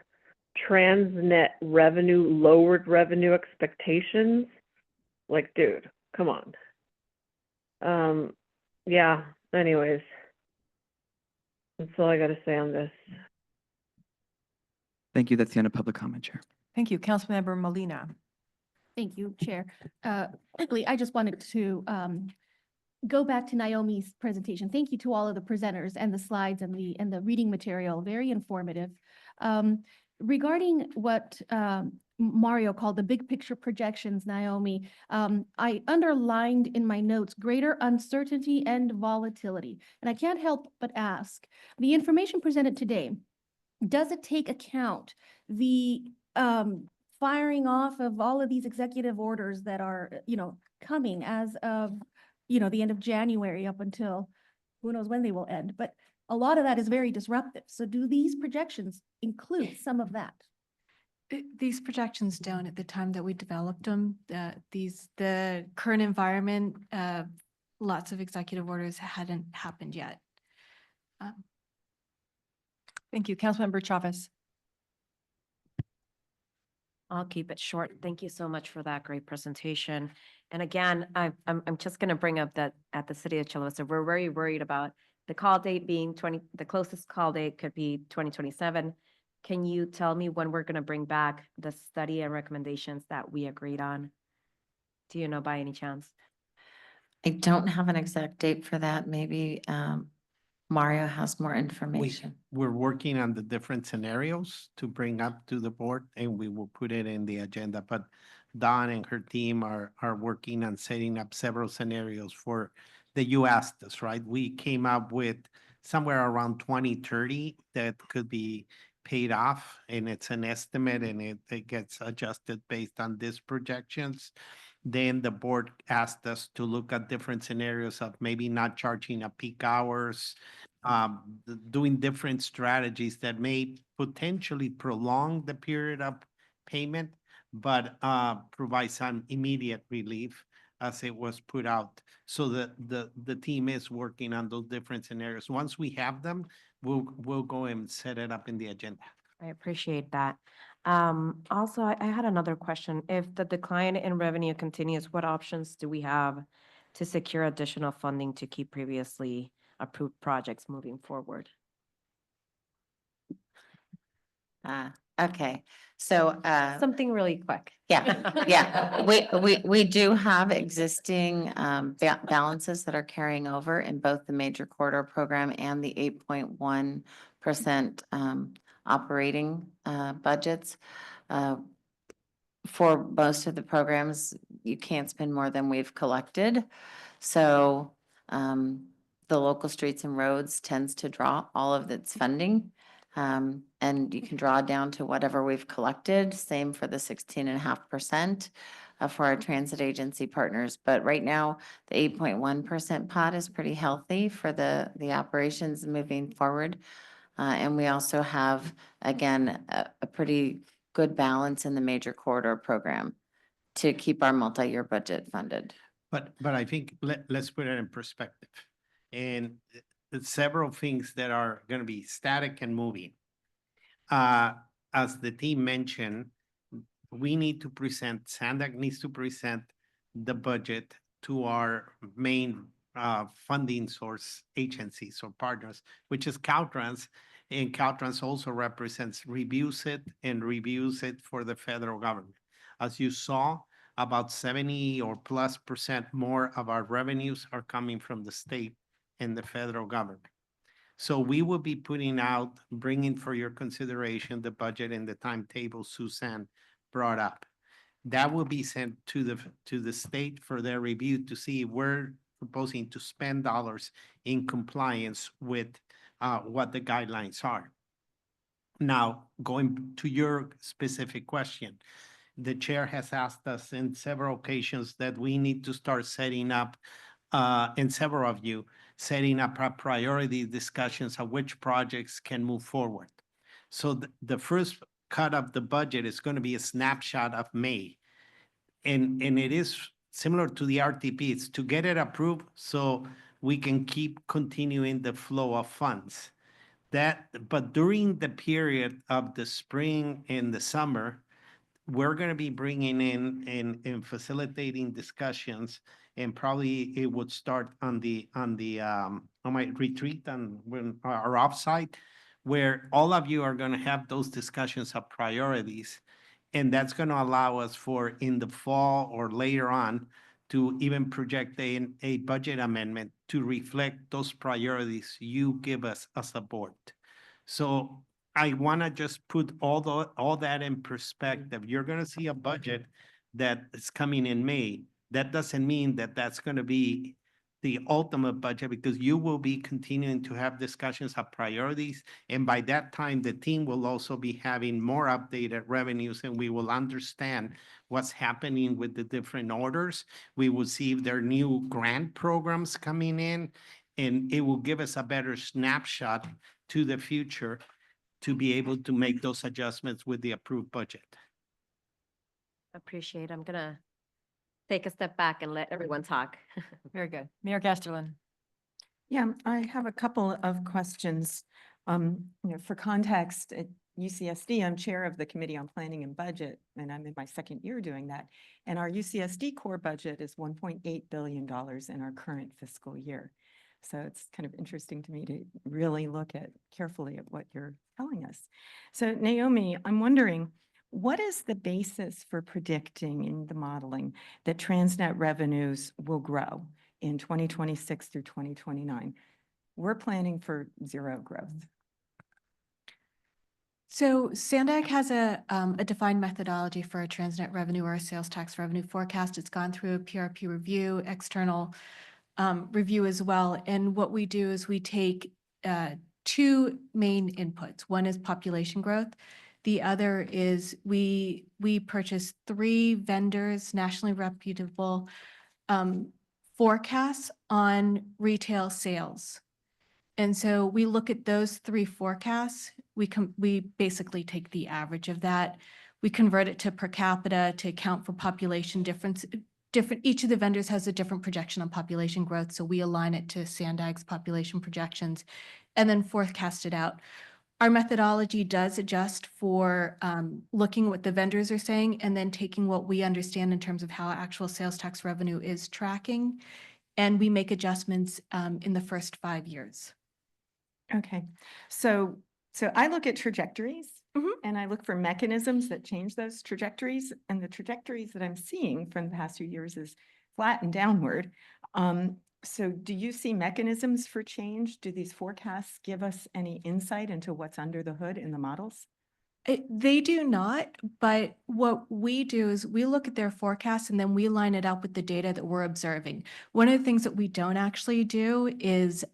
Transnet Revenue, Lowered Revenue Expectations. Like, dude, come on. Yeah, anyways, that's all I got to say on this. Thank you. That's the end of public comment, Chair. Thank you. Councilmember Molina. Thank you, Chair. Quickly, I just wanted to go back to Naomi's presentation. Thank you to all of the presenters and the slides and the reading material, very informative. Regarding what Mario called the big picture projections, Naomi, I underlined in my notes greater uncertainty and volatility. And I can't help but ask, the information presented today, does it take account the firing off of all of these executive orders that are, coming as of, the end of January up until who knows when they will end, but a lot of that is very disruptive. So do these projections include some of that? These projections don't at the time that we developed them. The current environment, lots of executive orders hadn't happened yet. Thank you. Councilmember Chavez. I'll keep it short. Thank you so much for that great presentation. And again, I'm just going to bring up that at the city of Chula Vista, we're very worried about the call date being the closest call date could be 2027. Can you tell me when we're going to bring back the study and recommendations that we agreed on? Do you know by any chance? I don't have an exact date for that. Maybe Mario has more We, information. we're working on the different scenarios to bring up to the board, and we will put it in the agenda. But Dawn and her team are working on setting up several scenarios for that you asked us, right? We came up with somewhere around 2030 that could be paid off, and it's an estimate, and it gets adjusted based on these projections. Then the board asked us to look at different scenarios of maybe not charging at peak hours, doing different strategies that may potentially prolong the period of payment, but provide some immediate relief as it was put out. So the team is working on those different scenarios. Once we have them, we'll go and set it up in the agenda. I appreciate that. Also, I had another question. If the decline in revenue continues, what options do we have to secure additional funding to keep previously approved projects moving forward? Okay, so, Something really quick. yeah, we do have existing, balances that are carrying over in both the major corridor program and the 8.1%, operating, budgets. For most of the programs, you can't spend more than we've collected. So, the local streets and roads tends to draw all of its funding. And you can draw down to whatever we've collected, same for the 16.5% for our transit agency partners. But right now, the 8.1% pot is pretty healthy for the operations moving forward. And we also have, again, a pretty good balance in the major corridor program to keep our multi-year budget funded. But I think let's put it in perspective. And several things that are going to be static and moving. As the team mentioned, we need to present, SANDAG needs to present the budget to our main funding source agencies or partners, which is Caltrans. And Caltrans also reviews it for the federal government. As you saw, about 70 or +% more of our revenues are coming from the state and the federal government. So we will be bringing for your consideration the budget and the timetable Suzanne brought up. That will be sent to the state for their review to see if we're proposing to spend dollars in compliance with what the guidelines are. Now, going to your specific question, the chair has asked us in several occasions that we need to start setting up, and several of you, setting up our priority discussions of which projects can move forward. So the first cut of the budget is going to be a snapshot of May. And it is similar to the RTP. It's to get it approved so we can keep continuing the flow of funds. But during the period of the spring and the summer, we're going to be bringing in and facilitating discussions, and probably it would start on my retreat when our offsite, where all of you are going to have those discussions of priorities, and that's going to allow us for in the fall or later on to even project a budget amendment to reflect those priorities you give us as a board. So I want to just put all that in perspective. You're going to see a budget that is coming in May. That doesn't mean that that's going to be the ultimate budget, because you will be continuing to have discussions of priorities. And by that time, the team will also be having more updated revenues, and we will understand what's happening with the different orders. We will see if there are new grant programs coming in, and it will give us a better snapshot to the future to be able to make those adjustments with the approved budget. Appreciate. I'm gonna take a step back and let everyone talk. Very good. Mayor Gasterlin. Yeah, I have a couple of questions. For context, at UCSD, I'm chair of the Committee on Planning and Budget, and I'm in my second year doing that. And our UCSD core budget is $1.8 billion in our current fiscal year. So it's kind of interesting to me to really look carefully at what you're telling us. So Naomi, I'm wondering, what is the basis for predicting in the modeling that Transnet revenues will grow in 2026 through 2029? We're planning for zero growth. So SANDAG has a defined methodology for a Transnet revenue or a sales tax revenue forecast. It's gone through a PRP review, external review as well. And what we do is we take two main inputs. One is population growth. The other is we purchase 3 vendors, nationally reputable forecasts on retail sales. And so we look at those 3 forecasts. We basically take the average of that. We convert it to per capita to account for population difference. Each of the vendors has a different projection on population growth, so we align it to SANDAG's population projections and then forecast it out. Our methodology does adjust for looking what the vendors are saying and then taking what we understand in terms of how actual sales tax revenue is tracking. And we make adjustments in the first 5 years. Okay, so I look at trajectories and I look for mechanisms that change those trajectories, and the trajectories that I'm seeing from the past few years is flat and downward. So do you see mechanisms for change? Do these forecasts give us any insight into what's under the hood in the models? They do not, but what we do is we look at their forecasts and then we line it up with the data that we're observing. One of the things that we don't actually do is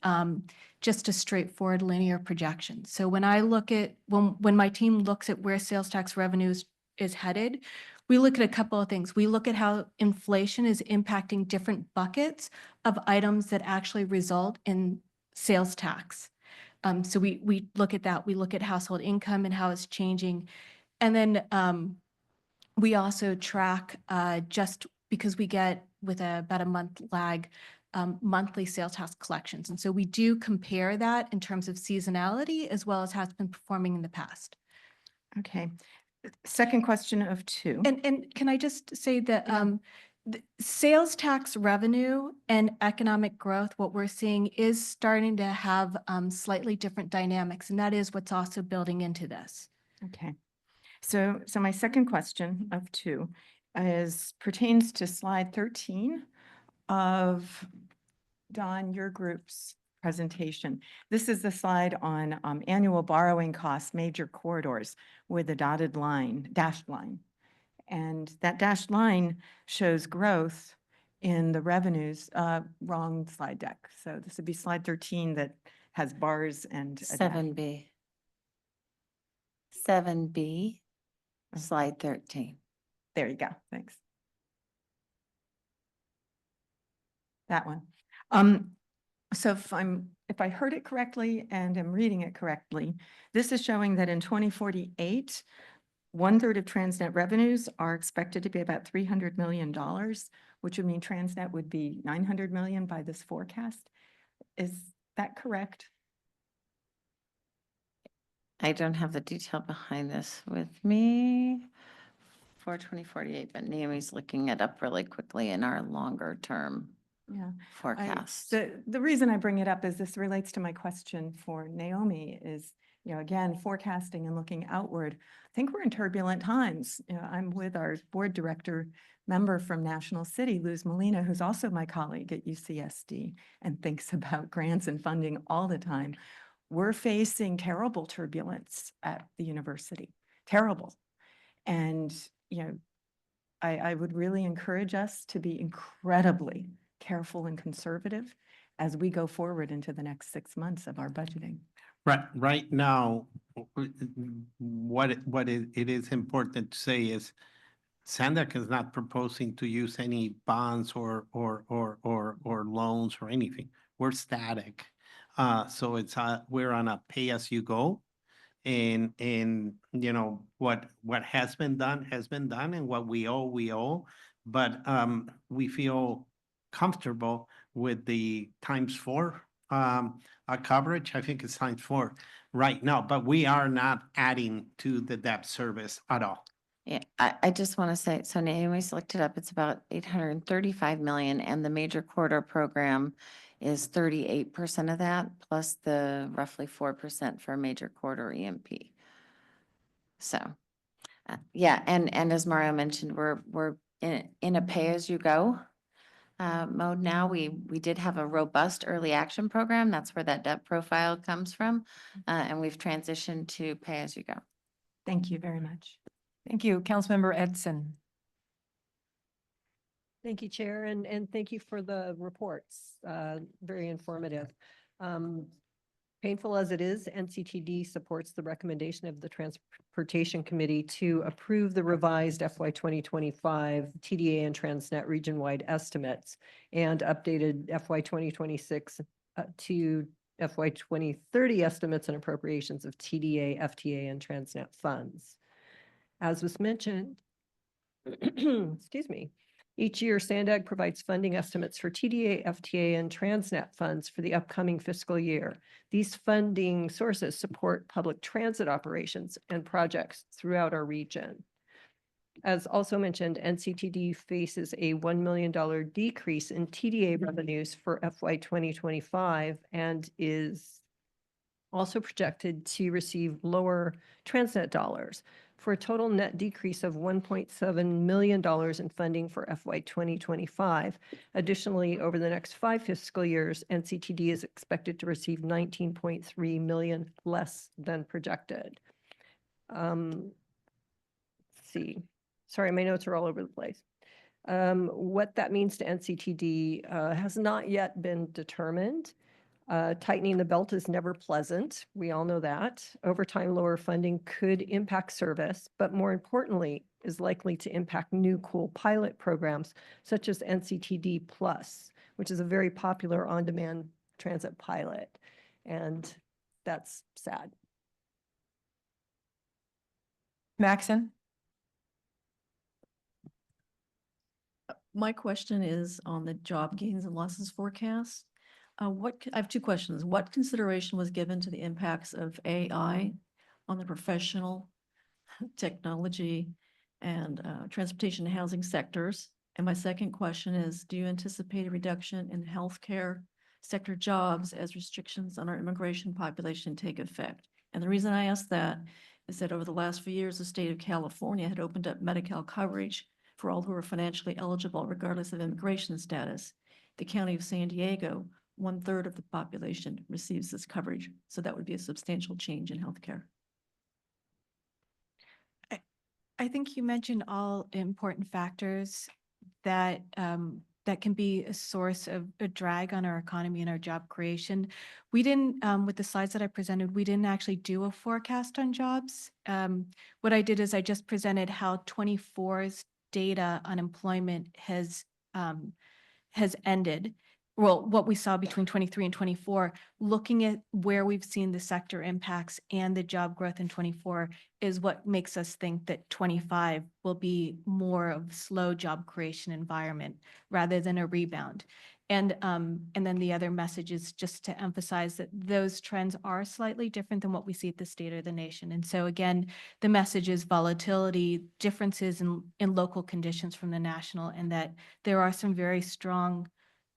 just a straightforward linear projection. So when I look at, when my team looks at where sales tax revenues is headed, we look at a couple of things. We look at how inflation is impacting different buckets of items that actually result in sales tax. So we look at that. We look at household income and how it's changing. And then we also track just because we get with about a month lag, monthly sales tax collections. And so we do compare that in terms of seasonality as well as how it's been performing in the past. Okay. Second question of 2. And can I just say that the sales tax revenue and economic growth, what we're seeing is starting to have slightly different dynamics, and that is what's also building into this. Okay. So my second question of 2 pertains to slide 13 of Don, your group's presentation. This is the slide on annual borrowing costs, major corridors with a dotted line, dashed line. And that dashed line shows growth in the revenues, wrong slide deck. So this would be slide 13 that has bars and a dash. 7B. 7B, slide 13. There you go. Thanks. That one. So if I heard it correctly and am reading it correctly, this is showing that in 2048, 1/3 of Transnet revenues are expected to be about $300 million, which would mean Transnet would be $900 million by this forecast. Is that correct? I don't have the detail behind this with me for 2048, but Naomi's looking it up really quickly in our longer term forecast. The reason I bring it up is this relates to my question for Naomi is, again, forecasting and looking outward. I think we're in turbulent times. I'm with our board director member from National City, Luz Molina, who's also my colleague at UCSD and thinks about grants and funding all the time. We're facing terrible turbulence at the university, terrible. And, I would really encourage us to be incredibly careful and conservative as we go forward into the next 6 months of our budgeting. Right now, it is important to say is SANDAG is not proposing to use any bonds or loans or anything. We're static. So it's we're on a pay as you go. And what has been done, and what we owe. But we feel comfortable with the ×4 coverage. I think it's ×4 right now, but we are not adding to the debt service at all. Yeah, I just want to say, so Naomi's looked it up, it's about 835 million, and the major corridor program is 38% of that, plus the roughly 4% for major corridor EMP. So, yeah, and as Mario mentioned, we're in a pay-as-you-go mode now. We did have a robust early action program. That's where that debt profile comes from, and we've transitioned to pay-as-you-go. Thank you very much. Thank you. Councilmember Edson. Thank you, Chair, and thank you for the reports. Very informative. Painful as it is, NCTD supports the recommendation of the Transportation Committee to approve the revised FY 2025 TDA and Transnet region-wide estimates and updated FY 2026 to FY 2030 estimates and appropriations of TDA, FTA, and Transnet funds. As was mentioned, excuse me, Each year, SANDAG provides funding estimates for TDA, FTA, and Transnet funds for the upcoming fiscal year. These funding sources support public transit operations and projects throughout our region. As also mentioned, NCTD faces a $1 million decrease in TDA revenues for FY 2025 and is also projected to receive lower Transnet dollars for a total net decrease of $1.7 million in funding for FY 2025. Additionally, over the next 5 fiscal years, NCTD is expected to receive $19.3 million less than projected. Let's see. Sorry, my notes are all over the place. What that means to NCTD has not yet been determined. Tightening the belt is never pleasant. We all know that. Over time, lower funding could impact service, but more importantly, is likely to impact new cool pilot programs such as NCTD Plus, which is a very popular on-demand transit pilot. And that's sad. Maxon? My question is on the job gains and losses forecast. I have 2 questions. What consideration was given to the impacts of AI on the professional, technology, and transportation and housing sectors? And my second question is, do you anticipate a reduction in healthcare sector jobs as restrictions on our immigration population take effect? And the reason I ask that is that over the last few years, the state of California had opened up Medi-Cal coverage for all who are financially eligible, regardless of immigration status. The county of San Diego, 1/3 of the population receives this coverage. So that would be a substantial change in healthcare. I think you mentioned all important factors that that can be a source of a drag on our economy and our job creation. We didn't, with the slides that I presented, we didn't actually do a forecast on jobs. What I did is I just presented how 24's data on employment has ended. Well, what we saw between 23 and 24, looking at where we've seen the sector impacts and the job growth in 24 is what makes us think that 25 will be more of a slow job creation environment rather than a rebound. And then the other message is just to emphasize that those trends are slightly different than what we see at the state or the nation. And so again, the message is volatility, differences in local conditions from the national, and that there are some very strong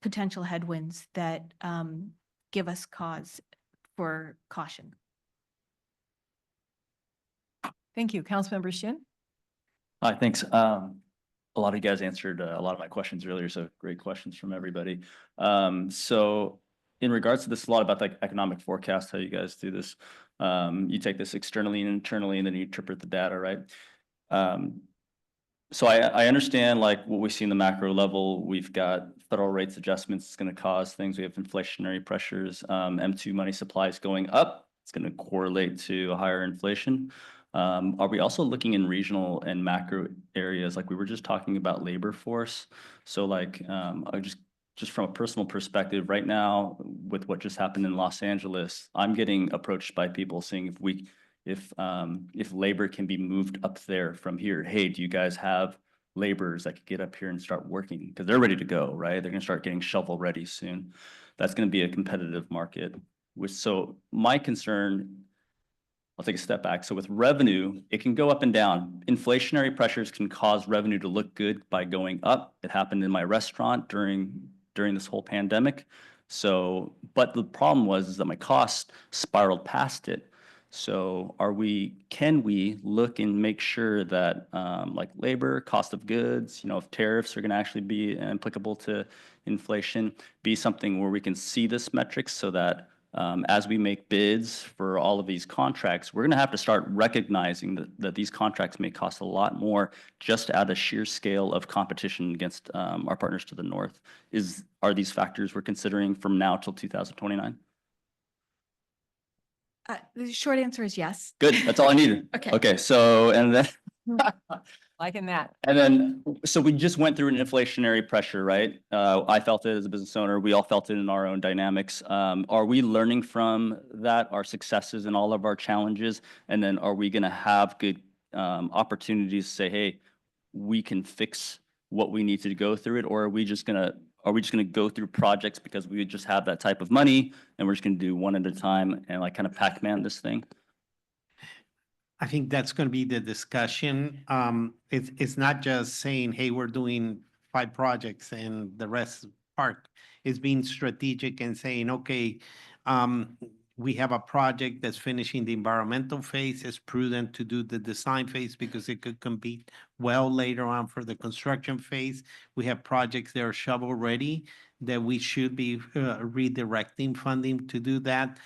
potential headwinds that give us cause for caution. Thank you. Councilmember Shin? Hi, thanks. A lot of you guys answered a lot of my questions earlier, so great questions from everybody. So in regards to this, a lot about the economic forecast, how you guys do this. You take this externally and internally, and then you interpret the data, right? So I understand like what we see in the macro level. We've got federal rates adjustments. It's going to cause things. We have inflationary pressures. M2 money supply is going up. It's going to correlate to a higher inflation. Are we also looking in regional and macro areas? Like we were just talking about labor force. So like just from a personal perspective, right now with what just happened in Los Angeles, I'm getting approached by people saying if labor can be moved up there from here. Hey, do you guys have laborers that could get up here and start working? Because they're ready to go, right? They're going to start getting shovel ready soon. That's going to be a competitive market. So my concern, I'll take a step back. So with revenue, it can go up and down. Inflationary pressures can cause revenue to look good by going up. It happened in my restaurant during this whole pandemic. So, but the problem is that my costs spiraled past it. So can we look and make sure that like labor, cost of goods, if tariffs are going to actually be applicable to inflation, be something where we can see this metrics so that as we make bids for all of these contracts, we're going to have to start recognizing that these contracts may cost a lot more just at a sheer scale of competition against our partners to the north. Are these factors we're considering from now till 2029? The short answer is yes. Good. That's all I needed. Okay. So, and then. Liking that. And then, so we just went through an inflationary pressure, right? I felt it as a business owner. We all felt it in our own dynamics. Are we learning from that, our successes and all of our challenges? And then are we going to have good opportunities to say, hey, we can fix what we need to go through it, or are we just gonna go through projects because we just have that type of money and we're just gonna do one at a time and like kind of Pac-Man this thing? I think that's going to be the discussion. It's not just saying, hey, we're doing 5 projects and the rest park. It's being strategic and saying, okay, we have a project that's finishing the environmental phase. It's prudent to do the design phase because it could compete well later on for the construction phase. We have projects that are shovel ready that we should be redirecting funding to do that.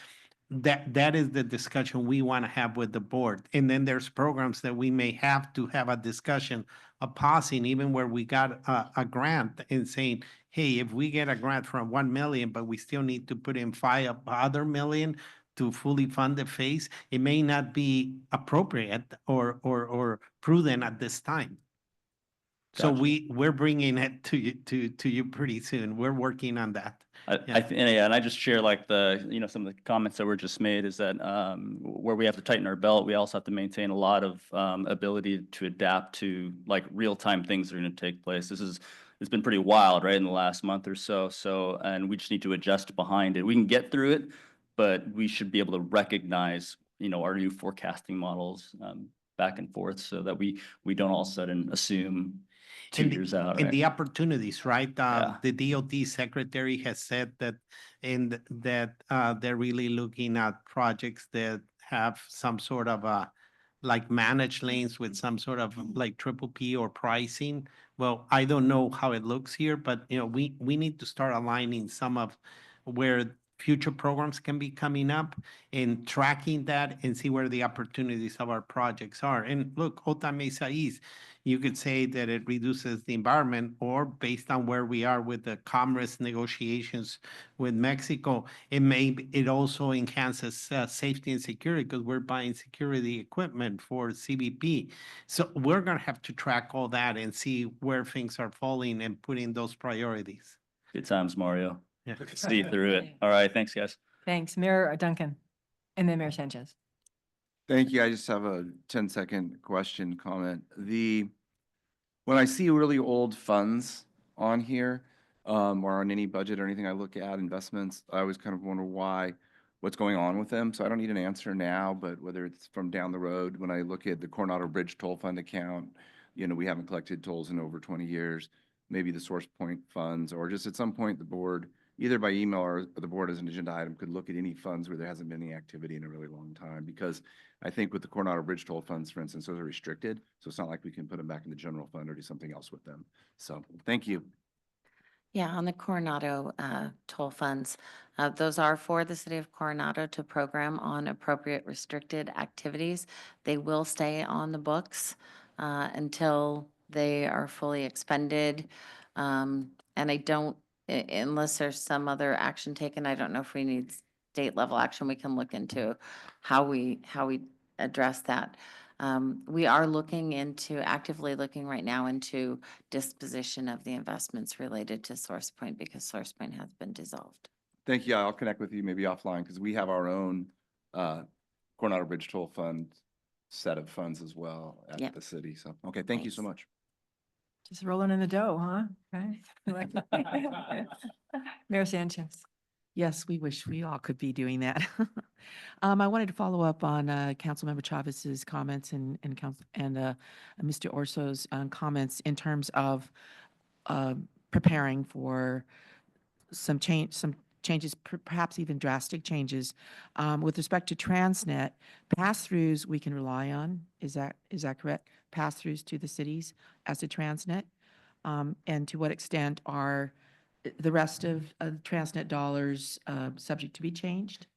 That is the discussion we want to have with the board. And then there's programs that we may have to have a discussion of pausing, even where we got a grant and saying, hey, if we get a grant from 1 million, but we still need to put in 5 million to fully fund the phase, it may not be appropriate or prudent at this time. So Gotcha. we're bringing it to you pretty soon. We're working on that. And I just share like some of the comments that were just made is that where we have to tighten our belt, we also have to maintain a lot of ability to adapt to like real-time things that are going to take place. It's been pretty wild, right, in the last month or so. And we just need to adjust behind it. We can get through it, but we should be able to recognize, our new forecasting models back and forth so that we don't all of a sudden assume 2 years out, And right? the opportunities, right? Yeah. The DOT secretary has said that they're really looking at projects that have some sort of like managed lanes with some sort of like triple P or pricing. Well, I don't know how it looks here, but we need to start aligning some of where future programs can be coming up and tracking that and see where the opportunities of our projects are. And look, Ota Mesa East, you could say that it reduces the environment, or based on where we are with the commerce negotiations with Mexico, it also enhances safety and security because we're buying security equipment for CBP. So we're going to have to track all that and see where things are falling and putting those priorities. Good times, Mario. Yeah. See through it. All right, thanks, guys. Thanks. Mayor Duncan, and then Mayor Sanchez. Thank you. I just have a 10-second question, comment. When I see really old funds on here, or on any budget or anything I look at, investments, I always kind of wonder what's going on with them. So I don't need an answer now, but whether it's from down the road, when I look at the Coronado Bridge Toll Fund account, we haven't collected tolls in over 20 years, maybe the Source Point funds, or just at some point the board, either by email or the board as an agenda item, could look at any funds where there hasn't been any activity in a really long time. Because I think with the Coronado Bridge Toll funds, for instance, those are restricted. So it's not like we can put them back in the general fund or do something else with them. So thank you. Yeah, on the Coronado toll funds, those are for the city of Coronado to program on appropriate restricted activities. They will stay on the books until they are fully expended. And I don't, unless there's some other action taken, I don't know if we need state level action. We can look into how we address that. We are actively looking right now into disposition of the investments related to Source Point because Source Point has been dissolved. Thank you. I'll connect with you maybe offline because we have our own Coronado Bridge Toll Fund set of funds as well at the city. So, okay, thank you so much. Just rolling in the dough, huh? Okay. Mayor Sanchez. Yes, we wish we all could be doing that. I wanted to follow up on Councilmember Chavez's comments and Mr. Orso's comments in terms of preparing for some changes, perhaps even drastic changes. With respect to Transnet, pass-throughs we can rely on. Is that correct? Pass-throughs to the cities as a Transnet? And to what extent are the rest of Transnet dollars subject to be changed?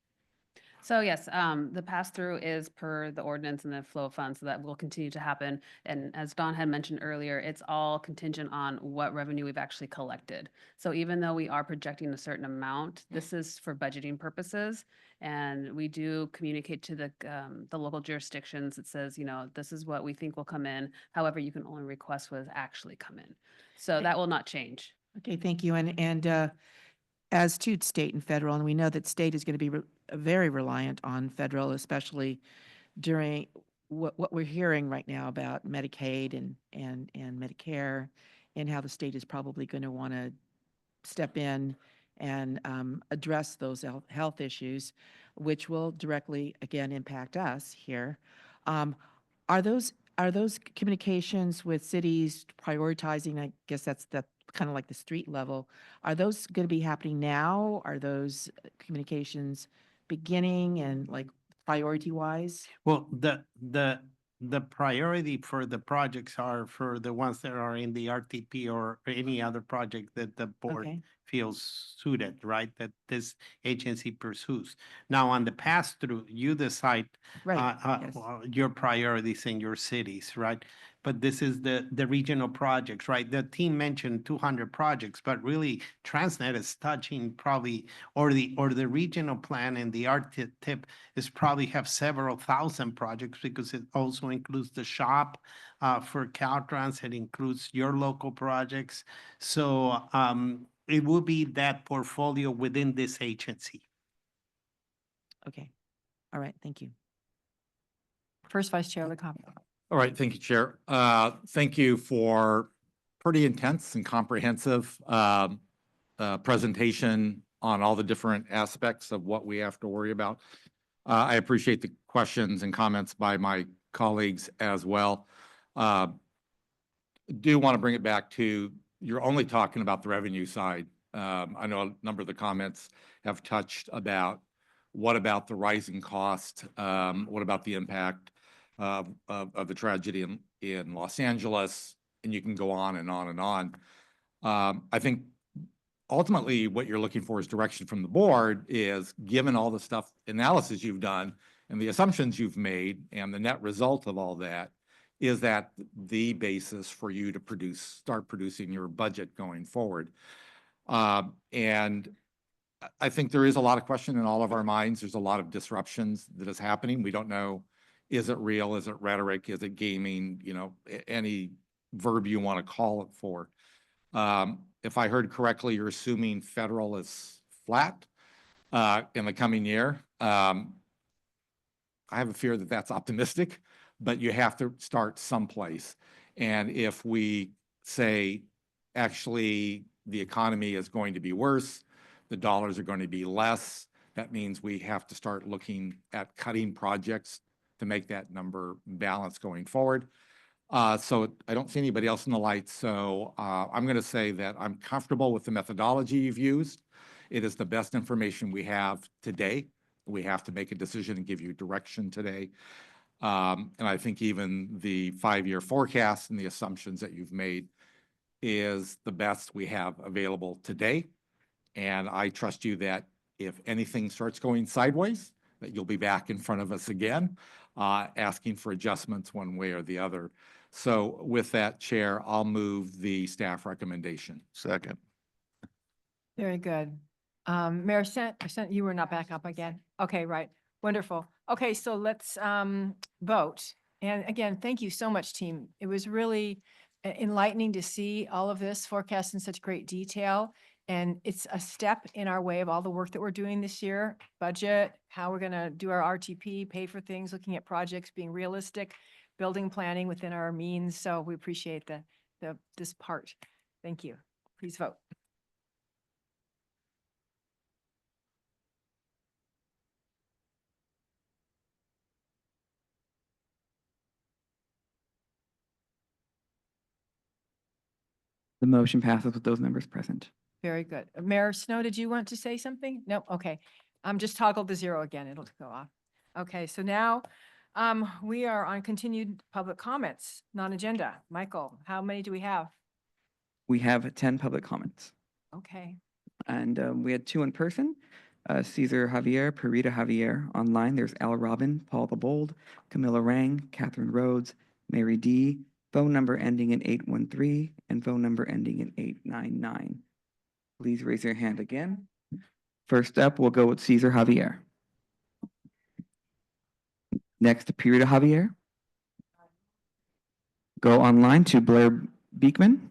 So yes, the pass-through is per the ordinance and the flow of funds, so that will continue to happen. And as Don had mentioned earlier, it's all contingent on what revenue we've actually collected. So even though we are projecting a certain amount, this is for budgeting purposes. And we do communicate to the local jurisdictions. It says, this is what we think will come in. However, you can only request what has actually come in. So that will not change. Okay, thank you. And as to state and federal, and we know that state is going to be very reliant on federal, especially during what we're hearing right now about Medicaid and Medicare and how the state is probably going to want to step in and address those health issues, which will directly, again, impact us here. Are those communications with cities prioritizing, I guess that's kind of like the street level, are those going to be happening now? Are those communications beginning and like priority-wise? Well, the priority for the projects are for the ones that are in the RTP or any other project that the board Okay. feels suited, right? That this agency pursues. Now, on the pass-through, you decide Right, yes. your priorities in your cities, right? But this is the regional projects, right? The team mentioned 200 projects, but really Transnet is touching probably, or the regional plan and the RTP is probably have several thousand projects because it also includes the shop for Caltrans. It includes your local projects. So it will be that portfolio within this agency. Okay. All right, thank you. First Vice Chair LaCombe. All right, thank you, Chair. Thank you for pretty intense and comprehensive presentation on all the different aspects of what we have to worry about. I appreciate the questions and comments by my colleagues as well. Do want to bring it back to, you're only talking about the revenue side. I know a number of the comments have touched about what about the rising cost? What about the impact of the tragedy in Los Angeles? And you can go on and on and on. I think ultimately what you're looking for is direction from the board is, given all the stuff, analysis you've done and the assumptions you've made and the net result of all that, is that the basis for you to start producing your budget going forward? And I think there is a lot of question in all of our minds. There's a lot of disruptions that is happening. We don't know, is it real? Is it rhetoric? Is it gaming? You know, any verb you want to call it for. If I heard correctly, you're assuming federal is flat in the coming year. I have a fear that that's optimistic, but you have to start someplace. And if we say, actually, the economy is going to be worse, the dollars are going to be less, that means we have to start looking at cutting projects to make that number balance going forward. So I don't see anybody else in the light. So I'm going to say that I'm comfortable with the methodology you've used. It is the best information we have today. We have to make a decision and give you direction today. And I think even the 5-year forecast and the assumptions that you've made is the best we have available today. And I trust you that if anything starts going sideways, that you'll be back in front of us again, asking for adjustments one way or the other. So with that, Chair, I'll move the staff recommendation. Second. Very good. Mayor Sant, you were not back up again. Okay, right. Wonderful. Okay, so let's vote. And again, thank you so much, team. It was really enlightening to see all of this forecast in such great detail. And it's a step in our way of all the work that we're doing this year, budget, how we're going to do our RTP, pay for things, looking at projects, being realistic, building planning within our means. So we appreciate this part. Thank you. Please vote. The motion passes with those members present. Very good. Mayor Snow, did you want to say something? No? Okay. Just toggle the 0 again. It'll go off. Okay, so now we are on continued public comments, non-agenda. Michael, how many do we have? We have 10 public comments. Okay. And we had 2 in person. Cesar Javier, Perita Javier. Online, there's Al Robin, Paul the Bold, Camilla Rang, Catherine Rhodes, Mary D. Phone number ending in 813 and phone number ending in 899. Please raise your hand again. First up, we'll go with Cesar Javier. Next, Perita Javier. Go online to Blair Beekman.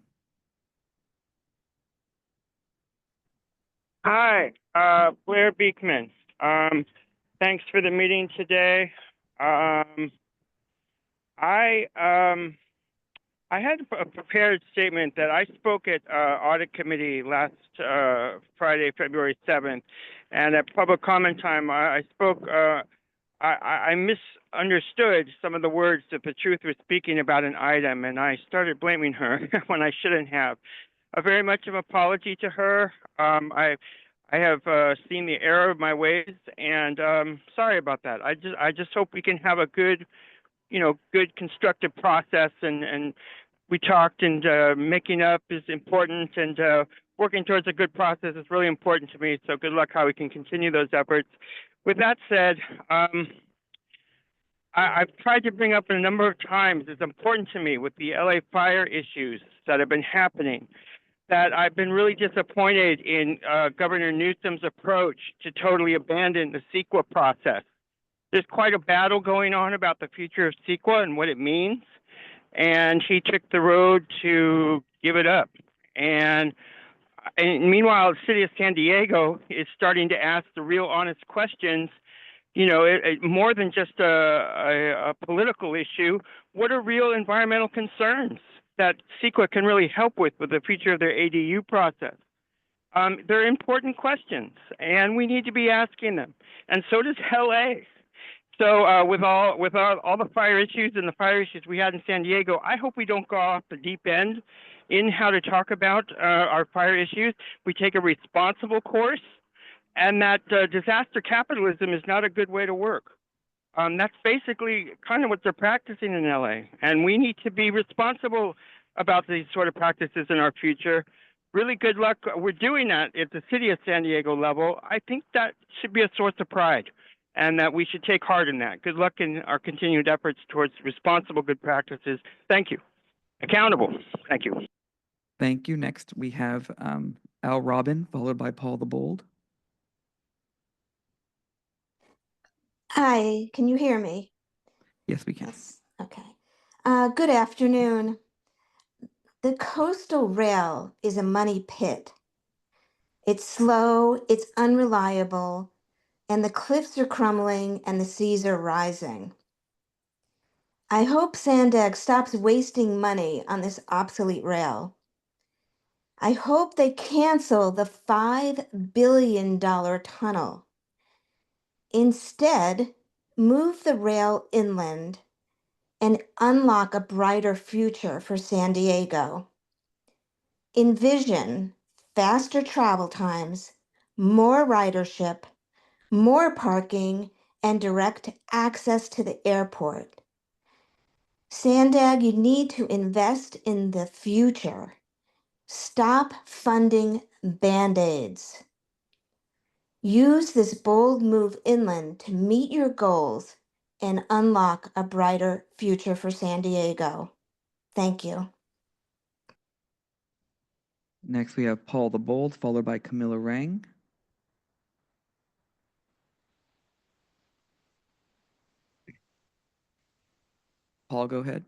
Hi, Blair Beekman. Thanks for the meeting today. I I had a prepared statement that I spoke at Audit Committee last Friday, February 7th, and at public comment time, I spoke, I misunderstood some of the words that Patruth was speaking about an item, and I started blaming her when I shouldn't have. A very much of apology to her. I have seen the error of my ways, and sorry about that. I just hope we can have a good, good constructive process, and we talked, and making up is important, and working towards a good process is really important to me. So good luck how we can continue those efforts. With that said, I've tried to bring up a number of times, it's important to me with the LA fire issues that have been happening, that I've been really disappointed in Governor Newsom's approach to totally abandon the CEQA process. There's quite a battle going on about the future of CEQA and what it means, and he took the road to give it up. And meanwhile, the city of San Diego is starting to ask the real honest questions, more than just a political issue. What are real environmental concerns that CEQA can really help with the future of their ADU process? They're important questions, and we need to be asking them. And so does LA. So with all the fire issues and the fire issues we had in San Diego, I hope we don't go off the deep end in how to talk about our fire issues. We take a responsible course, and that disaster capitalism is not a good way to work. That's basically kind of what they're practicing in LA, and we need to be responsible about these sort of practices in our future. Really good luck. We're doing that at the city of San Diego level. I think that should be a source of pride, and that we should take heart in that. Good luck in our continued efforts towards responsible good practices. Thank you. Accountable. Thank you. Thank you. Next, we have Al Robin, followed by Paul the Bold. Hi, can you hear me? Yes, we can. Yes. Okay. Good afternoon. The coastal rail is a money pit. It's slow, it's unreliable, and the cliffs are crumbling and the seas are rising. I hope SANDAG stops wasting money on this obsolete rail. I hope they cancel the $5 billion tunnel. Instead, move the rail inland and unlock a brighter future for San Diego. Envision faster travel times, more ridership, more parking, and direct access to the airport. SANDAG, you need to invest in the future. Stop funding Band-Aids. Use this bold move inland to meet your goals and unlock a brighter future for San Diego. Thank you. Next, we have Paul the Bold, followed by Camilla Rang. Paul, go ahead.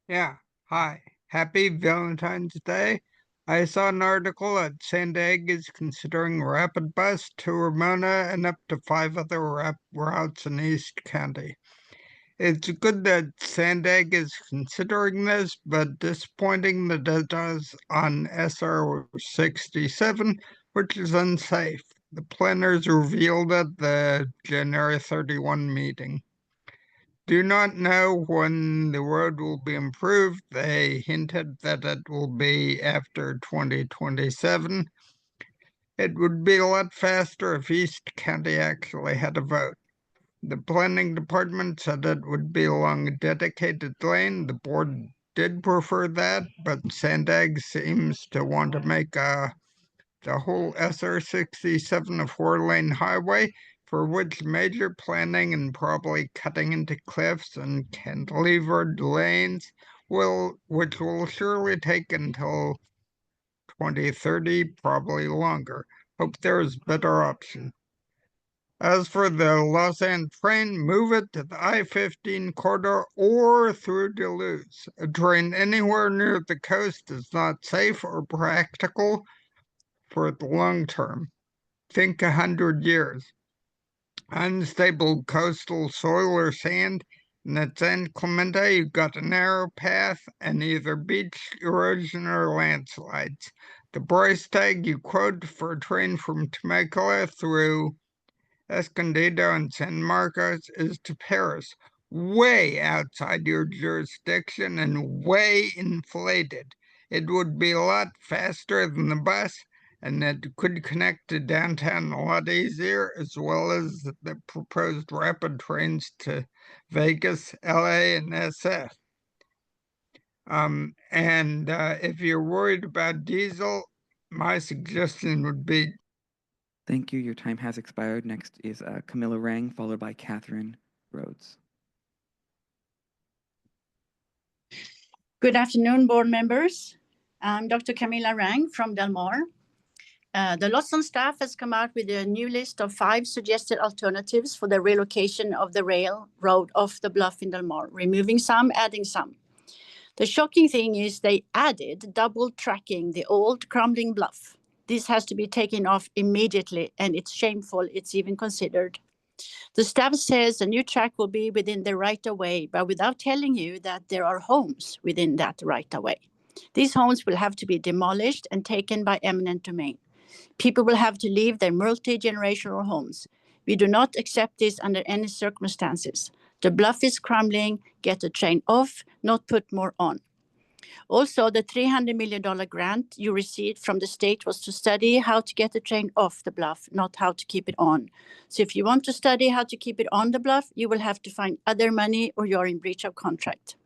Yeah, hi. Happy Valentine's Day. I saw an article that SANDAG is considering rapid bus to Ramona and up to 5 other routes in East County. It's good that SANDAG is considering this, but disappointing that it does on SR 67, which is unsafe. The planners revealed at the January 31 meeting. Do not know when the road will be improved. They hinted that it will be after 2027. It would be a lot faster if East County actually had a vote. The planning department said it would be along a dedicated lane. The board did prefer that, but SANDAG seems to want to make the whole SR 67 a 4-lane highway, for which major planning and probably cutting into cliffs and cantilevered lanes which will surely take until 2030, probably longer. Hope there is a better option. As for the Los Angeles train, move it to the I-15 corridor or through Duluth. A train anywhere near the coast is not safe or practical for the long term. Think 100 years. Unstable coastal soil or sand and it's inclement, you've got a narrow path and either beach erosion or landslides. The price tag you quote for a train from Temecula through Escondido and San Marcos is to Paris, way outside your jurisdiction and way inflated. It would be a lot faster than the bus, and it could connect to downtown a lot easier, as well as the proposed rapid trains to Vegas, LA, and SF. If you're worried about diesel, my suggestion would be Thank you. Your time has expired. Next is Camilla Rang, followed by Catherine Rhodes. Good afternoon, board members. I'm Dr. Camilla Rang from Del Mar. The Lawson staff has come out with a new list of 5 suggested alternatives for the relocation of the railroad off the bluff in Del Mar, removing some, adding some. The shocking thing is they added double tracking the old crumbling bluff. This has to be taken off immediately, and it's shameful it's even considered. The staff says a new track will be within the right-of-way, but without telling you that there are homes within that right-of-way. These homes will have to be demolished and taken by eminent domain. People will have to leave their multi-generational homes. We do not accept this under any circumstances. The bluff is crumbling, get the train off, not put more on. Also, the $300 million grant you received from the state was to study how to get the train off the bluff, not how to keep it on. So if you want to study how to keep it on the bluff, you will have to find other money or you're in breach of contract.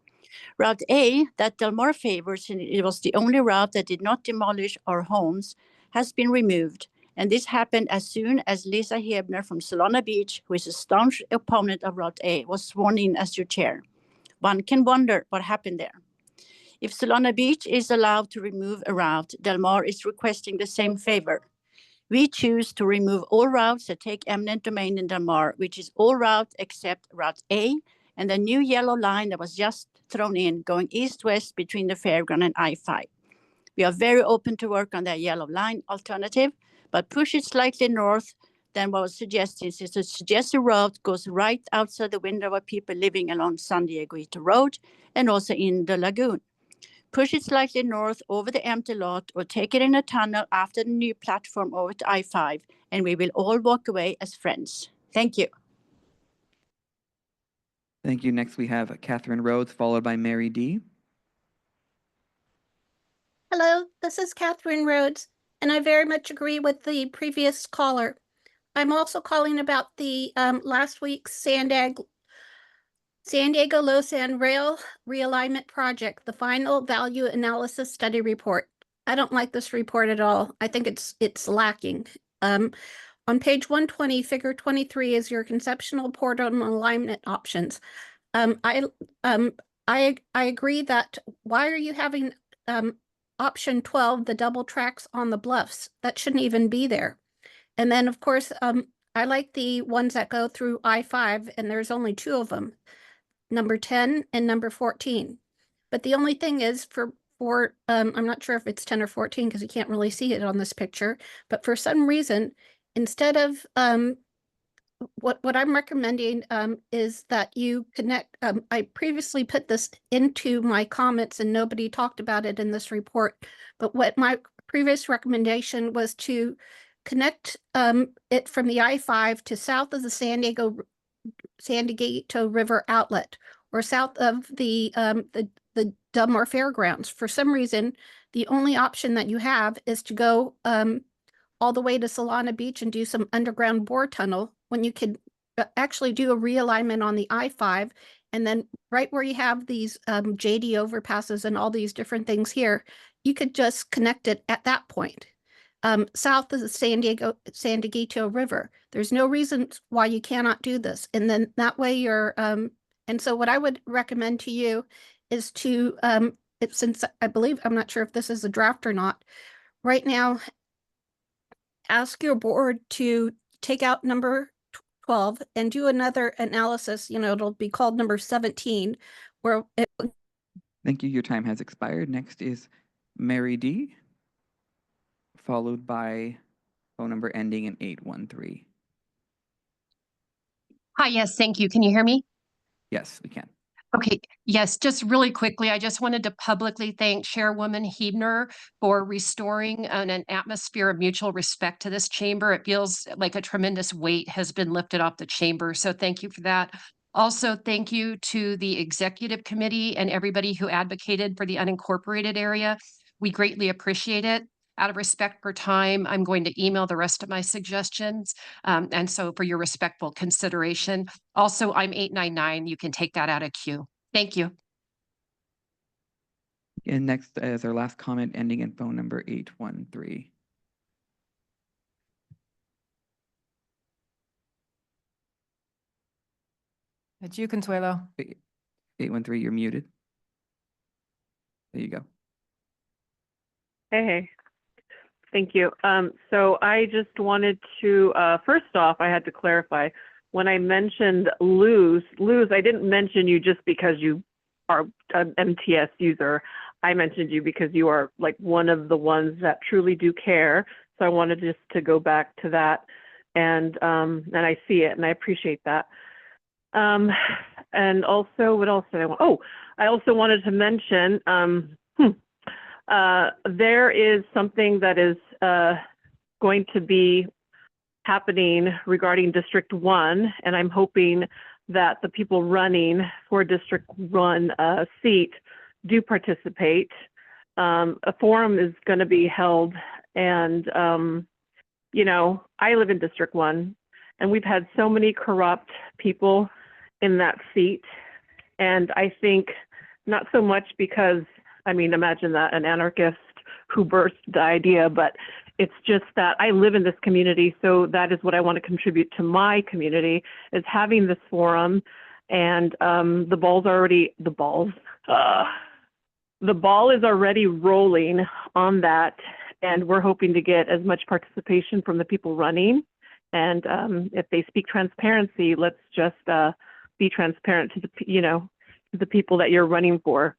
Route A, that Del Mar favors, and it was the only route that did not demolish our homes, has been removed. And this happened as soon as Lisa Hebner from Solana Beach, who is a staunch opponent of Route A, was sworn in as your chair. One can wonder what happened there. If Solana Beach is allowed to remove a route, Del Mar is requesting the same favor. We choose to remove all routes that take eminent domain in Del Mar, which is all routes except Route A and the new yellow line that was just thrown in going east-west between the fairground and I-5. We are very open to work on that yellow line alternative, but push it slightly north than what was suggested, since the suggested route goes right outside the window of people living along San Diego Road and also in the lagoon. Push it slightly north over the empty lot or take it in a tunnel after the new platform over to I-5, and we will all walk away as friends. Thank you. Thank you. Next, we have Catherine Rhodes, followed by Mary D. Hello, this is Catherine Rhodes, and I very much agree with the previous caller. I'm also calling about the last week's SANDAG San Diego Losan Rail Realignment Project, the Final Value Analysis Study Report. I don't like this report at all. I think it's lacking. On page 120, figure 23 is your conceptual portal and alignment options. I agree that why are you having option 12, the double tracks on the bluffs? That shouldn't even be there. And then, of course, I like the ones that go through I-5, and there's only 2 of them. Number 10 and number 14. But the only thing is for I'm not sure if it's 10 or 14 because you can't really see it on this picture, but for some reason, instead of what I'm recommending is that you connect, I previously put this into my comments and nobody talked about it in this report, but what my previous recommendation was to connect it from the I-5 to south of the San Diego River outlet or south of the Del Mar Fairgrounds. For some reason, the only option that you have is to go all the way to Solana Beach and do some underground bore tunnel when you could actually do a realignment on the I-5. And then right where you have these JD overpasses and all these different things here, you could just connect it at that point. South of the San Diego River. There's no reason why you cannot do this. And then that way you're, and so what I would recommend to you is to, since I believe, I'm not sure if this is a draft or not, right now, ask your board to take out number 12 and do another analysis, it'll be called number 17, where it. Thank you. Your time has expired. Next is Mary D, followed by phone number ending in 813. Hi, yes, thank you. Can you hear me? Yes, we can. Okay, yes, just really quickly, I just wanted to publicly thank Chairwoman Hebner for restoring an atmosphere of mutual respect to this chamber. It feels like a tremendous weight has been lifted off the chamber, so thank you for that. Also, thank you to the executive committee and everybody who advocated for the unincorporated area. We greatly appreciate it. Out of respect for time, I'm going to email the rest of my suggestions. And so for your respectful consideration. Also, I'm 899. You can take that out of queue. Thank you. And next is our last comment ending in phone number 813. It's you, Consuelo. 813, you're muted. There you go. Hey. Thank you. So I just wanted to, first off, I had to clarify, when I mentioned Luz, I didn't mention you just because you are an MTS user. I mentioned you because you are like one of the ones that truly do care. So I wanted just to go back to that, and I see it and I appreciate that. And also, what else did I want? Oh, I also wanted to mention, there is something that is going to be happening regarding District 1, and I'm hoping that the people running for District 1 seat do participate. A forum is going to be held, and, you know, I live in District 1, and we've had so many corrupt people in that seat, and I think not so much because, I mean, imagine that, an anarchist who burst the idea, but it's just that I live in this community, so that is what I want to contribute to my community, is having this forum, and the ball is already rolling on that, and we're hoping to get as much participation from the people running, and if they speak transparency, let's just be transparent to the, you know, to the people that you're running for.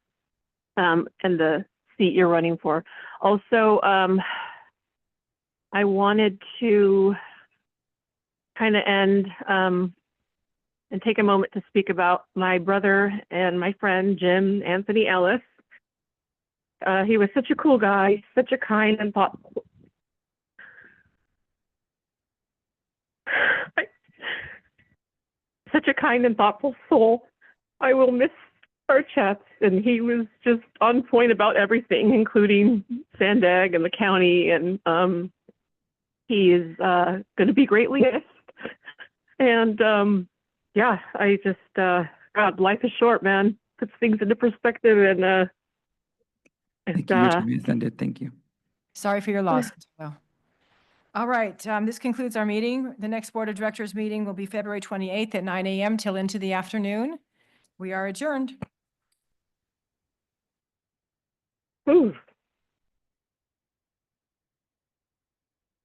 And the seat you're running for. Also, I wanted to kind of end and take a moment to speak about my brother and my friend, Jim Anthony Ellis. He was such a cool guy, such a kind and thoughtful. Such a kind and thoughtful soul. I will miss our chats, and he was just on point about everything, including SANDAG and the county, and he is going to be greatly missed. And yeah, I just, God, life is short, man. Puts things into perspective, and Thank you. Your time has ended. Thank you. Sorry for your loss. Consuelo. All right, this concludes our meeting. The next Board of Directors meeting will be February 28th at 9 a.m. till into the afternoon. We are adjourned. Ooh.